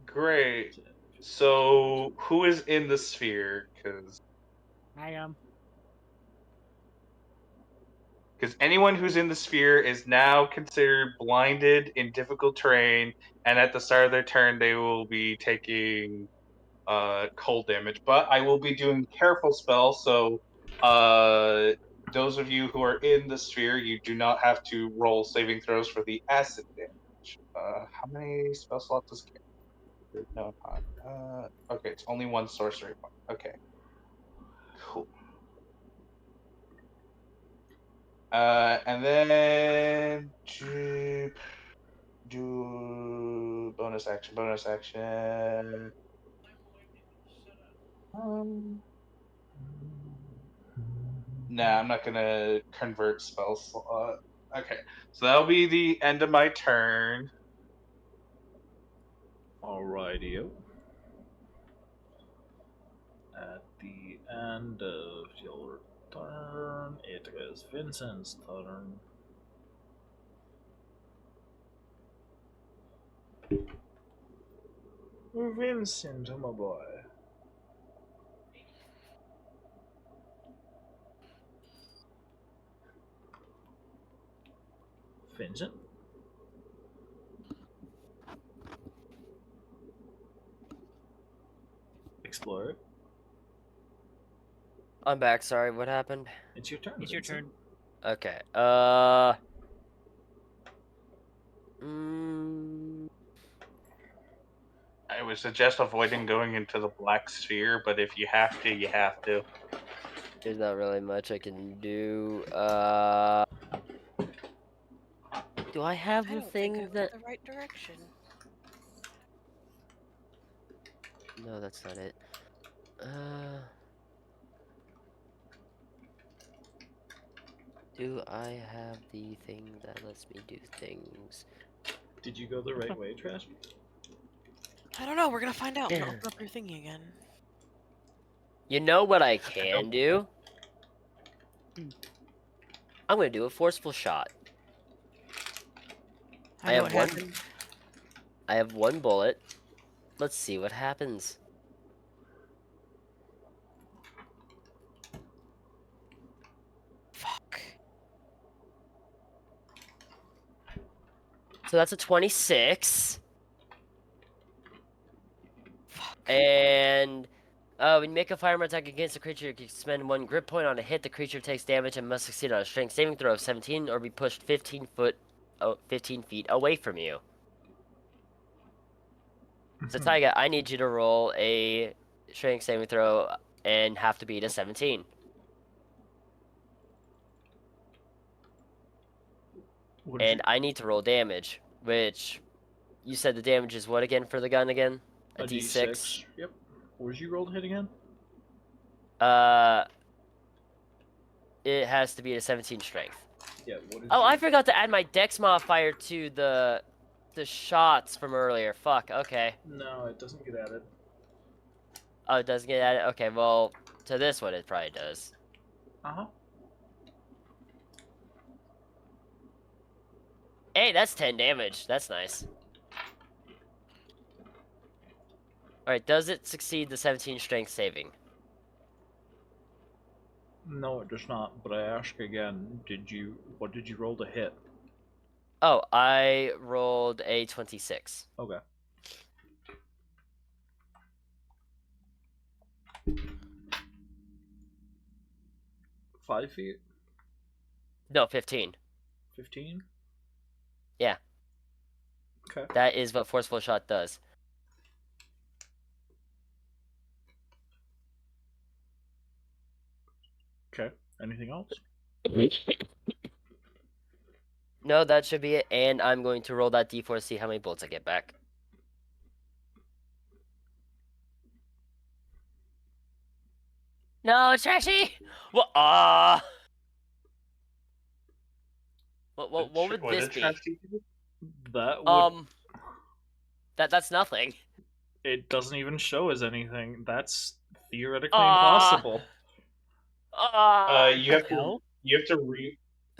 great. So who is in the sphere? I am. Because anyone who's in the sphere is now considered blinded in difficult terrain, and at the start of their turn, they will be taking cold damage. But I will be doing careful spell, so those of you who are in the sphere, you do not have to roll saving throws for the acid damage. How many spell slots does Karen? No, okay, it's only one sorcery point. Okay, cool. And then do bonus action. Nah, I'm not gonna convert spell slot. Okay, so that'll be the end of my turn. Alrighty. At the end of your turn, it is Vincent's turn. Vincent, my boy. Vincent? Explorer. I'm back. Sorry, what happened? It's your turn. It's your Vincent. turn. Okay. Mm, I would suggest avoiding going into the black sphere, but if you have to, you have to. there's not really much I can do. Do I have I the don't think I thing went that? the right direction. No, that's not it. Do I have the thing that lets me do things? Did you go the right way, Trash? I don't know. We're gonna find out. I'm gonna open up your thingy again. You know what I can do? I'm gonna do a forceful shot. I know what have one. happened. I have one bullet. Let's see what happens. Fuck. So that's a 26. Fuck. And when you make a firearm attack against a creature, you can spend one grip point on a hit. The creature takes damage and must succeed on a strength saving throw of 17 or be pushed 15 feet away from you. So Taiga, I need you to roll a strength saving throw and have to beat a 17. And I need to roll damage, which you said the damage is what again for the gun again? A D6. Yep. What did you roll to hit again? It has to be a 17 strength. Yeah. What did Oh, you... I forgot to add my dex modifier to the shots from earlier. Fuck. Okay. No, it doesn't get added. Oh, it doesn't get added. Okay, well, to this one it probably does. Uh huh. Hey, that's 10 damage. That's nice. Alright, does it succeed the 17 strength saving? No, it does not. But I ask again, what did you roll to hit? Oh, I rolled a 26. Okay. Five feet? No, 15. 15? Yeah. Okay. That is what Forceful Shot does. Okay. Anything else? No, that should be it. And I'm going to roll that d4 to see how many bolts I get back. No, Trashy! What? What would this be? That would. That's nothing. It doesn't even show as anything. That's theoretically Ah. impossible. You have to. hell? You have to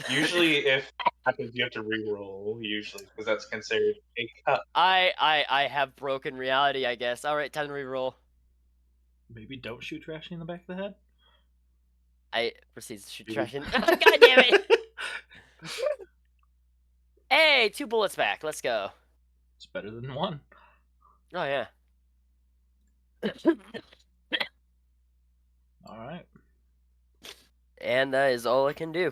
Usually, if it happens, you have to re-roll. Usually, because that's considered a cut. I have broken reality, I guess. Alright, time to reroll. Maybe don't shoot Trashy in the back of the head? I proceed to shoot Trash in. God damn it! Hey, 2 bullets back. Let's go. It's better than one. Oh, yeah. Alright. And that is all I can do.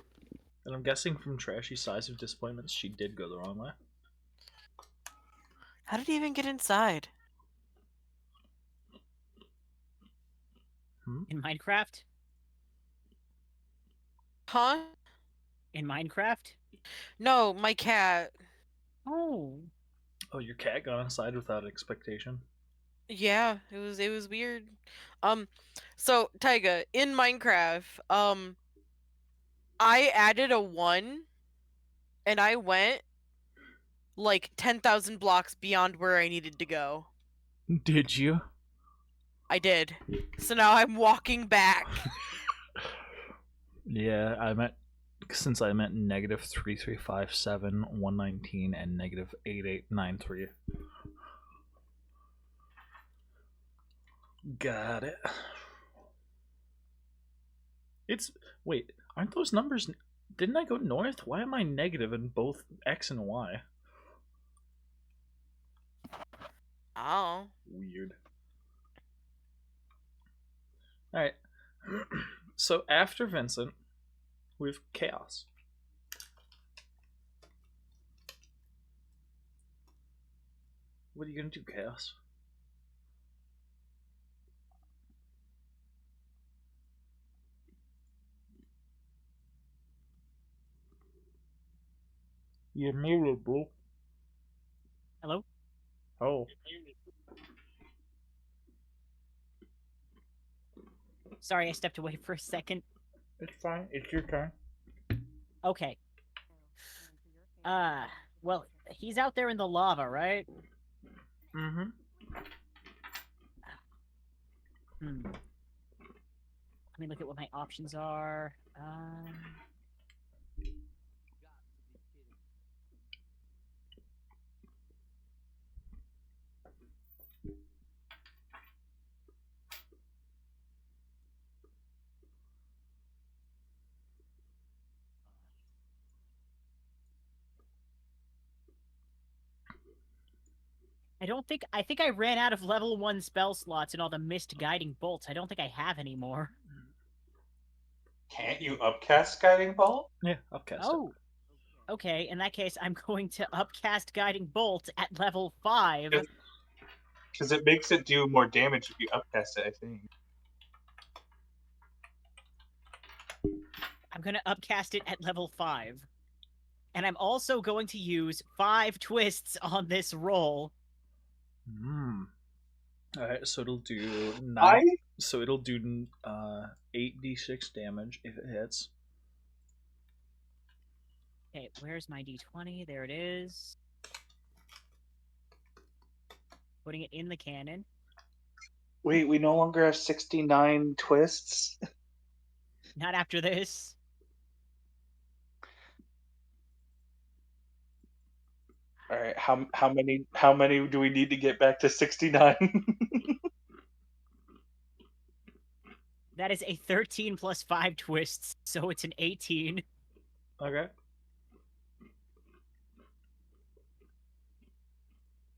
And I'm guessing from Trashy's size of disappointments, she did go the wrong way. How did he even get inside? In Minecraft? Huh? In Minecraft? No, my cat. Oh. Oh, your cat got inside without expectation. Yeah, it was weird. So Taiga, in Minecraft, I added a 1 and I went like 10,000 blocks beyond where I needed to go. Did you? I did. So now I'm walking back. Yeah, since I'm at negative 3357, 119, and negative 8893. Got it. Wait, aren't those numbers? Didn't I go north? Why am I negative in both X and Y? Oh. Weird. Alright. So after Vincent, we have Chaos. What are you gonna do, Chaos? You're muted, bro. Hello? Oh. Sorry, I stepped away for a second. It's fine. It's your turn. Okay. Well, he's out there in the lava, right? Mm-hmm. Let me look at what my options are. I think I ran out of level 1 spell slots and all the mist guiding bolts. I don't think I have any more. Can't you upcast Guiding Bolt? Yeah, upcast Oh. Okay, in that case, I'm going to upcast Guiding Bolt at level 5. Because it makes it do more damage if you upcast it, I think. I'm going to upcast it at level 5. And I'm also going to use 5 twists on this roll. Alright, so it'll do 9. I So it'll do 8d6 damage if it hits. Okay, where's my d20? There it is. Putting it in the cannon. Wait, we no longer have 69 twists? Not after this. right, how many do we need to get back to 69? That is a 13 plus 5 twists, so it's an 18. Okay.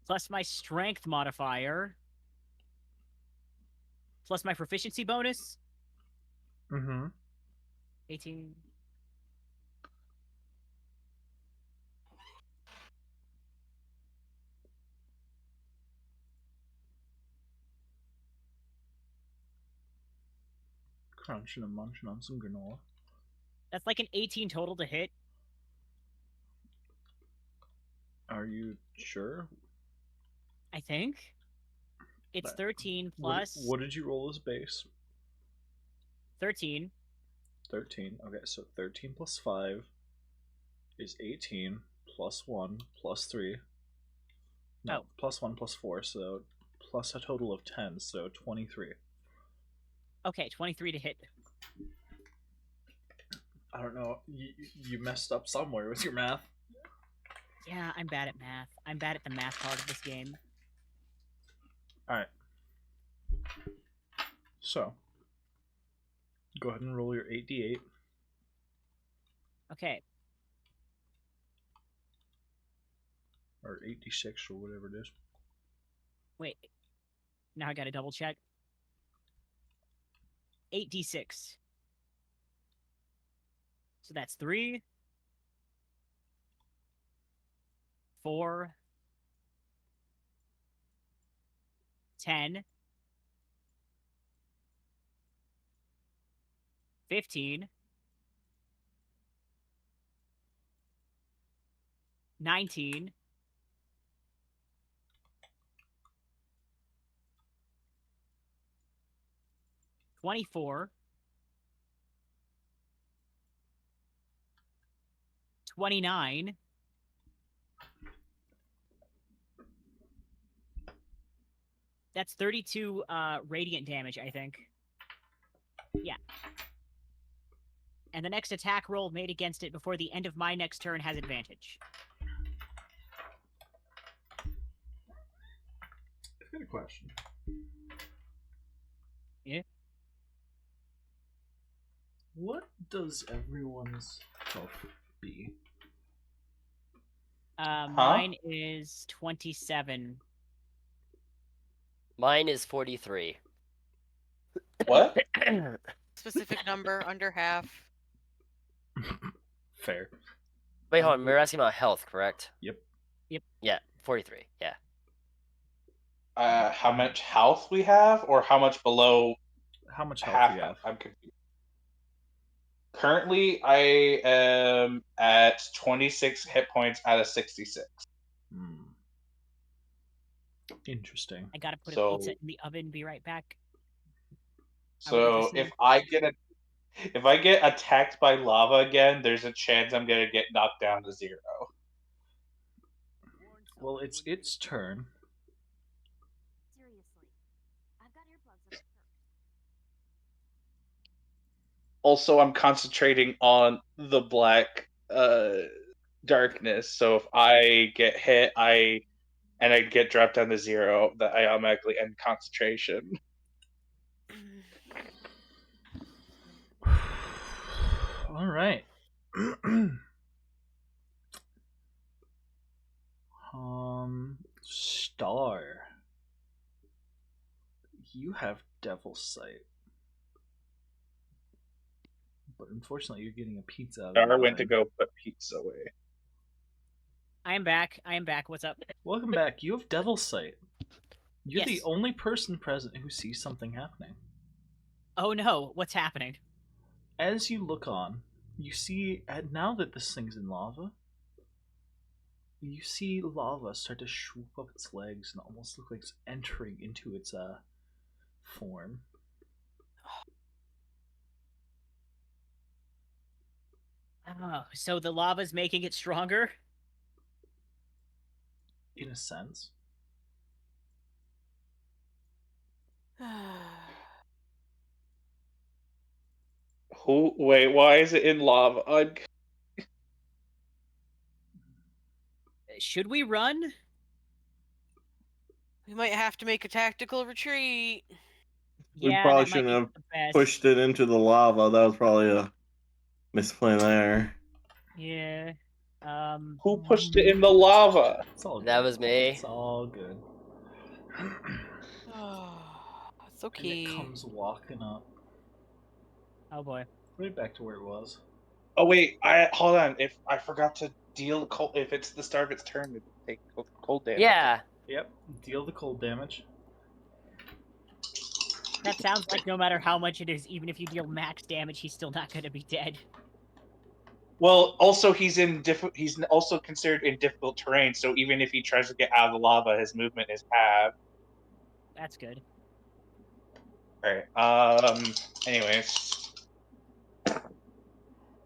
Plus my strength modifier. Plus my proficiency bonus. Mm-hmm. 18. Crunching and munching on some granola. That's like an 18 total to hit. Are you sure? I think. It's That- 13 plus What did you roll as base? 13. 13. Okay, so 13 plus 5 is 18, plus 1, plus 3. No, Oh. plus 1, plus 4, so plus a total of 10, so 23. Okay, 23 to hit. I don't know. You messed up somewhere with your math. Yeah, I'm bad at math. I'm bad at the math part of this game. Alright. So, go ahead and roll your 8d8. Okay, Or 8d6, or whatever it is. wait. Now I gotta double check. 8d6. So that's 3, 4, 10, 15, 19, 24, 29, that's 32 radiant damage, I think. Yeah. And the next attack roll made against it before the end of my next turn has advantage. I've got a question. Yeah? What does everyone's health be? Mine is 27. Mine is 43. What? Specific number under half. Fair. Wait, hold on. We're asking about health, correct? Yep. Yeah, 43. Yeah. How much health we have, or how much below How much health half? do you have? I'm confused. Currently, I am at 26 hit points out of 66. Hmm. Interesting. I gotta put a So- pizza in the oven, be right back. So if I get attacked by lava again, there's a chance I'm gonna get knocked down to 0. Well, it's its turn. Seriously. I've got earplugs in first. Also, I'm concentrating on the black darkness. So if I get hit, I get dropped down to 0, that I automatically end concentration. All right. Star. You have Devil's Sight. But unfortunately, you're getting a pizza out of Star the went to oven. go put pizza away. I am back. I am back. What's up? Welcome back. You have Devil's Sight. You're the Yes. only person present who sees something happening. Oh no, what's happening? As you look on, you see, and now that this thing's in lava, you see lava start to swoop up its legs and almost look like it's entering into its form. Oh, so the lava's making it stronger? In a sense. Wait, why is it in lava? Should we run? We might have to make a tactical retreat. We Yeah, probably that might shouldn't be have the best. pushed it into the lava. That was probably a misplay there. Yeah. Who pushed it in the lava? It's all good. That was me. It's all good. It's And okay. it comes walking up. Oh boy. Right back to where it was. Oh wait, hold on. If I forgot to deal cold, if it's the start of its turn, to take cold damage. Yeah. Yep. Deal the cold damage. That sounds like no matter how much it is, even if you deal max damage, he's still not gonna be dead. Well, also he's he's also considered in difficult terrain, so even if he tries to get out of the lava, his movement is halved. That's good. Alright. Anyways.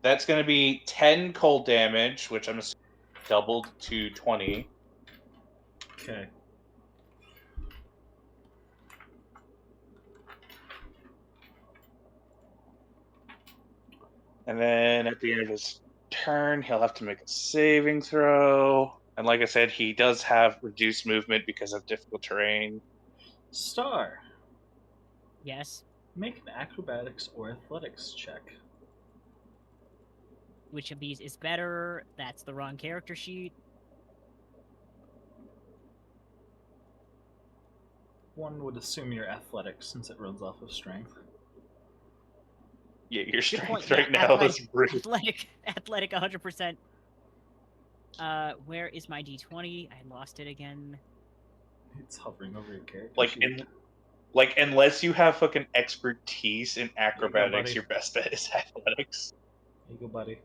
That's gonna be 10 cold damage, which I'm assuming doubled to 20. Okay. And then at the end of his turn, he'll have to make a saving throw. And like I said, he does have reduced movement because of difficult terrain. Star. Yes. Make an acrobatics or athletics check. Which of these is better? That's the wrong character sheet. One would assume your athletics since it runs off of strength. Yeah, your Good strength point. right Yeah, now is brutal. athletic 100%. Where is my d20? I lost it again. It's hovering over your character Like sheet. unless you have fucking expertise in acrobatics, buddy. your best bet is athletics. There you go, buddy.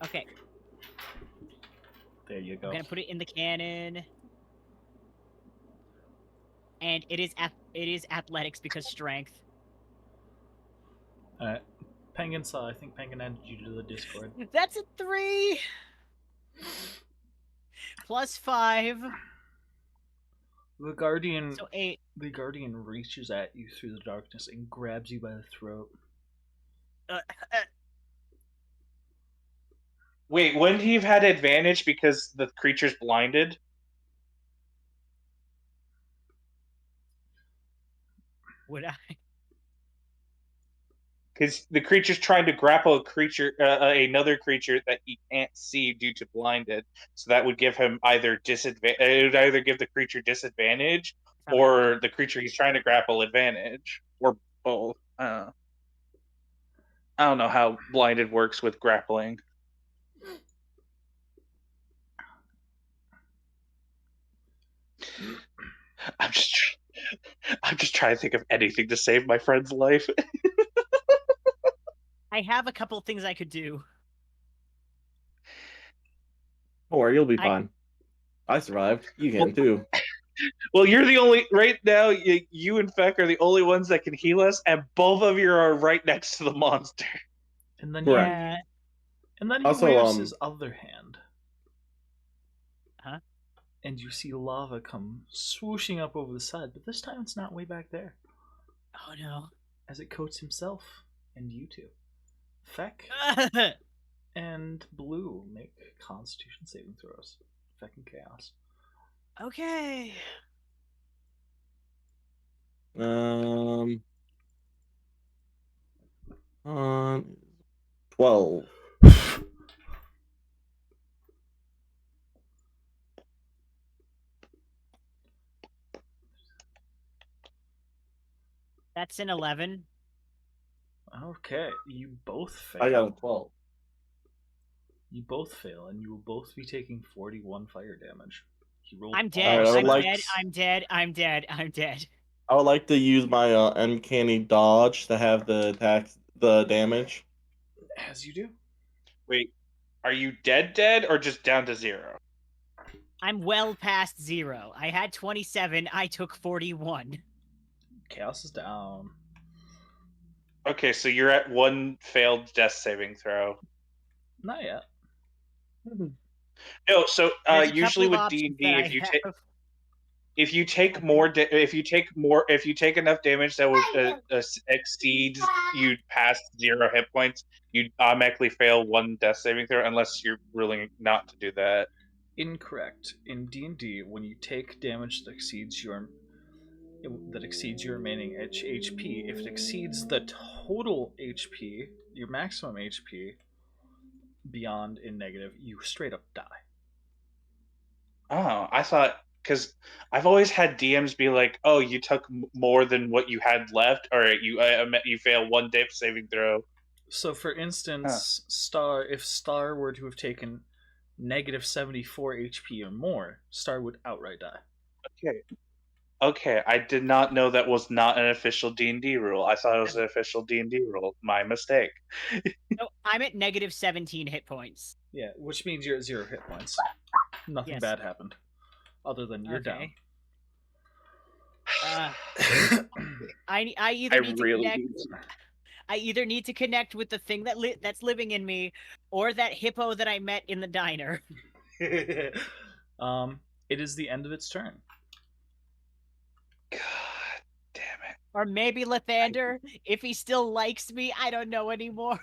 Okay, There you I'm go. gonna put it in the cannon. And it is athletics because strength. Alright. Penguin saw. I think Penguin added you to the Discord. That's a 3! Plus 5. The Guardian. So 8. The Guardian reaches at you through the darkness and grabs you by the throat. Wait, wouldn't he have had advantage because the creature's blinded? Would I? Because the creature's trying to grapple another creature that he can't see due to blinded. So that would give him either disadvantage. It would either give the creature disadvantage or the creature he's trying to grapple advantage, or both. I don't know how blinded works with grappling. I'm just trying to think of anything to save my friend's life. I have a couple of things I could do. Or you'll be fine. I survived. You can too. Well, you're the only right now. You and Feck are the only ones that can heal us, and both of you are right next to the monster. And then Yeah. and then he Also, waves his other hand. Huh? And you see lava come swooshing up over the side, but this time it's not way back there. Oh no. As it coats himself and you two. Feck and Blue make Constitution saving throws. Feck and Chaos. Okay. On 12. That's an 11. Okay, you both fail. I got a 12. You both fail, and you will both be taking 41 fire damage. He rolled I'm all dead. Alright, I would I'm like- dead. I'm dead. I'm dead. I'm dead. I would like to use my uncanny dodge to have the damage. As you do. Wait, are you dead, or just down to 0? I'm well past 0. I had 27. I took 41. Chaos is down. Okay, so you're at 1 failed death saving throw. Not yet. No, so There's a usually couple of with options D&D, that if you I take have. if you take enough damage that would exceeds you past 0 hit points, you automatically fail 1 death saving throw unless you're willing not to do that. Incorrect. In D&D, when you take damage that exceeds your remaining HP, if it exceeds the total HP, your maximum HP, beyond in negative, you straight up die. Oh, I thought, because I've always had DMs be like, "Oh, you took more than what you had left, or you fail 1 death saving throw." So, for instance, if Star were to have taken negative 74 HP or more, Star would outright die. Okay, I did not know that was not an official D&D rule. I thought it was an official D&D rule. My mistake. No, I'm at negative 17 hit points. Yeah, which means you're at 0 hit points. Nothing Yes. bad happened, other than you're Okay. down. I either need to connect. I either need to connect with the thing that's living in me, or that hippo that I met in the diner. It is the end of its turn. God damn it. Or maybe Lathander, if he still likes me, I don't know anymore.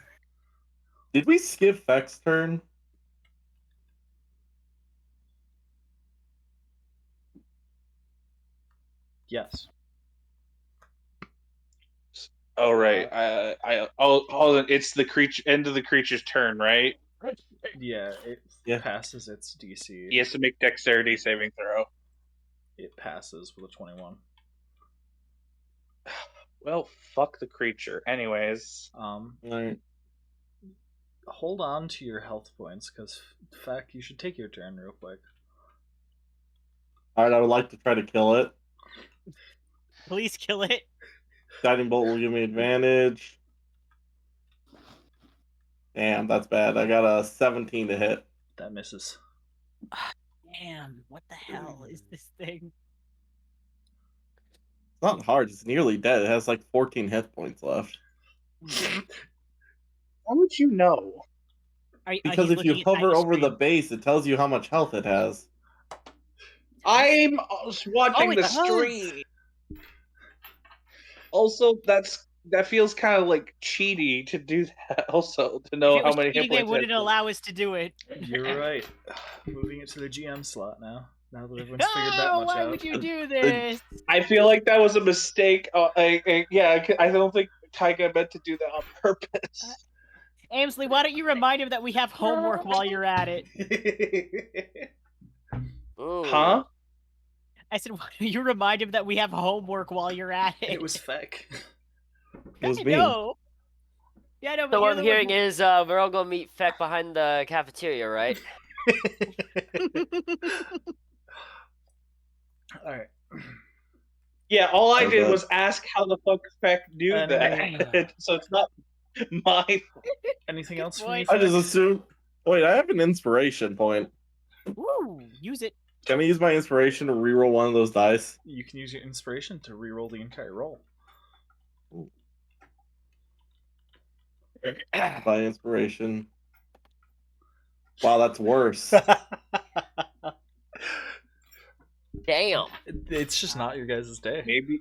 Did we skip Feck's turn? Yes. Oh right. Hold on. It's the end of the creature's turn, right? Yeah, it passes its DC. He has to make dexterity saving throw. It passes with a 21. Well, fuck the creature. Anyways. Right. Hold on to your health points, because, Feck, you should take your turn real quick. Alright, I would like to try to kill it. Please kill it. Guiding bolt will give me advantage. Damn, that's bad. I got a 17 to hit. That misses. Damn, what the hell is this thing? It's not hard. It's nearly dead. It has like 14 hit points left. How would you know? Because he's if you looking at hover the over the screen. base, it tells you how much health it has. I'm watching it the does. stream. Also, that feels kind of like cheaty to do that. Also, to know If it how was many cheating, hit they points. wouldn't allow us to do it. You're right. Moving it to the GM slot now. Now that everyone's figured that much Why out. would you do this? I feel like that was a mistake. I don't think Tyga meant to do that on purpose. Aimsley, why don't you remind him that we have homework while you're at it? Ooh. Huh? I said, why don't you remind him that we have homework while you're at it? It was Feck. It was I me. know. Yeah, I know, but So you're what I'm the hearing one is we're all gonna meet Feck behind the cafeteria, right? Alright. Yeah, all I Oh, did God. was ask how the fuck Feck knew that. So it's not my fault. Anything else from you, point. I just Feck? assumed. Wait, I have an inspiration point. Woo! Use it. Can I use my inspiration to reroll one of those dice? You can use your inspiration to reroll the entire roll. By inspiration. Wow, that's worse. Damn. It's just not your guys' day. Maybe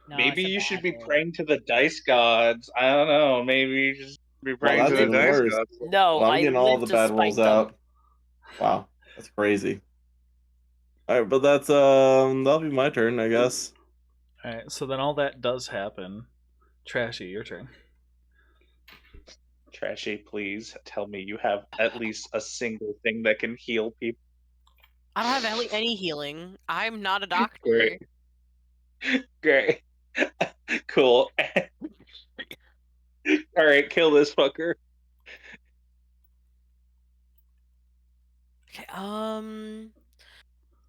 No, maybe it's a you bad should be day. praying to the dice gods. I don't know. Maybe you just be praying to that's the even dice worse. gods. No, Well, I'm I getting all live the to bad spite rolls them. out. Wow, that's crazy. Alright, but that's that'll be my turn, I guess. Alright, so then all that does happen. Trashy, your turn. Trashy, please tell me you have at least a single thing that can heal people. I don't have any healing. I'm not a doctor. Great. Cool. Alright, kill this fucker. Okay,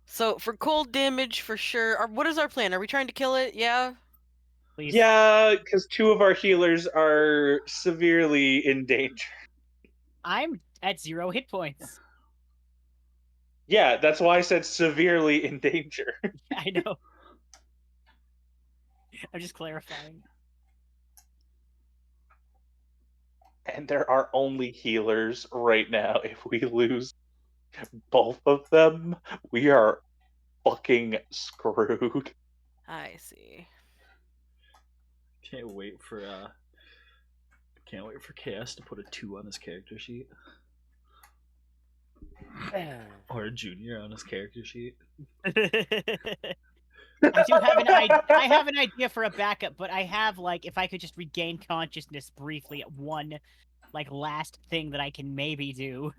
so for cold damage, for sure. What is our plan? Are we trying to kill it? Yeah. Please. Yeah, because 2 of our healers are severely in danger. I'm at 0 hit points. Yeah, that's why I said severely in danger. I know. I'm just clarifying. And there are only healers right now. If we lose both of them, we are fucking screwed. I see. Can't wait for Chaos to put a 2 on his character sheet. Or a junior on his character sheet. I have an idea for a backup, but I have like if I could just regain consciousness briefly, one like last thing that I can maybe do.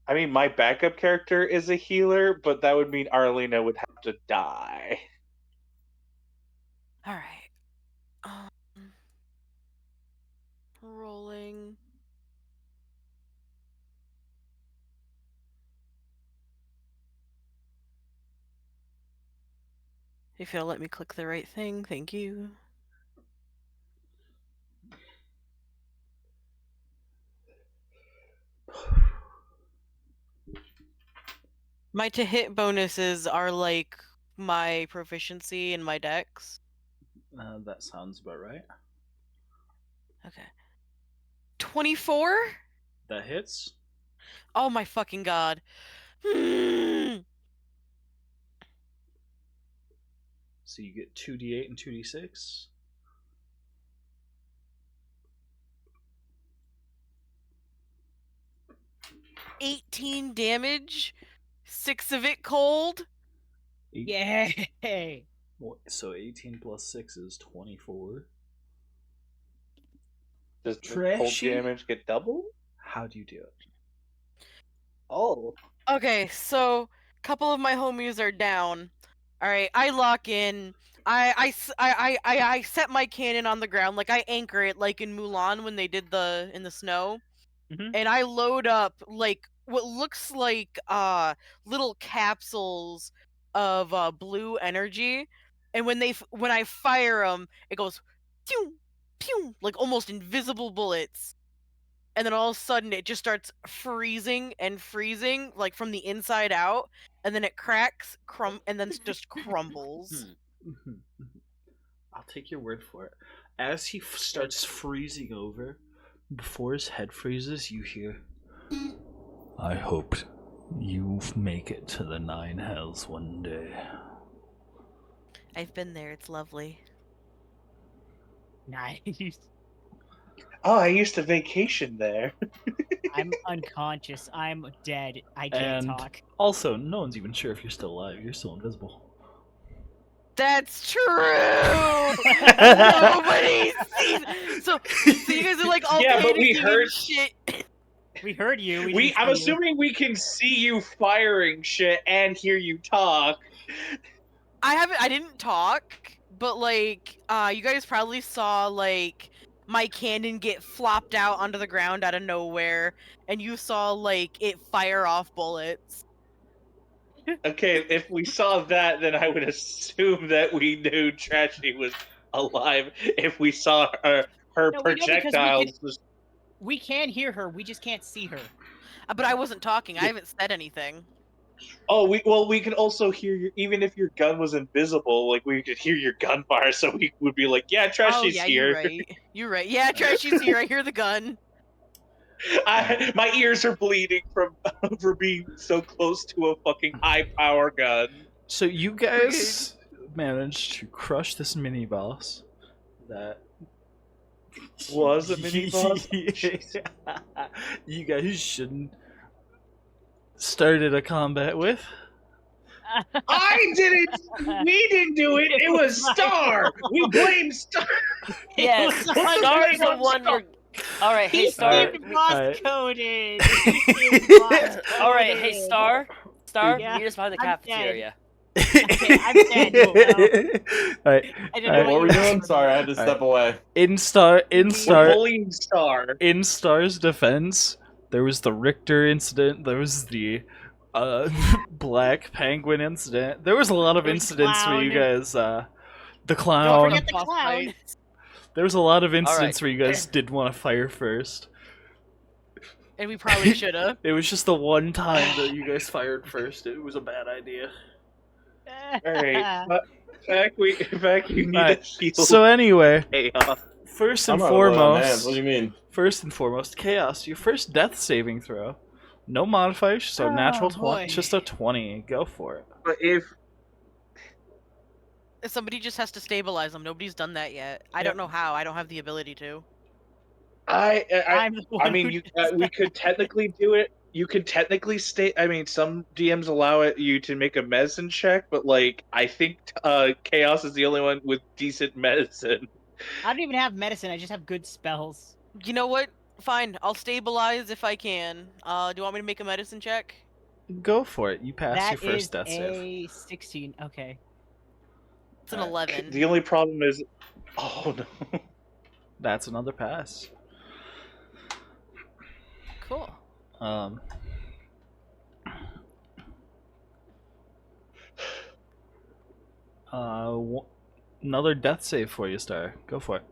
I mean, my backup character is a healer, but that would mean Arlena would have to die. All right. Rolling. If you'll let me click the right thing, thank you. My to hit bonuses are like my proficiency and my dex. That sounds about right. Okay. 24? That hits. Oh my fucking god. Hmm. So you get 2d8 and 2d6. 18 damage. 6 of it cold. Yay! So 18 plus 6 is 24. Does the cold Trashy? damage get doubled? How do you do it? Oh. Okay, so a couple of my homies are down. All right, I lock in. I set my cannon on the ground, like I anchor it, like in Mulan when they did in the snow, and I load up like what looks like little capsules of blue energy, and when I fire them, it goes pew pew like almost invisible bullets. And then all of a sudden it just starts freezing and freezing, like from the inside out, and then it cracks, and then just crumbles. I'll take your word for it. As he starts freezing over, before his head freezes, you hear, "I hoped you make it to the 9 hells one day." I've been there, it's lovely. Nice. Oh, I used to vacation there. I'm unconscious. I'm dead. I can't And talk. also, no one's even sure if you're still alive. You're still invisible. That's true. Nobody sees. So you guys are like all Yeah, but we panicking heard- and shit. We heard you. I'm didn't see you. assuming we can see you firing shit and hear you talk. I didn't talk, but like you guys probably saw like my cannon get flopped out onto the ground out of nowhere, and you saw like it fire off bullets. Okay, if we saw that, then I would assume that we knew Trashy was alive. If we saw her No, we know because projectiles, we can hear her. We just can't see her. But I wasn't talking. I haven't said anything. we can also hear your, even if your gun was invisible, like we could hear your gunfire, so we would be like, "Yeah, Trashy's Oh yeah, here." you're right. You're right. Yeah, Trashy's here. I hear the gun. My ears are bleeding from being so close to a fucking high power gun. So you guys managed to crush this mini boss that Was a mini boss? you guys shouldn't started a combat with. I didn't. We didn't do it. It was Star. We blame Star. Yes, Star's the one we're. All right, hey He Star. seemed boss Alright. coded. He seemed boss All right, hey coded. Star. Yeah, Meet us behind the I'm cafeteria. Okay, I'm dead. Alright. I don't Alright. know What what were we you doing? were Sorry, I had to step away. In We're Star bullying Star. in Star's defense, there was the Richter incident, there was the Black Penguin incident. There was a lot of There's incidents where you Clown. guys the Don't clown. forget the Boss clown. fight. There was a lot of incidents Alright. where you guys did want to fire first. And we probably should have. It was just the one time that you guys fired first. It was a bad idea. Alright, back we need Alright, to heal. So anyway, Chaos. first I'm and not a little man. foremost, What do you mean? Chaos, your first death saving throw No modifiers, so natural Oh, boy. 20, just a 20. Go for it. But if Somebody just has to stabilize them. Nobody's done that yet. I don't know how. I don't have the ability to. I'm the one mean, who you does we that. could technically do it. You could technically stay. I mean, some DMs allow you to make a medicine check, but like, I think Chaos is the only one with decent medicine. I don't even have medicine. I just have good spells. You know what? Fine. I'll stabilize if I can. Do you want me to make a medicine check? Go for it. You pass That your first is death save. a 16. Okay. It's an Alright. 11. The only problem is, oh no. That's another pass. Cool. Um. Another death save for you, Star. Go for it.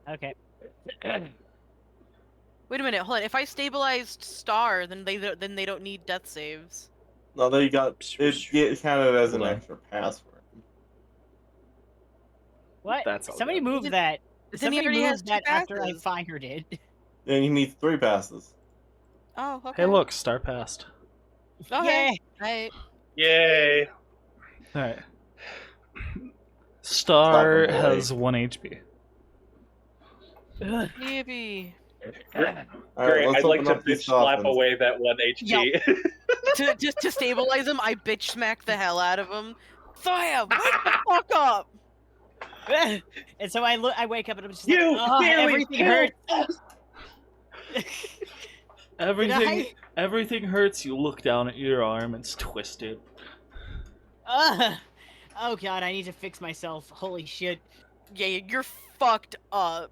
Okay. Wait a minute. Hold on. If I stabilized Star, then they don't need death saves. No, they got it counted as Hold an on. extra pass for him. What? That's all Somebody good. move that. Then he Somebody already has move 2 that after I passes. fired it. And he needs 3 passes. Oh, okay. Hey, look, Star passed. Okay. Yay! Right. Yay! Alright. Slap Star him away. has 1 HP. Yippee. Alright, Great. let's I'd like open to up these bitch slap coffins. away that 1 HP. to stabilize him, I bitch smack the hell out of him. Thea, wake the fuck up! And so I wake up and I'm just You like, oh, nearly everything killed hurts. us! Everything hurts. You look down at your arm, it's twisted. Oh god, I need to fix myself. Holy shit. Yeah, you're fucked up.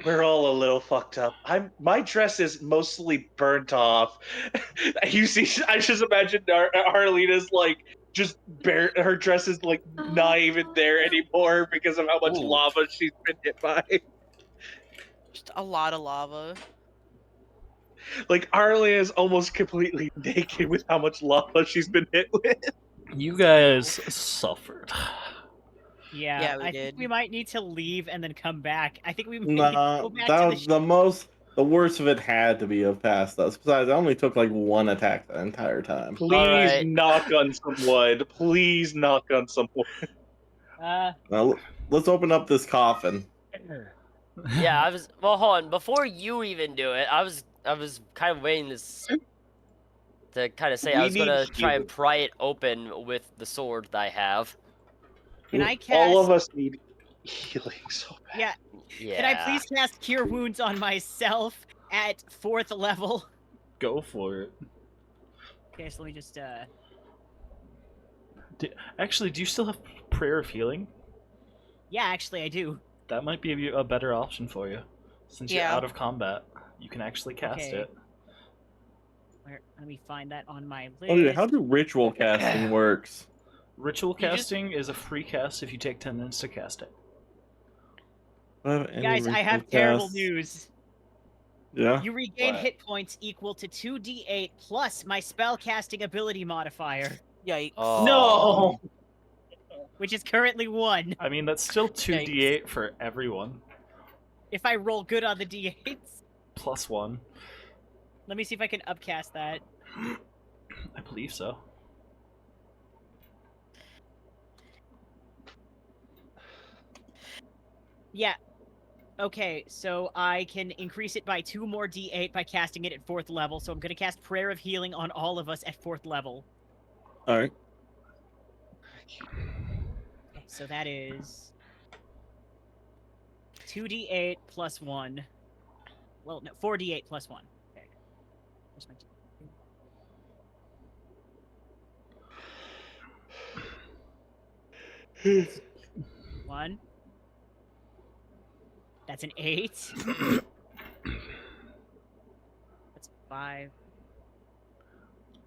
We're all a little fucked up. My dress is mostly burnt off. You see, I just imagine Harlena's like just bare. Her dress is like not even there anymore because of how much Ooh. lava she's been hit by. Just a lot of lava. Like Harlena is almost completely naked with how much lava she's been hit with. You guys suffered. Yeah, we I did. think we might need to leave and then come back. I think we might Nah, go back that to was the worst of it had to be of past us. Besides, I only took like 1 attack the entire time. Please Alright. knock on some wood. Please knock on some wood. Now, let's open up this coffin. Yeah, I was. Well, hold on. Before you even do it, I was kind of waiting to kind of say I We was gonna need try and healing. pry it open with the sword that I have. Can I cast All of us need healing so bad. Yeah. Yeah. Can I please cast Cure Wounds on myself at 4th level? Go for it. Okay, so let me just Actually, do you still have Prayer of Healing? yeah, actually I do. That might be a better option for you. Since you're Yeah. out of combat, you can actually cast Okay. it. Let me find that on my list. Oh yeah, how do ritual casting works? Ritual You just- casting is a free cast if you take 10 minutes to cast it. Do I have any Guys, I ritual have terrible casts? news. Yeah. You regain What? hit points equal to 2d8 plus my spell casting ability modifier, Yikes. Oh. which is currently 1. I mean, that's still 2d8 for everyone. If I roll good on the d8s. Plus 1. Let me see if I can upcast that. I believe so. Yeah. Okay, so I can increase it by 2 more d8 by casting it at 4th level, so I'm gonna cast Prayer of Healing on all of us at 4th level. Alright. Okay, so that is 2d8 plus 1. Well, no, 4d8 plus 1. Okay. Where's my 1. That's an 8. That's 5.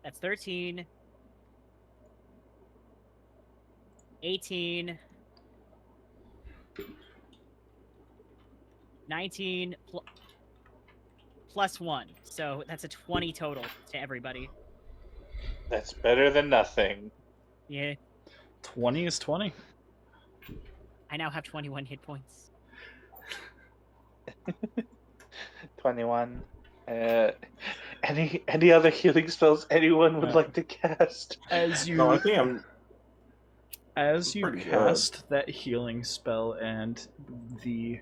That's 13. 18. 19 plus 1. So that's a 20 total to everybody. That's better than nothing. Yeah. 20 is 20. I now have 21 hit points. 21. And Any other healing spells anyone would like to cast? As you No, I think I'm pretty cast that healing spell and the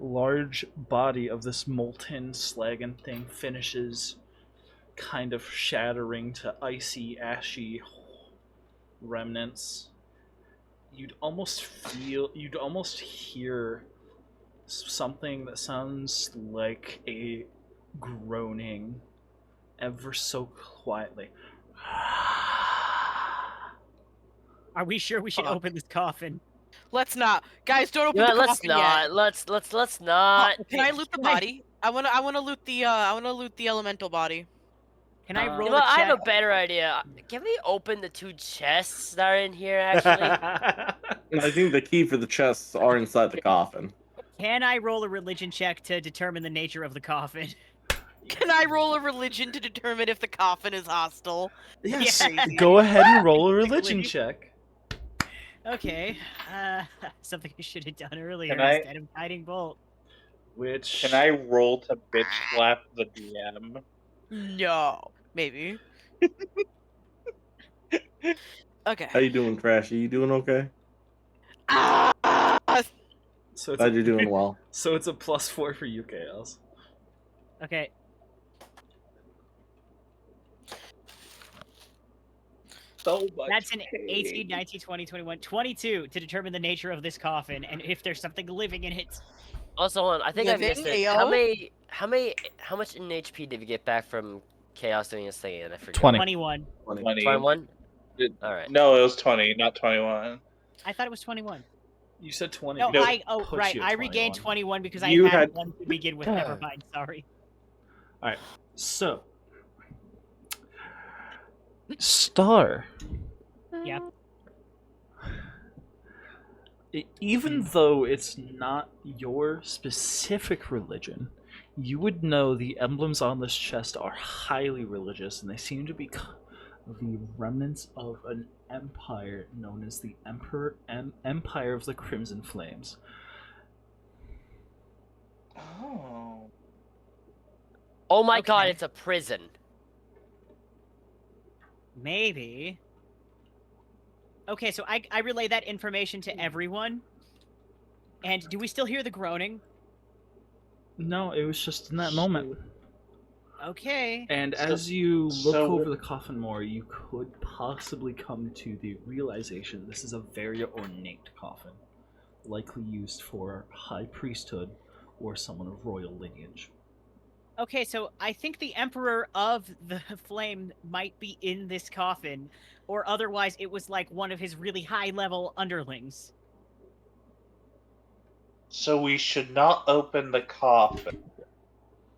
large body of this molten slagan thing finishes kind of shattering to icy, ashy remnants, you'd almost hear something that sounds like a groaning ever so quietly. Are we sure we should open this coffin? Let's not, guys. Don't open You know the what, let's coffin not. yet. Let's not. Can I loot the Can I- body? I wanna loot the elemental body. Can I You roll You know a what, I check? have a better idea. Can we open the 2 chests that are in here, actually? I think the key for the chests are inside the coffin. Can I roll a religion check to determine the nature of the coffin? Can I roll a religion to determine if the coffin is hostile? Yes, Crazy. go ahead and roll a religion Basically. check. Okay. Something I should have done earlier Can I- instead of guiding bolt. Which Can I roll to bitch slap the DM? No, maybe. Okay. How you doing, Trashy? You doing okay? Ah! So it's Glad you're doing well. so it's a +4 for you, Chaos. Okay. So much. That's an pain. 18, 19, 20, 21, 22 to determine the nature of this coffin and if there's something living in it. Also, hold on, I think I missed Living it. AO? How much in HP did we get back from Chaos doing his thing? And I forget. 20. 21. 20. 21. It- All right. No, it was 20, not 21. I thought it was 21. You said 20. No, because I it oh puts right, you at I regained 21. 21 because I You had had- one to begin with. Never mind, sorry. So, Star. Yeah. Even though it's not your specific religion, you would know the emblems on this chest are highly religious, and they seem to be the remnants of an empire known as the Empire of the Crimson Flames. Oh. Oh my god, Okay. it's a prison. Maybe. Okay, so I relay that information to everyone. And do we still hear the groaning? No, it was just in that moment. Okay. And So- as you look so- over the coffin more, you could possibly come to the realization this is a very ornate coffin, likely used for high priesthood or someone of royal lineage. Okay, so I think the Emperor of the Flame might be in this coffin, or otherwise it was like one of his really high-level underlings. So we should not open the coffin.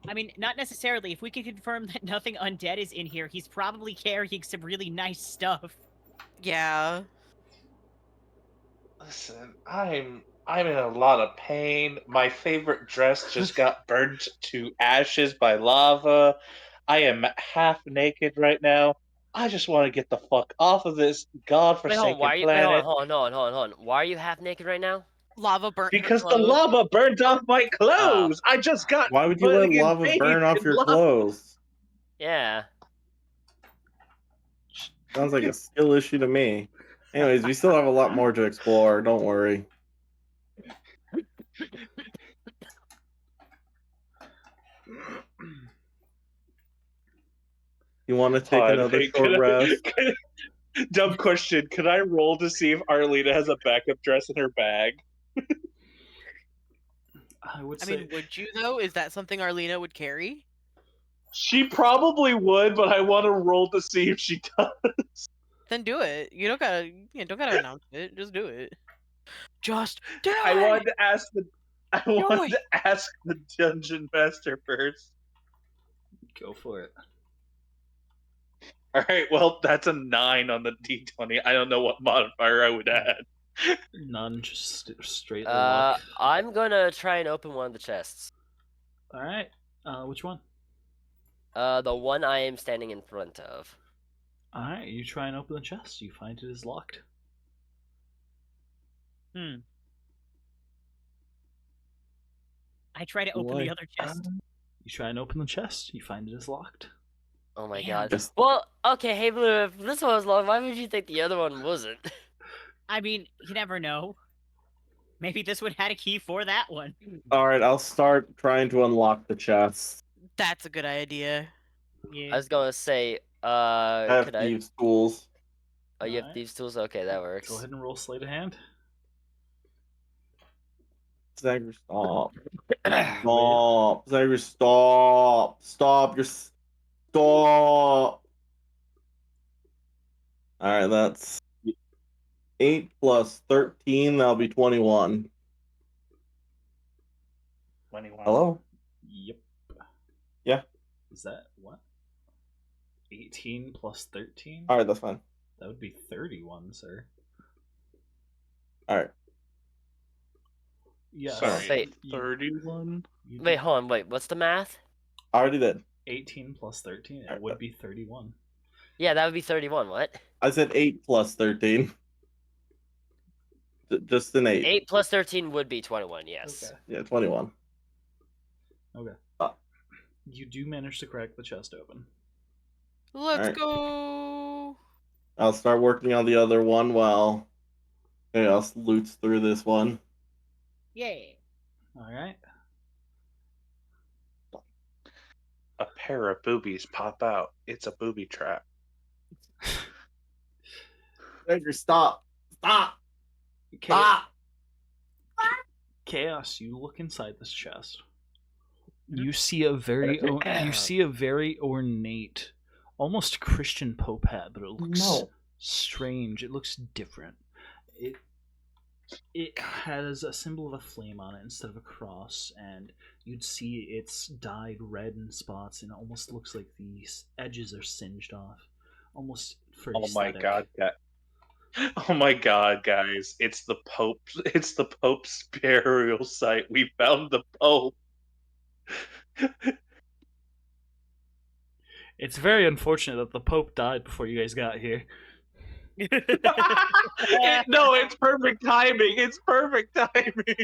I mean, not necessarily. If we can confirm that nothing undead is in here, he's probably carrying some really nice stuff. Yeah. Listen, I'm in a lot of pain. My favorite dress just got burnt to ashes by lava. I am half naked right now. I just want to get the fuck off of this Wait, godforsaken hold on. Why are you? planet Hold on. Why are you half naked right now? Lava burnt her because the clothes. lava burned off my clothes. I just got Why would you let putting lava in burn off in your lava. clothes? Yeah. Sounds like a skill issue to me. Anyways, we still have a lot more to explore. Don't worry. You want to take Pod, another hey, short rest? Dumb question. Could I roll to see if Arlena has a backup dress in her bag? I would I say mean, would you though? Is that something Arlena would carry? She probably would, but I want to roll to see if she does. Then do it. You don't gotta announce it. Just do it. Just do it. I wanted to ask the it. dungeon master first. go for it. All right, well that's a 9 on the d20. I don't know what modifier I would add. None, just straight luck. I'm gonna try and open one of the chests. All right. Which one? The one I am standing in front of. All right. You try and open the chest. You find it is locked. I try to open Boy. the other chest. You try and open the chest. You find it is locked. Oh my Damn. god. Just- Well, okay, hey Blue, if this one was long, why would you think the other one wasn't? I mean, you never know. Maybe this one had a key for that one. All right, I'll start trying to unlock the chest. That's a good idea. I Yeah. was gonna say, I have could I? thieves' tools. Oh, you have Alright. these tools? Okay, that works. Go ahead and roll sleight of hand. Zagger, stop. Wait. Stop. Zagger, stop. Stop. You're stop. Alright, that's 8 plus 13. That'll be 21. 21. Hello? Yep. Yeah. Is that what? 18 plus 13? Alright, that's fine. That would be 31, sir. Alright. Yes. Sorry, Wait. 31? You Wait, did hold on. Wait, what's the math? I already did. 18 plus 13. It Alright, would be 31. Yeah, that would be 31. What? I said 8 plus 13. Just an 8. 8 plus 13 would be 21. Yes. Okay. Yeah, 21. You do manage to crack the chest open. Let's Alright. go. I'll start working on the other one while Chaos loots through this one. Yay. Alright. A pair of boobies pop out. It's a booby trap. Zagger, stop. Stop. Chaos, Stop. Chaos, you look inside this chest. Mhm. You see a very ornate, almost Christian Pope hat, but it looks No. strange. It looks different. It has a symbol of a flame on it instead of a cross, and you'd see it's dyed red in spots, and it almost looks like the edges are singed off, almost for Oh my aesthetic. god, oh my god, guys! It's the Pope. It's the Pope's burial site. We found the Pope. It's very unfortunate that the Pope died before you guys got here. No, it's perfect timing. It's perfect timing.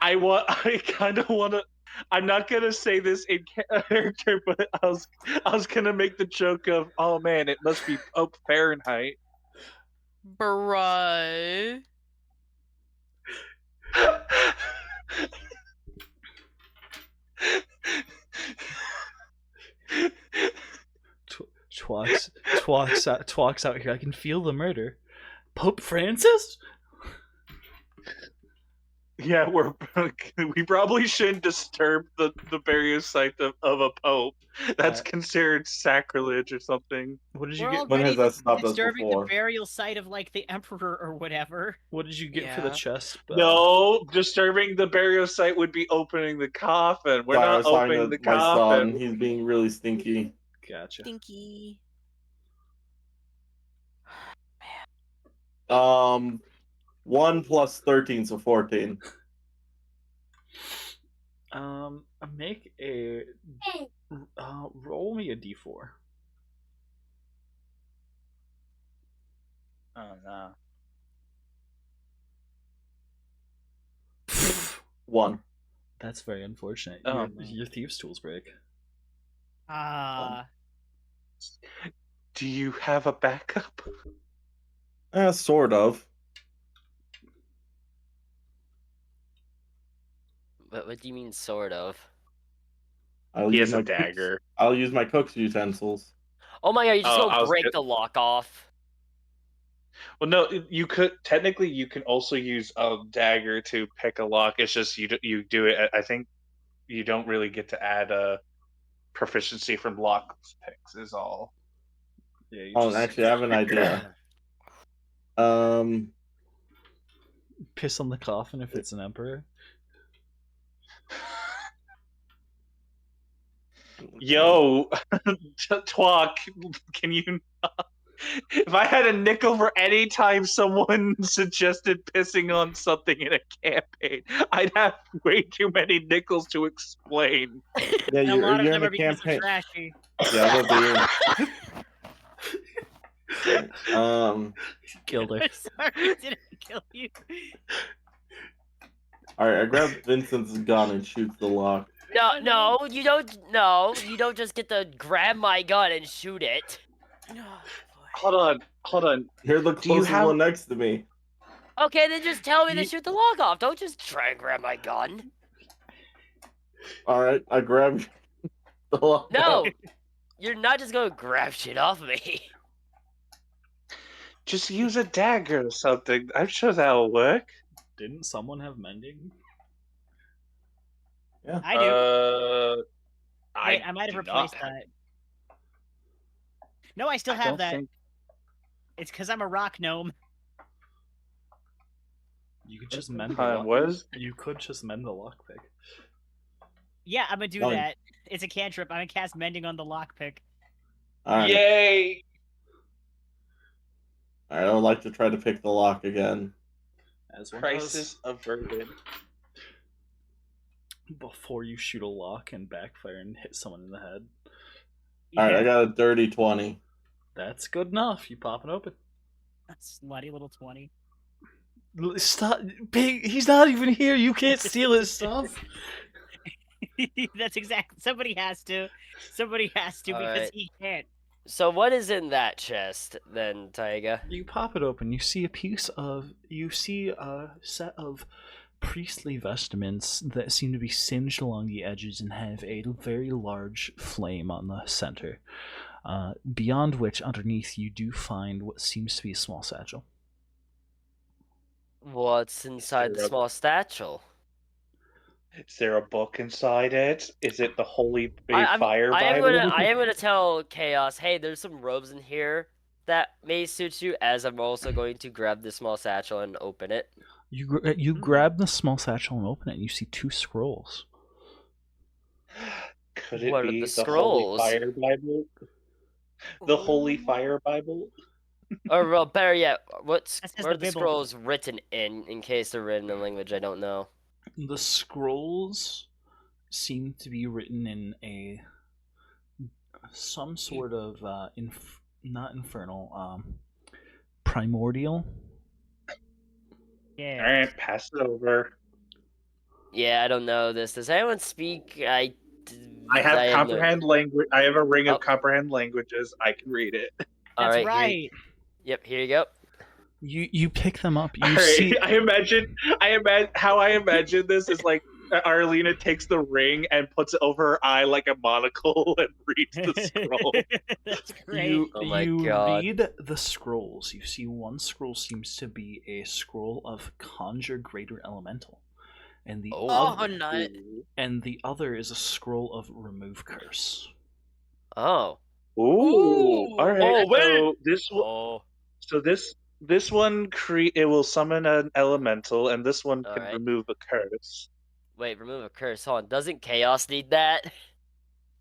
I kind of want to. I'm not gonna say this in character, but I was gonna make the joke of, oh man, it must be Pope Fahrenheit. Bruh. Twalks out here. I can feel the murder. Pope Francis? Yeah, we probably shouldn't disturb the burial site of a pope. That's considered sacrilege or something. What did you We're get? When has already that stopped us disturbing the before? burial site of like the emperor or whatever. What did you get for the Yeah. chest? No, disturbing the burial site would be opening the coffin. We're Sorry, I not was talking opening to the my coffin. son. He's being really stinky. Gotcha. Stinky. 1 plus 13, so 14. Make a roll me a d4. Oh no. 1. That's very unfortunate. Oh, your, no. your thieves' tools break. Do you have a backup? Sort of. What do you mean, sort of? I'll He use has a my dagger. I'll use my cook's utensils. Oh my god, you just Oh, I go was break good. the lock off. Well, no, you could technically you can also use a dagger to pick a lock. It's just you do it. I think you don't really get to add a proficiency from lock picks. Is all. Yeah, you Oh, just actually, I have an idea. piss on the coffin if it's an emperor. Yo, Twok, can you? If I had a nickel for any time someone suggested pissing on something in a campaign, I'd have way too many nickels to explain. Yeah, And a lot of you're them in are a because campaign. of trashy. Yeah, I was about to Killed her. Sorry, did I kill you? Alright, I grab Vincent's gun and shoots the lock. No, you don't. No, you don't just get to grab my gun and shoot it. Oh, boy. Hold on. You're the Do you closest have- one next to me. Okay, then just tell me to You- shoot the lock off. Don't just try and grab my gun. All right, I grab the lock. No, you're not just gonna grab shit off of me. Just use a dagger or something. I'm sure that'll work. Didn't someone have mending? I do. I Wait, I might have do replaced not have- that. No, I still I have don't that. think- It's because I'm a rock gnome. You could just mend the Hold on, lock. what is? You could just mend the lockpick. Yeah, I'm gonna do Fine. that. It's a cantrip. I'm gonna cast Mending on the lockpick. All right. Yay! All right, I would like to try to pick the lock again. As one Crisis averted. does before you shoot a lock and backfire and hit someone in the head. All right, Yeah, I got a dirty 20. That's good enough. You pop it open. slutty little 20. Stop, Pig. He's not even here. You can't steal his stuff. That's exactly. Somebody has to. Somebody has to because Alright. he can't. So what is in that chest then, Taiga? You pop it open. You see a set of priestly vestments that seem to be singed along the edges and have a very large flame on the center. Beyond which, underneath, you do find what seems to be a small satchel. What's inside the Yep. small satchel? Is there a book inside it? Is it the Holy I'm- Fire I am Bible? gonna tell Chaos, hey, there's some robes in here that may suit you, as I'm also going to grab the small satchel and open it. You grab the small satchel and open it, and you see 2 scrolls. Could it What are be the the scrolls? Holy Fire Bible? The Holy Fire Bible? Or well, better yet, That says what are the the Bible. scrolls written in case they're written in a language I don't know? The scrolls seem to be written in some sort of not infernal, primordial. Yeah. Alright, pass it over. Yeah, I don't know this. Does anyone speak? I have no- comprehend language. I have a ring Oh. of comprehend languages. I can read it. That's Alright, right. Yep, here you go. You pick them up. You Alright, see. I imagine how I imagine this is like Arlena takes the ring and puts it over her eye like a monocle and reads the scroll. That's great. You, Oh my you God. read the scrolls. You see one scroll seems to be a scroll of conjure greater elemental, and the Oh. Oh, nut. other is a scroll of remove curse. Oh. Ooh. Ooh. All right. Oh, wait. So this one, Oh. so this one it will summon an elemental, and this one can Alright. remove a curse. Wait, remove a curse. Hold on. Doesn't Chaos need that?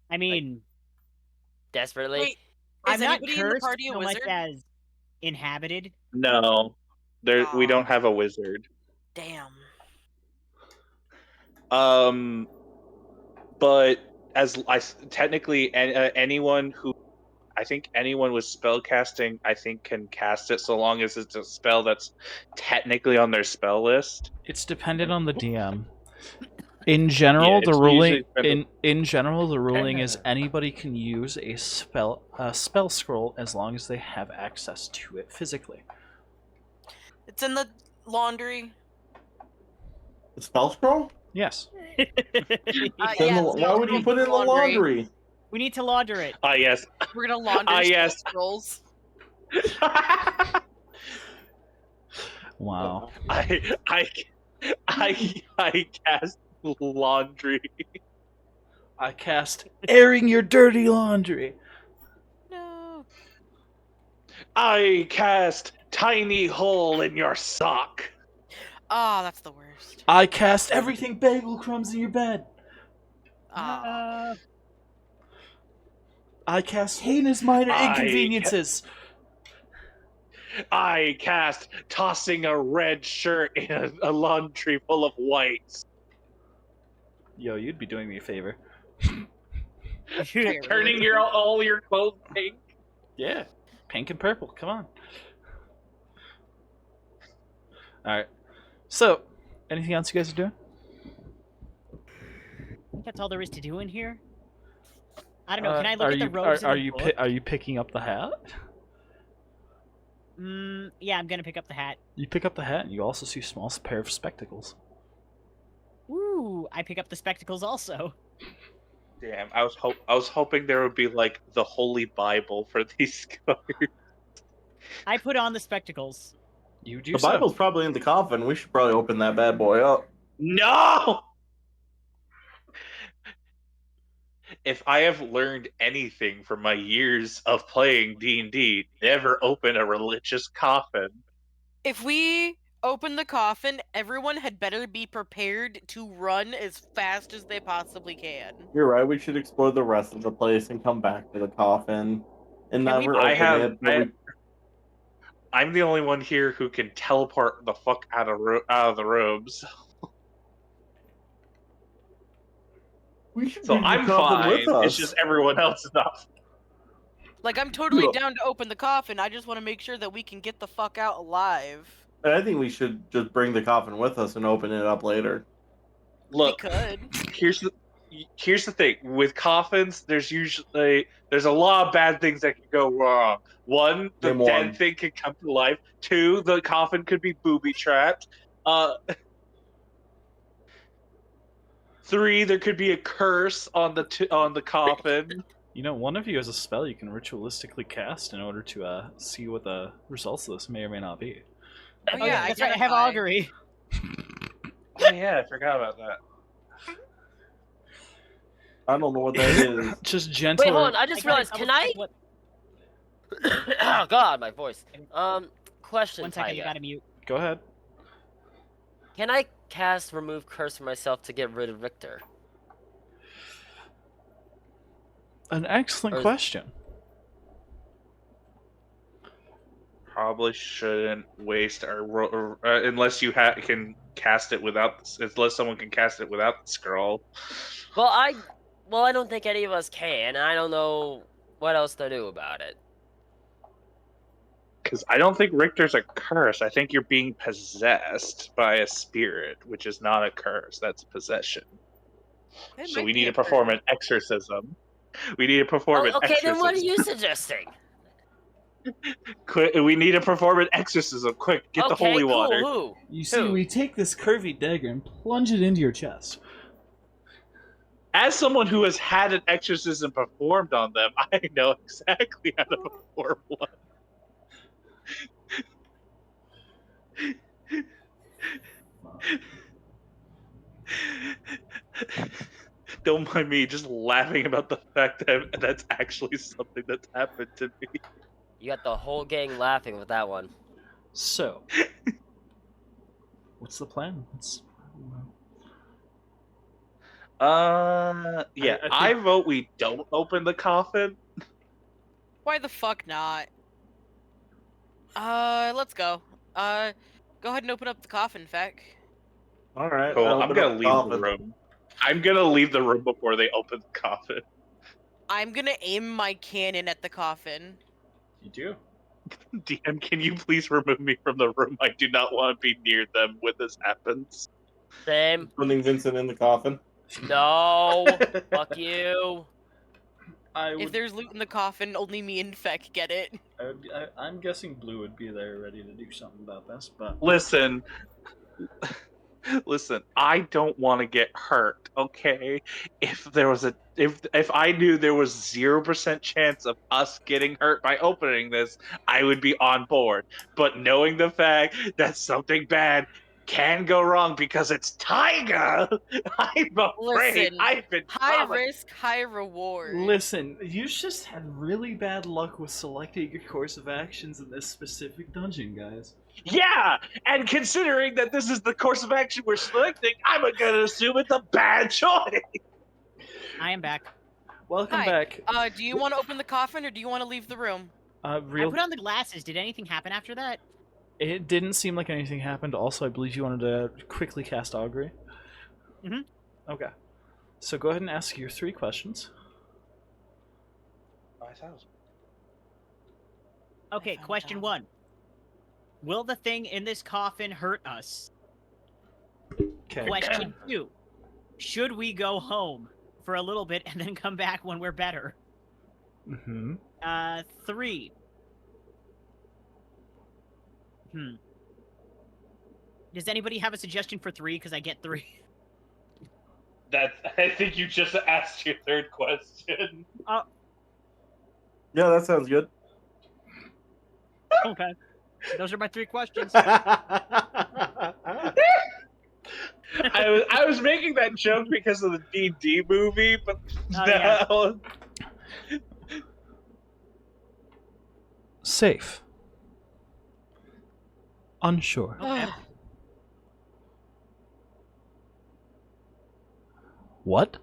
I mean, Desperately? Wait, I'm is not anybody in the cursed party a so much wizard? as inhabited. No, we Aw. don't have a wizard. Damn. But as technically anyone who, I think anyone with spell casting, I think can cast it so long as it's a spell that's technically on their spell list. It's dependent on the DM. In general, Yeah, the it's ruling usually dependent- in general the ruling is anybody can use a spell scroll as long as they have access to it physically. It's in the laundry. The spell scroll? Yes. Then Yeah, why would you put it in the laundry? We need to launder it. Ah, yes. We're gonna launder Ah, spell yes. scrolls. Wow. I cast laundry. I cast airing your dirty laundry. No. I cast tiny hole in your sock. Oh, that's the worst. I cast everything bagel crumbs in your bed. Oh. I cast heinous minor I inconveniences. I cast tossing a red shirt in a laundry full of whites. Yo, you'd be doing me a favor. Turning all your clothes pink. Yeah. Pink and purple. Come on. Alright. So, anything else you guys are doing? that's all there is to do in here. I don't know. Can I look at the are, robes are in the you book? are you picking up the hat? Yeah, I'm gonna pick up the hat. You pick up the hat, and you also see a small pair of spectacles. Ooh, I pick up the spectacles also. Damn, I was hoping there would be like the Holy Bible for these guys. I put on the spectacles. You do The so. Bible's probably in the coffin. We should probably open that bad boy up. No! If I have learned anything from my years of playing D&D, never open a religious coffin. If we open the coffin, everyone had better be prepared to run as fast as they possibly can. You're right. We should explore the rest of the place and come back to the coffin and Can we- never I open have- it. But I'm the only one here who can teleport the fuck out of the rooms. we should So bring the I'm coffin fine. with us. It's just everyone else is not. Like, I'm totally Yeah. down to open the coffin. I just want to make sure that we can get the fuck out alive. And I think we should just bring the coffin with us and open it up later. Look, We could. here's the thing with coffins. There's a lot of bad things that could go wrong. One, the Name dead one. thing could come to life. Two, the coffin could be booby trapped. Three, there could be a curse on the coffin. You know, one of you has a spell you can ritualistically cast in order to see what the results of this may or may not be. Oh, yeah, that's right. I have identify. augury. Oh yeah, I forgot about that. I don't know what that is. Just gentle. Wait, hold on. I just gotta realized. Can I? double-check what- Oh God, my voice. Question. One second, Taiga. you gotta mute. Go ahead. Can I cast remove curse for myself to get rid of Richter? An excellent Or is- question. Probably shouldn't waste our unless you can cast it without. Unless someone can cast it without the scroll. Well, I don't think any of us can. I don't know what else to do about it. Because I don't think Richter's a curse. I think you're being possessed by a spirit, which is not a curse. That's possession. It So might we be need a to perform curse. an exorcism. We need to perform an Okay, exorcism. then what are you suggesting? We need to perform an exorcism. Quick, get the Okay, holy cool. water. Who? You see, Who? we take this curvy dagger and plunge it into your chest. As someone who has had an exorcism performed on them, I know exactly how to perform one. Don't mind me just laughing about the fact that that's actually something that's happened to me. You got the whole gang laughing with that one. So, what's the plan? Yeah, I I think- vote we don't open the coffin. Why the fuck not? Let's go. Go ahead and open up the coffin, Feck. All right. Cool. I'll I'm open gonna up leave the coffin. room. I'm gonna leave the room before they open the coffin. I'm gonna aim my cannon at the coffin. You do. DM, can you please remove me from the room? I do not want to be near them when this happens. Same. Putting Vincent in the coffin. No. Fuck you. If there's loot in the coffin, only me and Feck get it. I'm guessing Blue would be there ready to do something about this, but Listen, I don't want to get hurt, okay? If I knew there was 0% chance of us getting hurt by opening this, I would be on board. But knowing the fact that something bad can go wrong because it's Taiga, I'm afraid Listen, I've been High promised. risk, high reward. listen, you just had really bad luck with selecting your course of actions in this specific dungeon, guys. Yeah, and considering that this is the course of action we're selecting, I'm gonna assume it's a bad choice. I am back. Welcome Hi. back. Do you want to open the coffin or do you want to leave the room? I put on the glasses. Did anything happen after that? It didn't seem like anything happened. Also, I believe you wanted to quickly cast augury. Mhm. Okay. So go ahead and ask your 3 questions. Okay, found question out. 1. Will the thing in this coffin hurt us? Okay. Question 2. Should we go home? for a little bit and then come back when we're better. Mm-hmm. 3. Does anybody have a suggestion for 3? Because I get 3. I think you just asked your third question. Yeah, that sounds good. Okay. Those are my 3 questions. I was making that joke because of the D&D movie, but yeah. no. Safe. Unsure. Okay. What?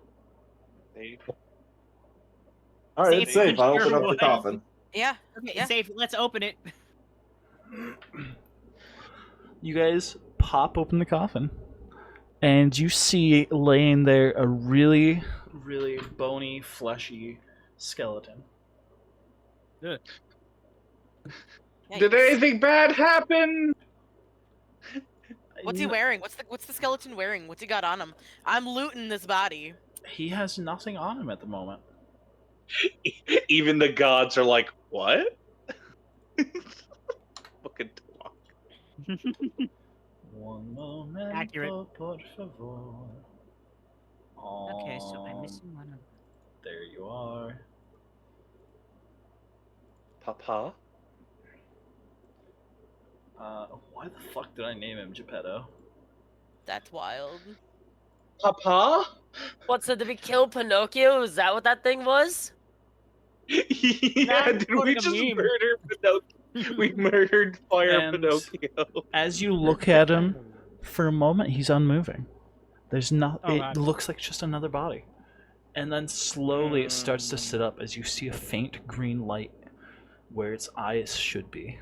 All right, it's Safe, safe. I unsure open up the what? coffin. Yeah. Okay, Yeah. safe. Let's open it. You guys pop open the coffin, and you see laying there a really, really bony, fleshy skeleton. Yikes. Did anything bad happen? What's he wearing? What's the skeleton wearing? What's he got on him? I'm looting this body. He has nothing on him at the moment. Even the gods are like, what? Fucking talk. One momento, Accurate. por favor. Okay, so I'm missing one. There you are. Papa? Why the fuck did I name him Geppetto? That's wild. Papa? What, so did we kill Pinocchio? Is that what that thing was? Yeah, I'm did quoting we a just meme. murder Pinocchio? We murdered Fire And Pinocchio. As you look at him, for a moment he's unmoving. There's not. Oh, It God. looks like just another body, and then slowly it starts to sit up as you see a faint green light where its eyes should be.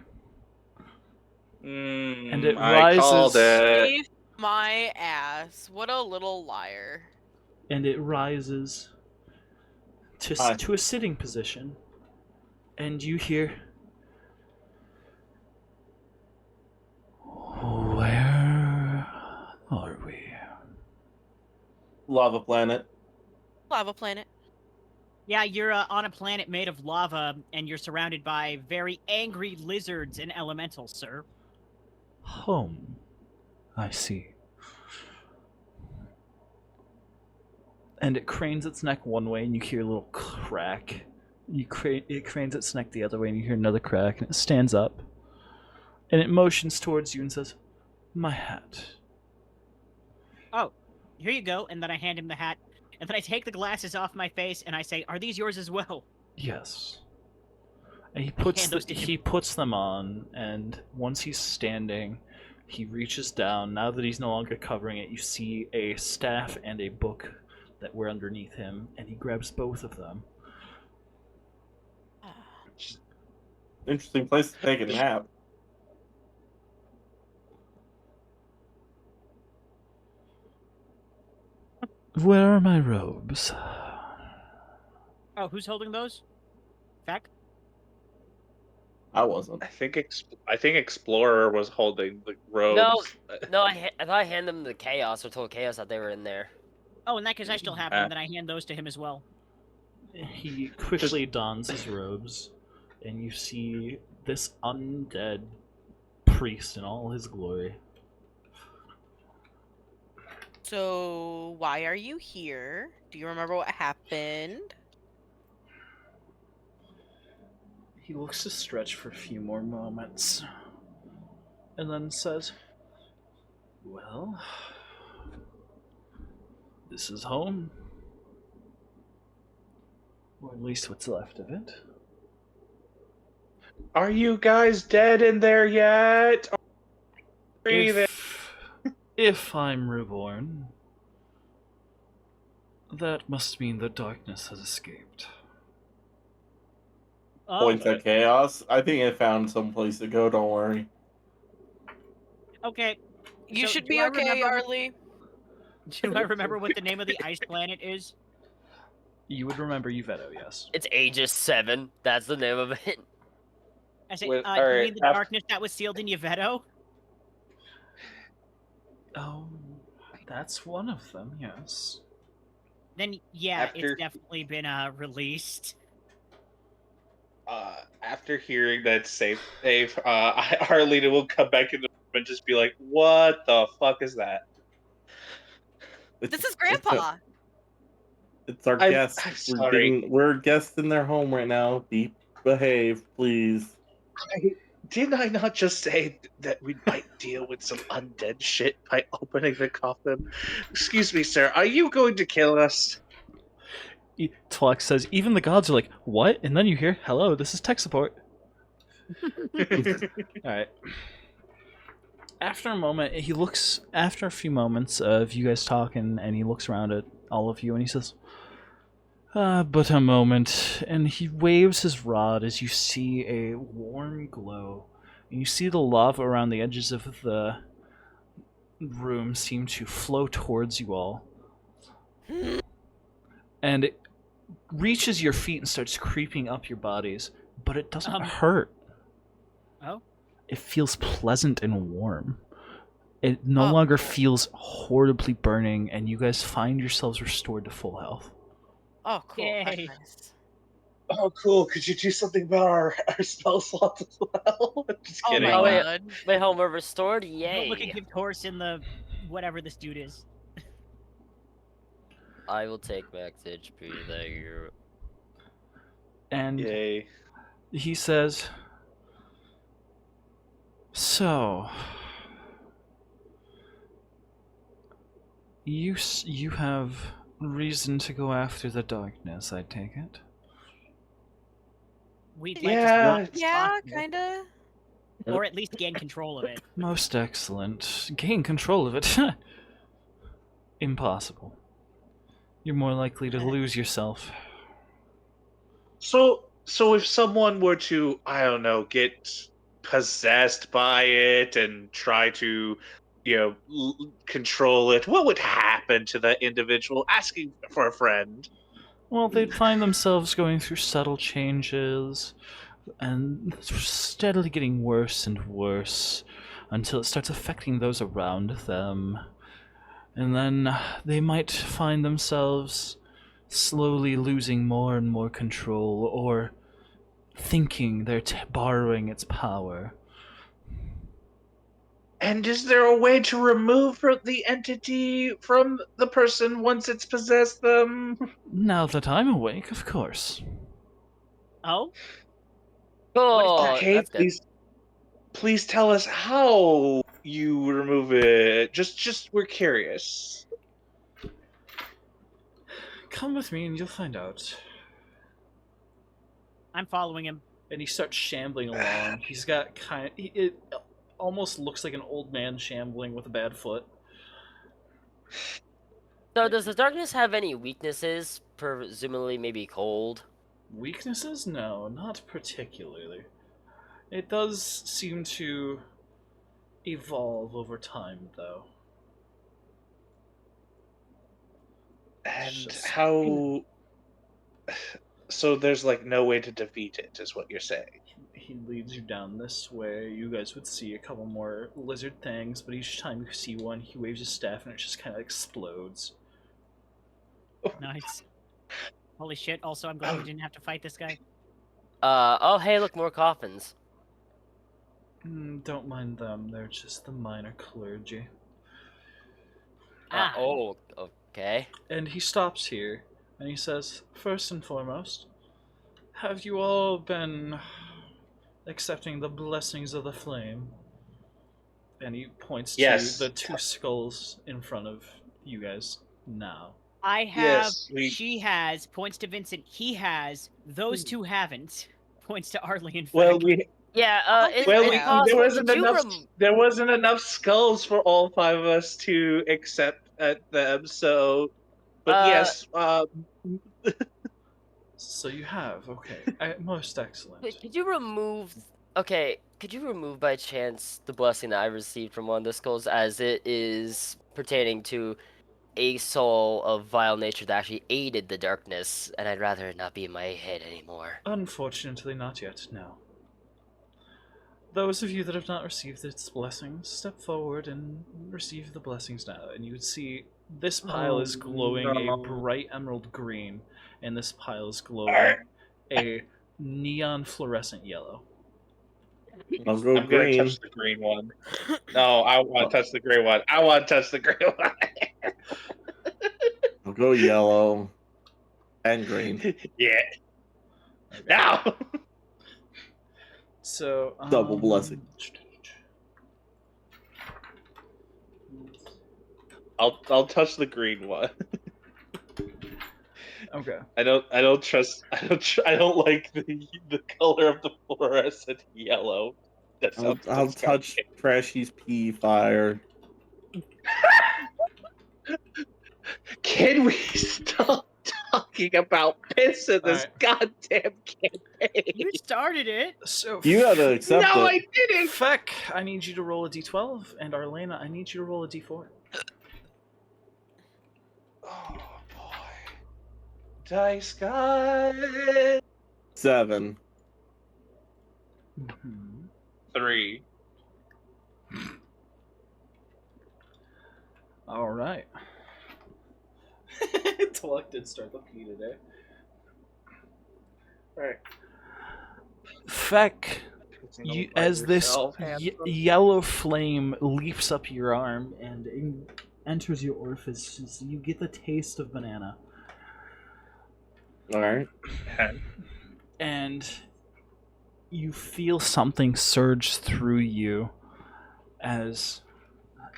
And it I called rises. it. Save my ass. What a little liar. And it rises Hi. to a sitting position, and you hear, "Where are we?" Lava planet. Lava planet. Yeah, you're on a planet made of lava, and you're surrounded by very angry lizards and elementals, sir. Home. I see. And it cranes its neck one way, and you hear a little crack. It cranes its neck the other way, and you hear another crack, and it stands up. And it motions towards you and says, "My hat." Oh, here you go. And then I hand him the hat. And then I take the glasses off my face, and I say, are these yours as well? Yes. And Hand those to him. he puts them on, and once he's standing, he reaches down. Now that he's no longer covering it, you see a staff and a book that were underneath him, and he grabs both of them. Interesting place to take a nap. Where are my robes? Oh, who's holding those? Feck? I wasn't. I think Explorer was holding the robes. No, I thought I handed them to Chaos or told Chaos that they were in there. Oh, in that case, I still have them. Then I hand those to him as well. He quickly dons his robes, and you see this undead priest in all his glory. So, why are you here? Do you remember what happened? He looks to stretch for a few more moments, and then says, "Well, this is home. Or at least what's left of it." Are you guys dead in there yet? Breathing. If I'm reborn, that must mean the darkness has escaped. Oh, Points at chaos. I think I found some place to go. Don't worry. okay. You So, should do be I okay, remember what- Arlie. Do I remember what the name of the ice planet is? You would remember Yveto, yes. It's Aegis 7. That's the name of it. I say, With- you alright, mean the darkness that was sealed in Yveto? Oh, that's one of them, yes. Then yeah, After- it's definitely been released. After hearing that safe, Arlena will come back in the room and just be like, "What the fuck is that?" This is It's Grandpa. It's our I'm guests. sorry. We're guests in their home right now. Behave, please. Didn't I not just say that we might deal with some undead shit by opening the coffin? Excuse me, sir. Are you going to kill us? Twelk says, even the gods are like, what? And then you hear, hello, this is tech support. Alright. After a moment, after a few moments of you guys talking, and he looks around at all of you and he says, but a moment. And he waves his rod as you see a warm glow. And you see the lava around the edges of the room seem to flow towards you all. And it reaches your feet and starts creeping up your bodies, but it doesn't hurt. Oh? It feels pleasant and warm. It no Oh, longer cool. feels horribly burning, and you guys find yourselves restored to full health. Oh, cool. That's Yay. nice. Oh, cool. Could you do something about our spell slots as well? Just Oh kidding. my Oh, wait. god. Wait, home, we're restored? Don't look a Yay. gift horse in the whatever this dude is. I will take back the HP that you're... And Yay. he says, so, you have reason to go after the darkness, I take it? We'd like Yeah. to stop Yeah, it, kinda. or at least gain control of it. Most excellent. Gain control of it. Impossible. You're more likely to lose yourself. So if someone were to, I don't know, get possessed by it and try to, control it, what would happen to that individual asking for a friend? Well, they'd find themselves going through subtle changes and steadily getting worse and worse until it starts affecting those around them. And then they might find themselves slowly losing more and more control, or thinking they're borrowing its power. And is there a way to remove the entity from the person once it's possessed them? Now that I'm awake, of course. Oh? Oh, Okay, that's good. please tell us how you remove it. Just we're curious. Come with me and you'll find out. I'm following him. And he starts shambling along. He's got it almost looks like an old man shambling with a bad foot. So, does the darkness have any weaknesses? Presumably, maybe cold? Weaknesses? No, not particularly. It does seem to evolve over time, though. And Just- how? So there's like no way to defeat it, is what you're saying. He leads you down this way. You guys would see a couple more lizard things, but each time you see one, he waves his staff and it just kind of explodes. Nice. Holy shit, also I'm glad we didn't have to fight this guy. Oh, hey, look, more coffins. Don't mind them, they're just the minor clergy. Ah. Oh, okay. And he stops here, and he says, first and foremost, have you all been accepting the blessings of the flame? And he points Yes. to the two skulls in front of you guys now. I have, Yes, we- she has, points to Vincent, he has, those two haven't, points to Arlie, in fact. Well, we Yeah, don't well, think we, so. possible. there wasn't Could you enough. There wasn't enough skulls for all five of us to accept them. So, but yes, So you have, okay. Most excellent. Could you remove... Okay, could you remove by chance the blessing that I received from one of the skulls, as it is pertaining to a soul of vile nature that actually aided the darkness, and I'd rather it not be in my head anymore. Unfortunately, not yet, no. Those of you that have not received its blessings, step forward and receive the blessings now. And you would see This pile is glowing no. a bright emerald green, and this pile is glowing a neon fluorescent yellow. I'll go I'm gonna green. touch the green one. No, I want to touch the green one. I want to touch the green one. I'll go yellow and green. Yeah. Okay. Now. So Double blessing. I'll touch the green one. Okay. I don't trust. I don't like the color of the fluorescent yellow. That I'll, sounds I'll touch disgusting. Trashy's pea fire. Can we stop talking about piss in this goddamn campaign? You started it. So You gotta accept No, it. I didn't. Feck, I need you to roll a d12, and Arlena, I need you to roll a d4. Oh boy. Dice guy. 7. 3. All right. Tulloch did start the P today. Alright. Feck, as this yellow flame leaps up your arm and enters your orifice, you get the taste of banana. Alright. And you feel something surge through you as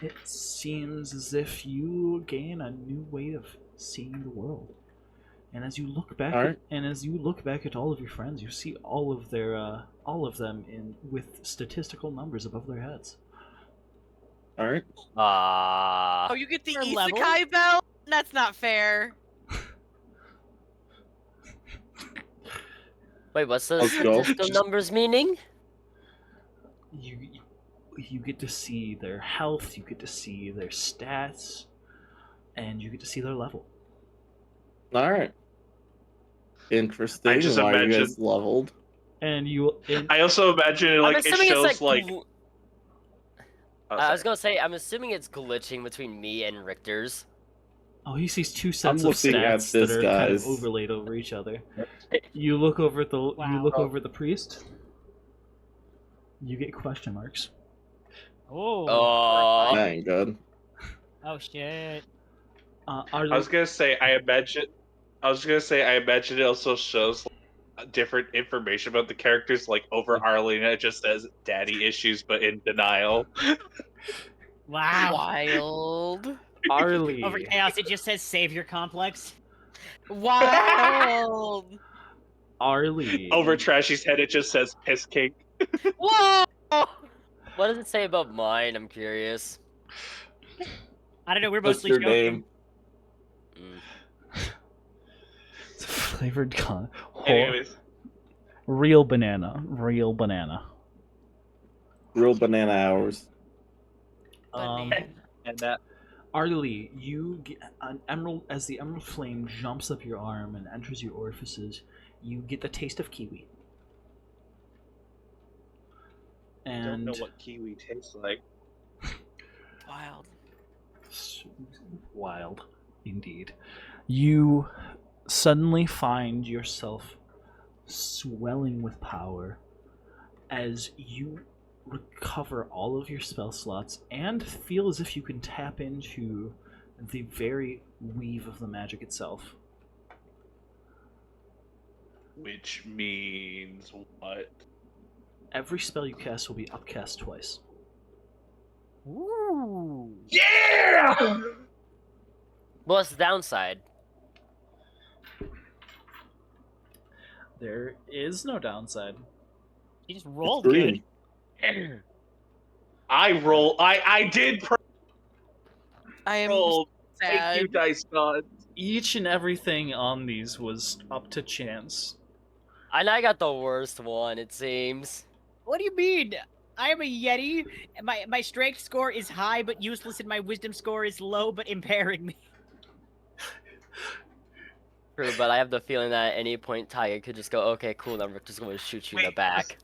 it seems as if you gain a new way of seeing the world. And as you look back, at all of your friends, you see all of them with statistical numbers above their heads. Alright. Oh, you get the Your level? isekai belt? That's not fair. Wait, what's the Let's go. statistical numbers meaning? You get to see their health, you get to see their stats, and you get to see their level. Alright. Interesting. I just Why are you imagine- guys leveled? And you. I also imagine I'm like it assuming shows it's like. like. Oh, I was sorry. gonna say, I'm assuming it's glitching between me and Richter's. Oh, he sees two sets of looking at stats that this, are kind of guys. overlaid over each other. You look over at the priest. You get question marks. Oh. Oh, That ain't good. Oh shit. I was gonna say I imagine it also shows different information about the characters. Like over Arlena, it just says "daddy issues," but in denial. Wow. Wild. Arlie. Over chaos, it just says savior complex. Wild. Arlie. Over Trashy's head, it just says "piss king." Whoa! what does it say about mine? I'm curious. I don't know. We're What's mostly your joking. name? It's a flavored con. Anyways, Real banana. Real banana. Real banana hours. and that Arlie, you get an emerald as the emerald flame jumps up your arm and enters your orifices. You get the taste of kiwi. I And don't know what kiwi tastes like. Wild. wild, indeed. You suddenly find yourself swelling with power as you recover all of your spell slots and feel as if you can tap into the very weave of the magic itself. Which means what? Every spell you cast will be upcast twice. Ooh. Yeah! What's the downside? There is no downside. You just rolled It's good. green. I did I am roll. sad. Thank you, Dice Gods. Each and everything on these was up to chance. And I got the worst one, it seems. What do you mean? I am a Yeti. And my strength score is high but useless, and my wisdom score is low but impairing me. True, but I have the feeling that at any point Tiger could just go, okay, cool, now Richter's going to shoot you in the Wait, back.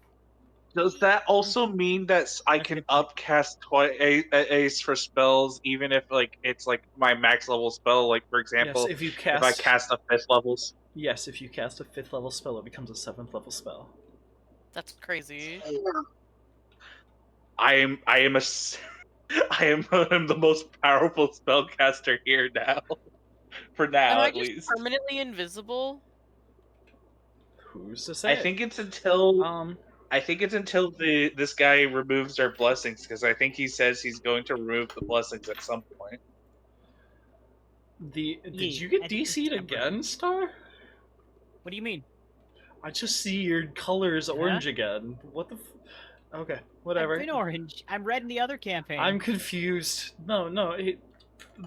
Does that also mean that I can upcast ace for spells, even if like it's like my max level spell? Like for Yes, example, if you if I cast. cast a 5th levels. Yes, if you cast a 5th level spell, it becomes a 7th level spell. That's crazy. I am I'm the most powerful spellcaster here now. For Am now, I at just least. permanently invisible? Who's to say? I think it's until Um, this guy removes our blessings, because I think he says he's going to remove the blessings at some point. did you I get think it's DC'd temporary. again, Star? What do you mean? I just see your colors Huh? orange again. What the? Okay, I've whatever. been orange. I'm red in the other campaign. I'm confused. No,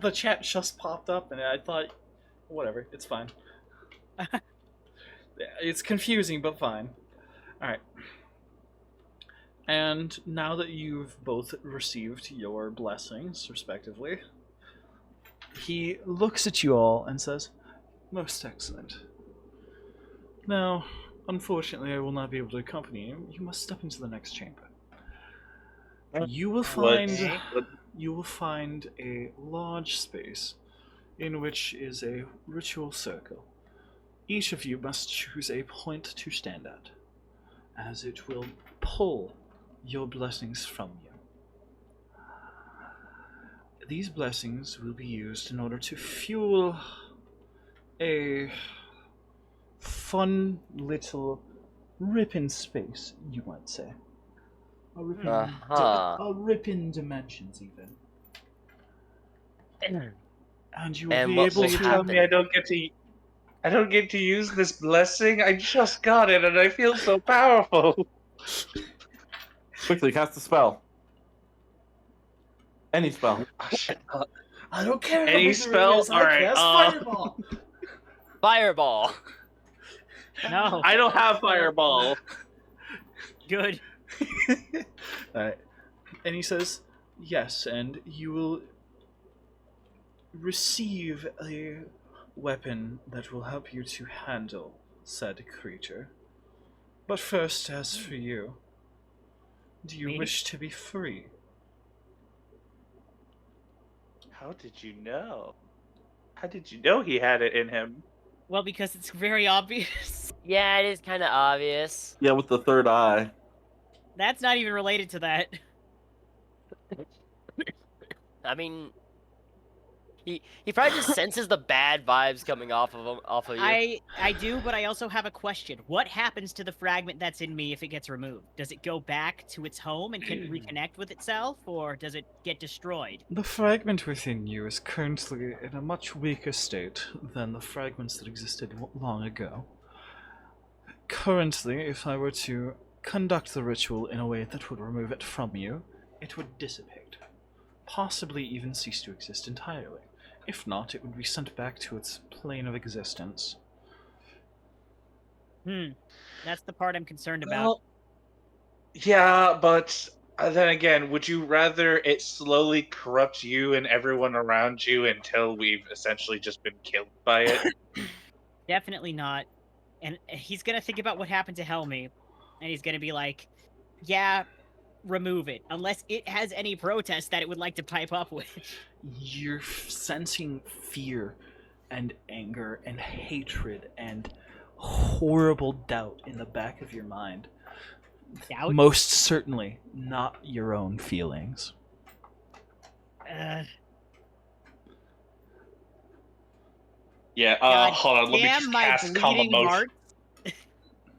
the chat just popped up, and I thought, whatever, it's fine. It's confusing, but fine. All right. And now that you've both received your blessings, respectively, he looks at you all and says, "Most excellent. Now, unfortunately, I will not be able to accompany you. You must step into the next chamber. You will find a large space in which is a ritual circle. Each of you must choose a point to stand at, as it will pull your blessings from you. These blessings will be used in order to fuel a fun little rip in space, you might say. A rip in, a rip in dimensions, even. And you will And be what able will So you to. tell me I don't get to use this blessing? I just got it and I feel so powerful. Quickly, cast a spell. Any spell. Oh, shit. I don't care. Any how big the spell? ring is, I Alright, cast fireball. Fireball. No. I don't have fireball. Good. Alright. And he says, yes, and you will receive a weapon that will help you to handle said creature. But first, as for you, do you Me? wish to be free? How did you know? How did you know he had it in him? Well, because it's very obvious. Yeah, it is kind of obvious. Yeah, with the third eye. That's not even related to that. I mean, he probably just senses the bad vibes coming off of you. I do, but I also have a question. What happens to the fragment that's in me if it gets removed? Does it go back to its home and can reconnect with itself, or does it get destroyed? The fragment within you is currently in a much weaker state than the fragments that existed long ago. Currently, if I were to conduct the ritual in a way that would remove it from you, it would dissipate, possibly even cease to exist entirely. If not, it would be sent back to its plane of existence. That's the part I'm concerned about. Well, yeah, but then again, would you rather it slowly corrupt you and everyone around you until we've essentially just been killed by it? Definitely not. And he's gonna think about what happened to Helmy, and he's gonna be like, yeah, remove it. Unless it has any protest that it would like to pipe up with. You're sensing fear and anger and hatred and horrible doubt in the back of your mind. Doubt? Most certainly not your own feelings. Yeah, God hold on, let me damn just my cast calm bleeding emotion. heart.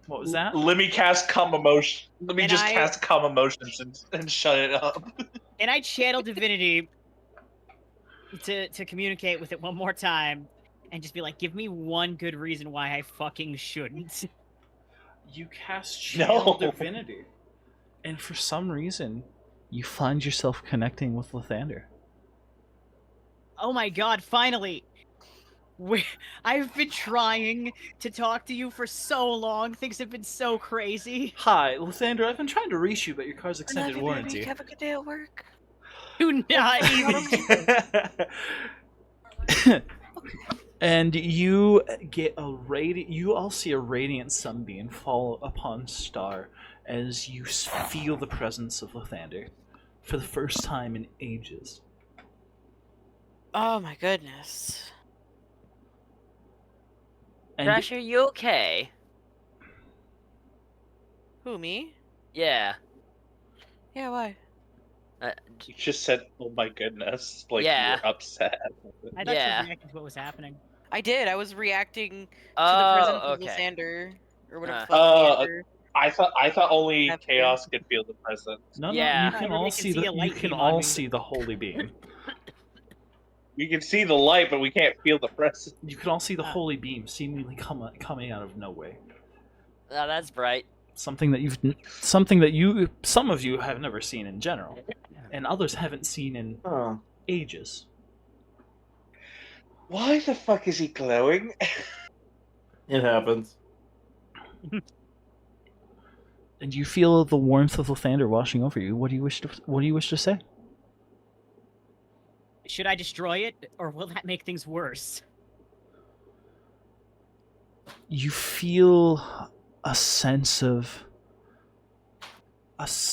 What was that? Let me cast calm emotion. Let me And just I- cast calm emotions and shut it up. And I channel divinity to communicate with it one more time and just be like, give me one good reason why I fucking shouldn't. You cast Channel No. Divinity, and for some reason, you find yourself connecting with Lathander. Oh my god, finally! I've been trying to talk to you for so long. Things have been so crazy. Hi, Lathander, I've been trying to reach you, but your car's extended warranty. Have a good day at work. Do not even. And you get you all see a radiant sunbeam fall upon Star as you feel the presence of Lathander for the first time in ages. Oh my goodness. And Trash, are you okay? Who, me? Yeah. Yeah, why? You just said, "Oh my goodness!" Like you Yeah. were upset. I thought you Yeah. were reacting to what was happening. I did. I was reacting to the Oh, presence of okay. Lysander. Or whatever the Uh, fuck Uh, Leander. I thought only Have to. chaos could feel the presence. no, Yeah. you No, can all everybody can see see the a you light can beam on all me. see the holy beam. We can see the light, but we can't feel the presence. You can all see the Ah. holy beam seemingly coming out of nowhere. Oh, that's bright. Something that some of you have never seen in general, and others haven't seen in Oh. ages. Why the fuck is he glowing? It happens. And you feel the warmth of Lathander washing over you. What do you wish to say? Should I destroy it, or will that make things worse? You feel a sense of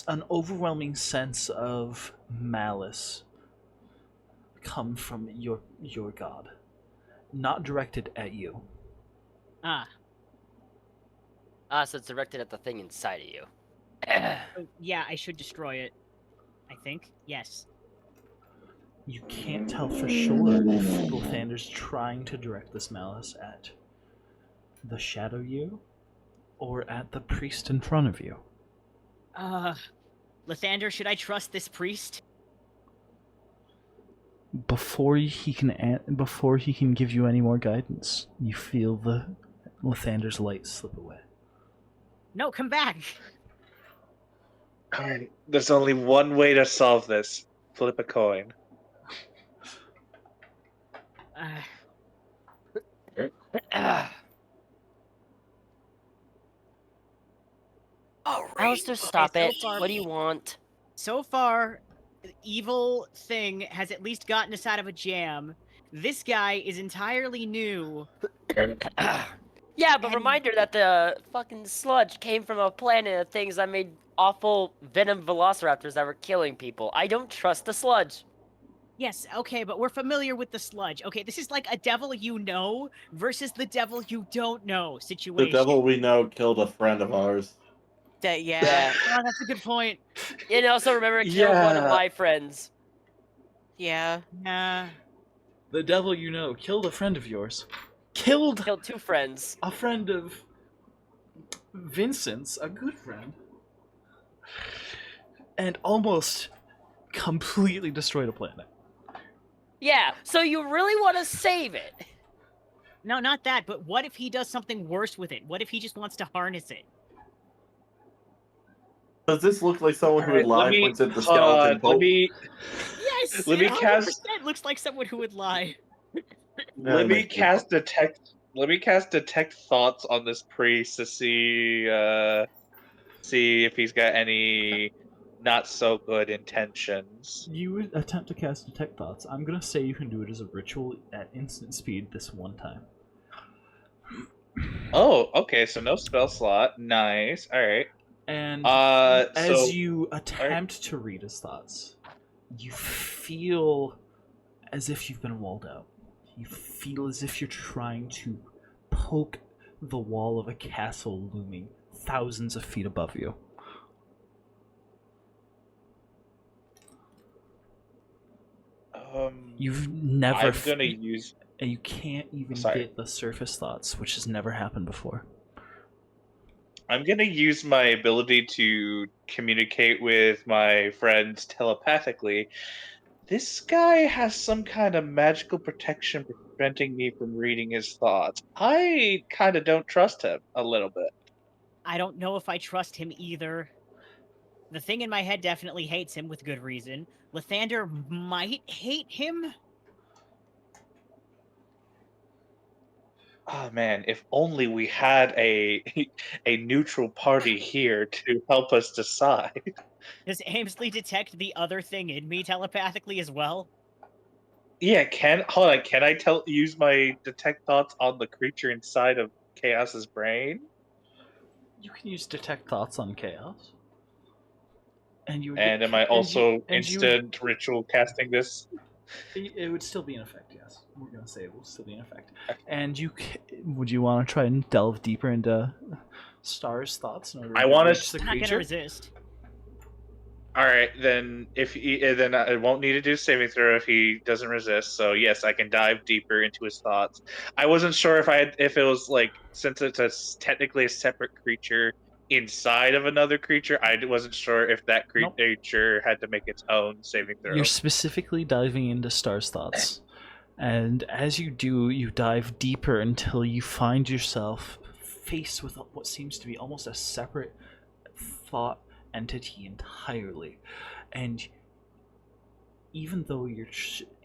an overwhelming sense of malice come from your god, not directed at you. Ah, So it's directed at the thing inside of you. so yeah, I should destroy it. I think. Yes. You can't tell for sure if Lathander's trying to direct this malice at the shadow you or at the priest in front of you. Lathander, should I trust this priest? Before he can give you any more guidance, you feel the Lathander's light slip away. No, come back. Alright, there's only one way to solve this. Flip a coin. Alistair, stop so it. far- What do you want? So far, the evil thing has at least gotten us out of a jam. This guy is entirely new. Yeah, but And- reminder that the fucking sludge came from a planet of things that made awful venom velociraptors that were killing people. I don't trust the sludge. Yes, okay, but we're familiar with the sludge. Okay, this is like a devil you know versus the devil you don't know The situation. devil we know killed a friend of ours. Yeah. Oh, that's a good point. And also remember, it killed one of Yeah. my friends. Yeah. Nah. The devil you know killed a friend of yours. Killed Killed 2 friends. a friend of Vincent's, a good friend. And almost completely destroyed a planet. Yeah, so you really want to save it? No, not that, but what if he does something worse with it? What if he just wants to harness it? Does this look like someone who would Alright, lie points at the skeleton let pope? me Yes! Let me it 100% cast- looks like someone who would lie. let me cast detect thoughts on this priest to see if he's got any not so good intentions. You would attempt to cast Detect Thoughts. I'm gonna say you can do it as a ritual at instant speed this one time. Oh, okay, so no spell slot. Nice. Alright. And So as you attempt to read his thoughts, you feel as if you've been walled out. You feel as if you're trying to poke the wall of a castle looming thousands of feet above you. You've never. I'm gonna use. And you can't even Sorry. get the surface thoughts, which has never happened before. I'm gonna use my ability to communicate with my friends telepathically. This guy has some kind of magical protection preventing me from reading his thoughts. I kind of don't trust him a little bit. I don't know if I trust him either. The thing in my head definitely hates him with good reason. Lathander might hate him. Oh man, if only we had a a neutral party here to help us decide. Does Aimsley detect the other thing in me telepathically as well? Yeah, hold on. Can I use my detect thoughts on the creature inside of Chaos's brain? You can use detect thoughts on chaos, and you would And get. am I also And you would, instant ritual casting this? it would still be in effect. Yes, we're gonna say it will still be in effect. And would you want to try and delve deeper into Star's thoughts in order I to wanna reach the I'm not gonna creature? resist. All right, then then I won't need to do saving throw if he doesn't resist. So yes, I can dive deeper into his thoughts. I wasn't sure if it was like, since it's technically a separate creature inside of another creature. I wasn't sure if that Nope. creature had to make its own saving throw. You're specifically diving into Star's thoughts. And as you do, you dive deeper until you find yourself faced with what seems to be almost a separate thought entity entirely. And even though you're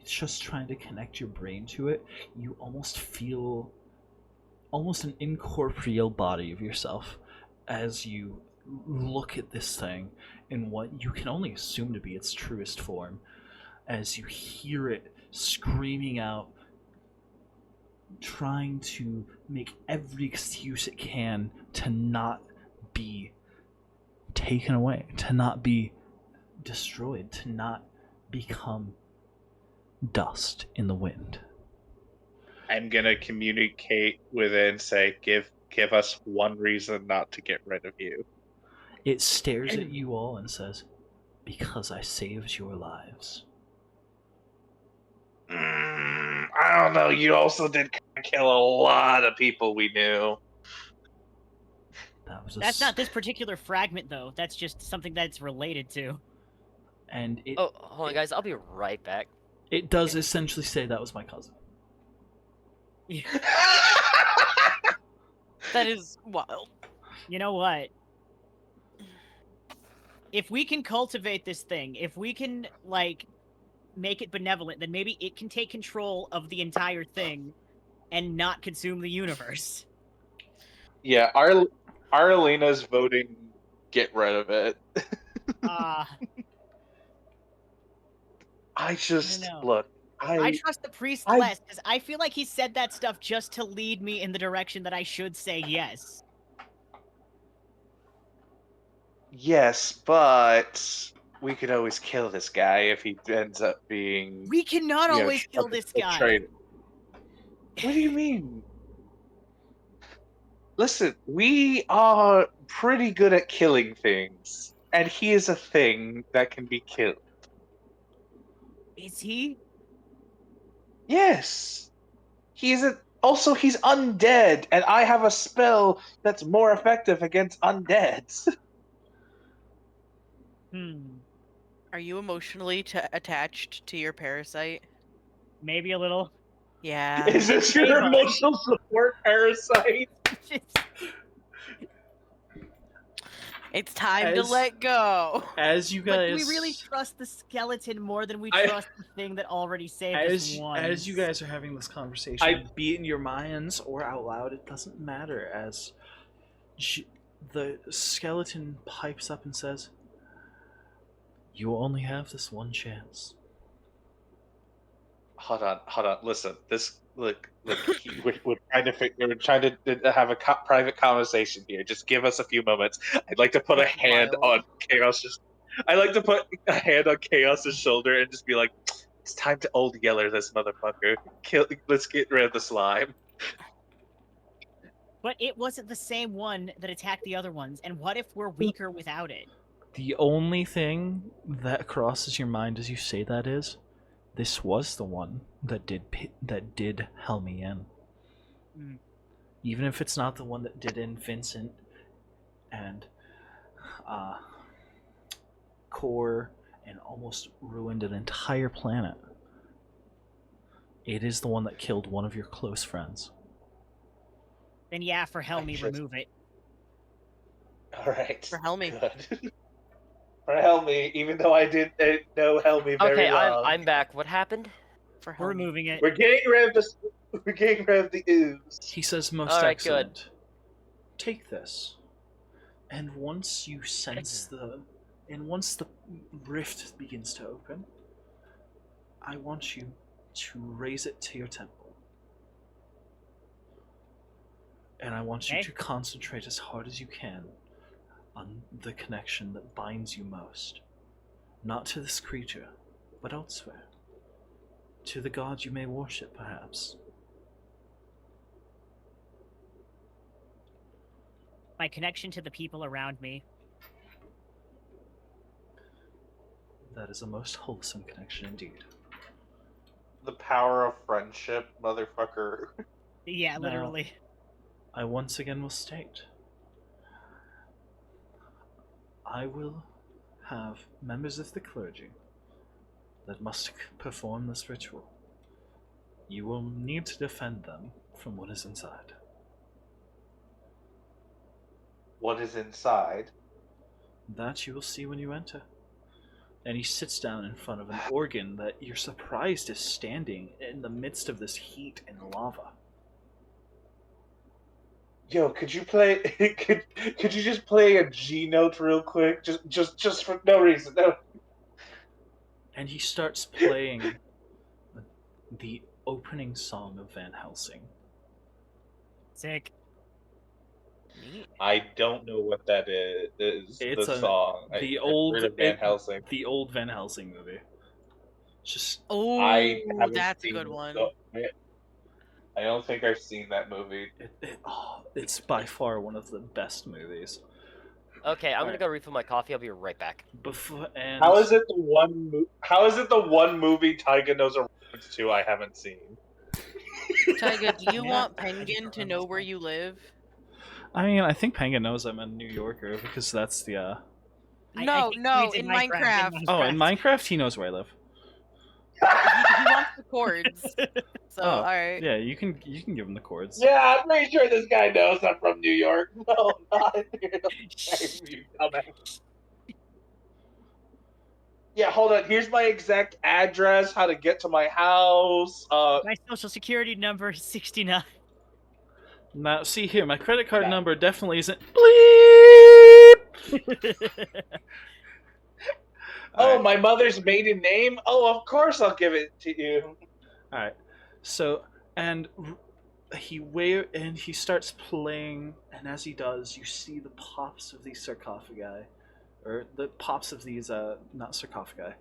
just trying to connect your brain to it, you almost feel almost an incorporeal body of yourself as you look at this thing in what you can only assume to be its truest form, as you hear it screaming out, trying to make every excuse it can to not be taken away, to not be destroyed, to not become dust in the wind. I'm gonna communicate with it and say, give us one reason not to get rid of you. It stares at you all and says, "Because I saved your lives." I don't know. You also did kill a lot of people we knew. That was That's not this particular fragment, though. That's just something that's related to. And it. Oh, hold on, guys. I'll be right back. It does essentially say that was my cousin. That is wild. You know what? If we can cultivate this thing, if we can, like, make it benevolent, then maybe it can take control of the entire thing and not consume the universe. Yeah, Arlena's voting. Get rid of it. I I don't just know. look. I trust the priest I- less, because I feel like he said that stuff just to lead me in the direction that I should say yes. Yes, but we could always kill this guy if he ends up being. We cannot you know, always kill a this guy. traitor. What do you mean? Listen, we are pretty good at killing things, and he is a thing that can be killed. Is he? Yes, also, he's undead, and I have a spell that's more effective against undeads. Are you emotionally attached to your parasite? Maybe a little. Yeah. Is this your emotional support parasite? It's time to As- let go. As you But guys, do we really trust the skeleton more than we I- trust the thing that already saved us once? as you guys are having this conversation, be it in your minds or out loud, it doesn't matter. As the skeleton pipes up and says, "You only have this one chance." Hold on. Listen, we're trying to have a private conversation here. Just give us a few moments. I'd like to put a That's hand wild. on Chaos's. I like to put a hand on Chaos's shoulder and just be like, "It's time to old yeller this motherfucker. Let's get rid of the slime." But it wasn't the same one that attacked the other ones, and what if we're weaker without it? The only thing that crosses your mind as you say that is, this was the one that did hell me in. Mm. Even if it's not the one that did in Vincent and Core and almost ruined an entire planet, it is the one that killed one of your close friends. Then yeah, for Helmy, remove it. All right. For Helmy. Good. For Helmy, even though I didn't know Helmy very Okay, well. I'm back. What happened? For We're Helmy. removing it. We're getting rid of the. We're getting rid of the ooze. He says, "Most Alright, good. excellent. Take this, and once you sense once the rift begins to open, I want you to raise it to your temple. And I want you Okay. to concentrate as hard as you can on the connection that binds you most. Not to this creature, but elsewhere. To the gods you may worship, perhaps. My connection to the people around me. That is a most wholesome connection indeed. The power of friendship, motherfucker. Yeah, Now- literally. I once again will state, I will have members of the clergy that must perform this ritual. You will need to defend them from what is inside. What is inside? That you will see when you enter. And he sits down in front of an organ that you're surprised is standing in the midst of this heat and lava. Yo, could you play? Could you just play a G note real quick? Just for no reason. No. And he starts playing the opening song of Van Helsing. Sick. Neat. I don't know what that is. It's the song. the I've old heard of Van Helsing. the old Van Helsing movie. Just Oh, I haven't that's a seen good it, one. so I don't think I've seen that movie. it's by far one of the best movies. Okay, I'm Alright. gonna go refill my coffee. I'll be right back. Before and How is it the one? How is it the one movie Tyga knows a reference to I haven't seen? Tyga, do you Yeah, want I just Penguin don't to know where understand. you live? I mean, I think Penguin knows I'm a New Yorker because that's the. I No, think no, he's in Minecraft. Oh, in Minecraft, he knows where I live. He wants the chords. So, Oh, alright. Yeah, you can give him the chords. Yeah, I'm pretty sure this guy knows I'm from New York. No, not you dumbass. Yeah, hold on. Here's my exact address. How to get to my house. My social security number is 69. Now, see here, my credit card Yeah. number definitely isn't. Bleep! Oh, my mother's maiden name? Oh, of course I'll give it to you. Alright. So, and he starts playing, and as he does, you see the pops of these sarcophagi. Or the pops of these, not sarcophagi.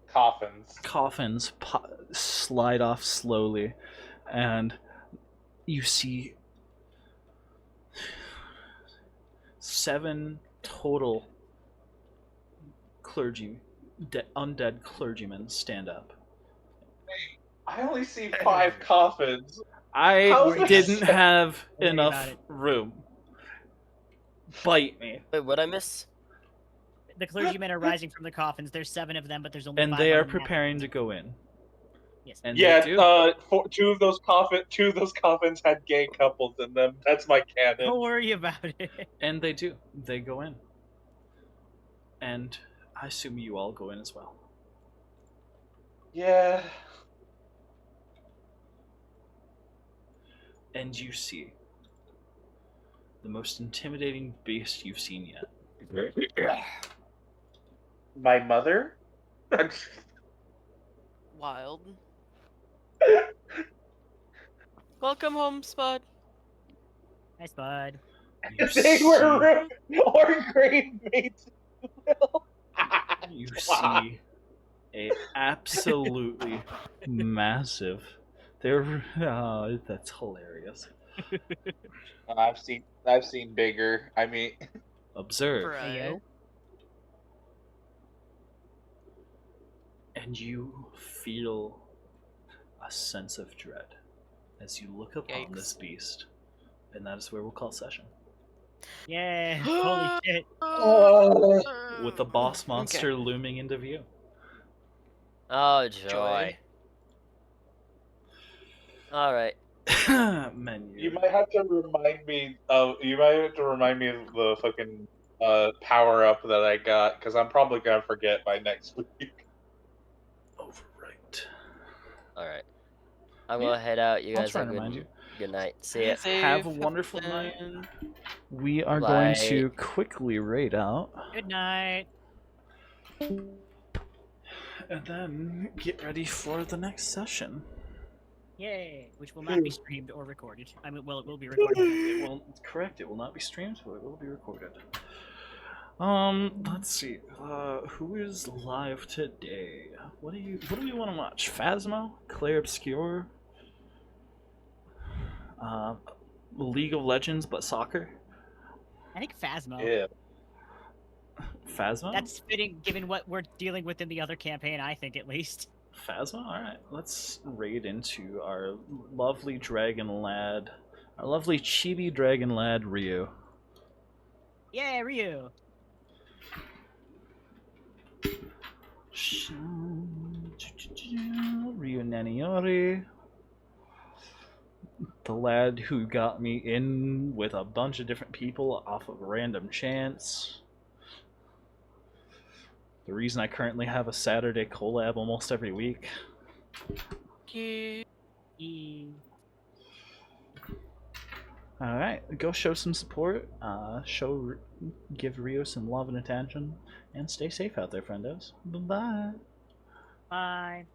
Coffins. Slide off slowly, and you see 7 total undead clergymen stand up. I only see 5 coffins. I How's this didn't set? have Don't worry about enough it. room. Bite me. Wait, what'd I miss? The clergymen are rising from the coffins. There's 7 of them, but there's only And 5 they on are the map. preparing to go in. Yes. And Yeah, they do. 2 of those coffins had gay couples in them. That's my canon. Don't worry about it. And they do. They go in. And I assume you all go in as well. Yeah. And you see the most intimidating beast you've seen yet. My mother? Wild. Welcome home, Spud. Nice, bud. You They see, were or grade mates. you Wow. see a absolutely massive. That's hilarious. I've seen bigger. I mean, Observe, Hey, yo. and you feel a sense of dread as you look upon this Yikes. beast, and that is where we'll call session. Yeah. Holy shit. With the boss monster looming into view. Oh, joy. Joy. Alright. Menu. you might have to remind me of the fucking power up that I got, because I'm probably gonna forget by next week. Overwrite. Alright. I'm gonna head out. You I'll guys try have and a remind you. good night. See ya. Have a wonderful night. fun. We are Bye. going to quickly rate out. Good night. And then get ready for the next session. Yay! Which will not be streamed or recorded. I mean, well, it will be recorded. It will correct. It will not be streamed, but it will be recorded. Let's see. Who is live today? What do we want to watch? Phasmo, Claire Obscure, League of Legends, but soccer. I think Phasmo. Yeah. Phasmo. That's fitting given what we're dealing with in the other campaign, I think, at least. Phasma? Alright, let's raid into our lovely dragon lad. Our lovely chibi dragon lad, Ryu. Yeah, Ryu. Ryu Naniori. The lad who got me in with a bunch of different people off of random chance. The reason I currently have a Saturday collab almost every week. Cute. Alright, go show some support. Give Rio some love and attention. And stay safe out there, friendos. Bye-bye. Bye.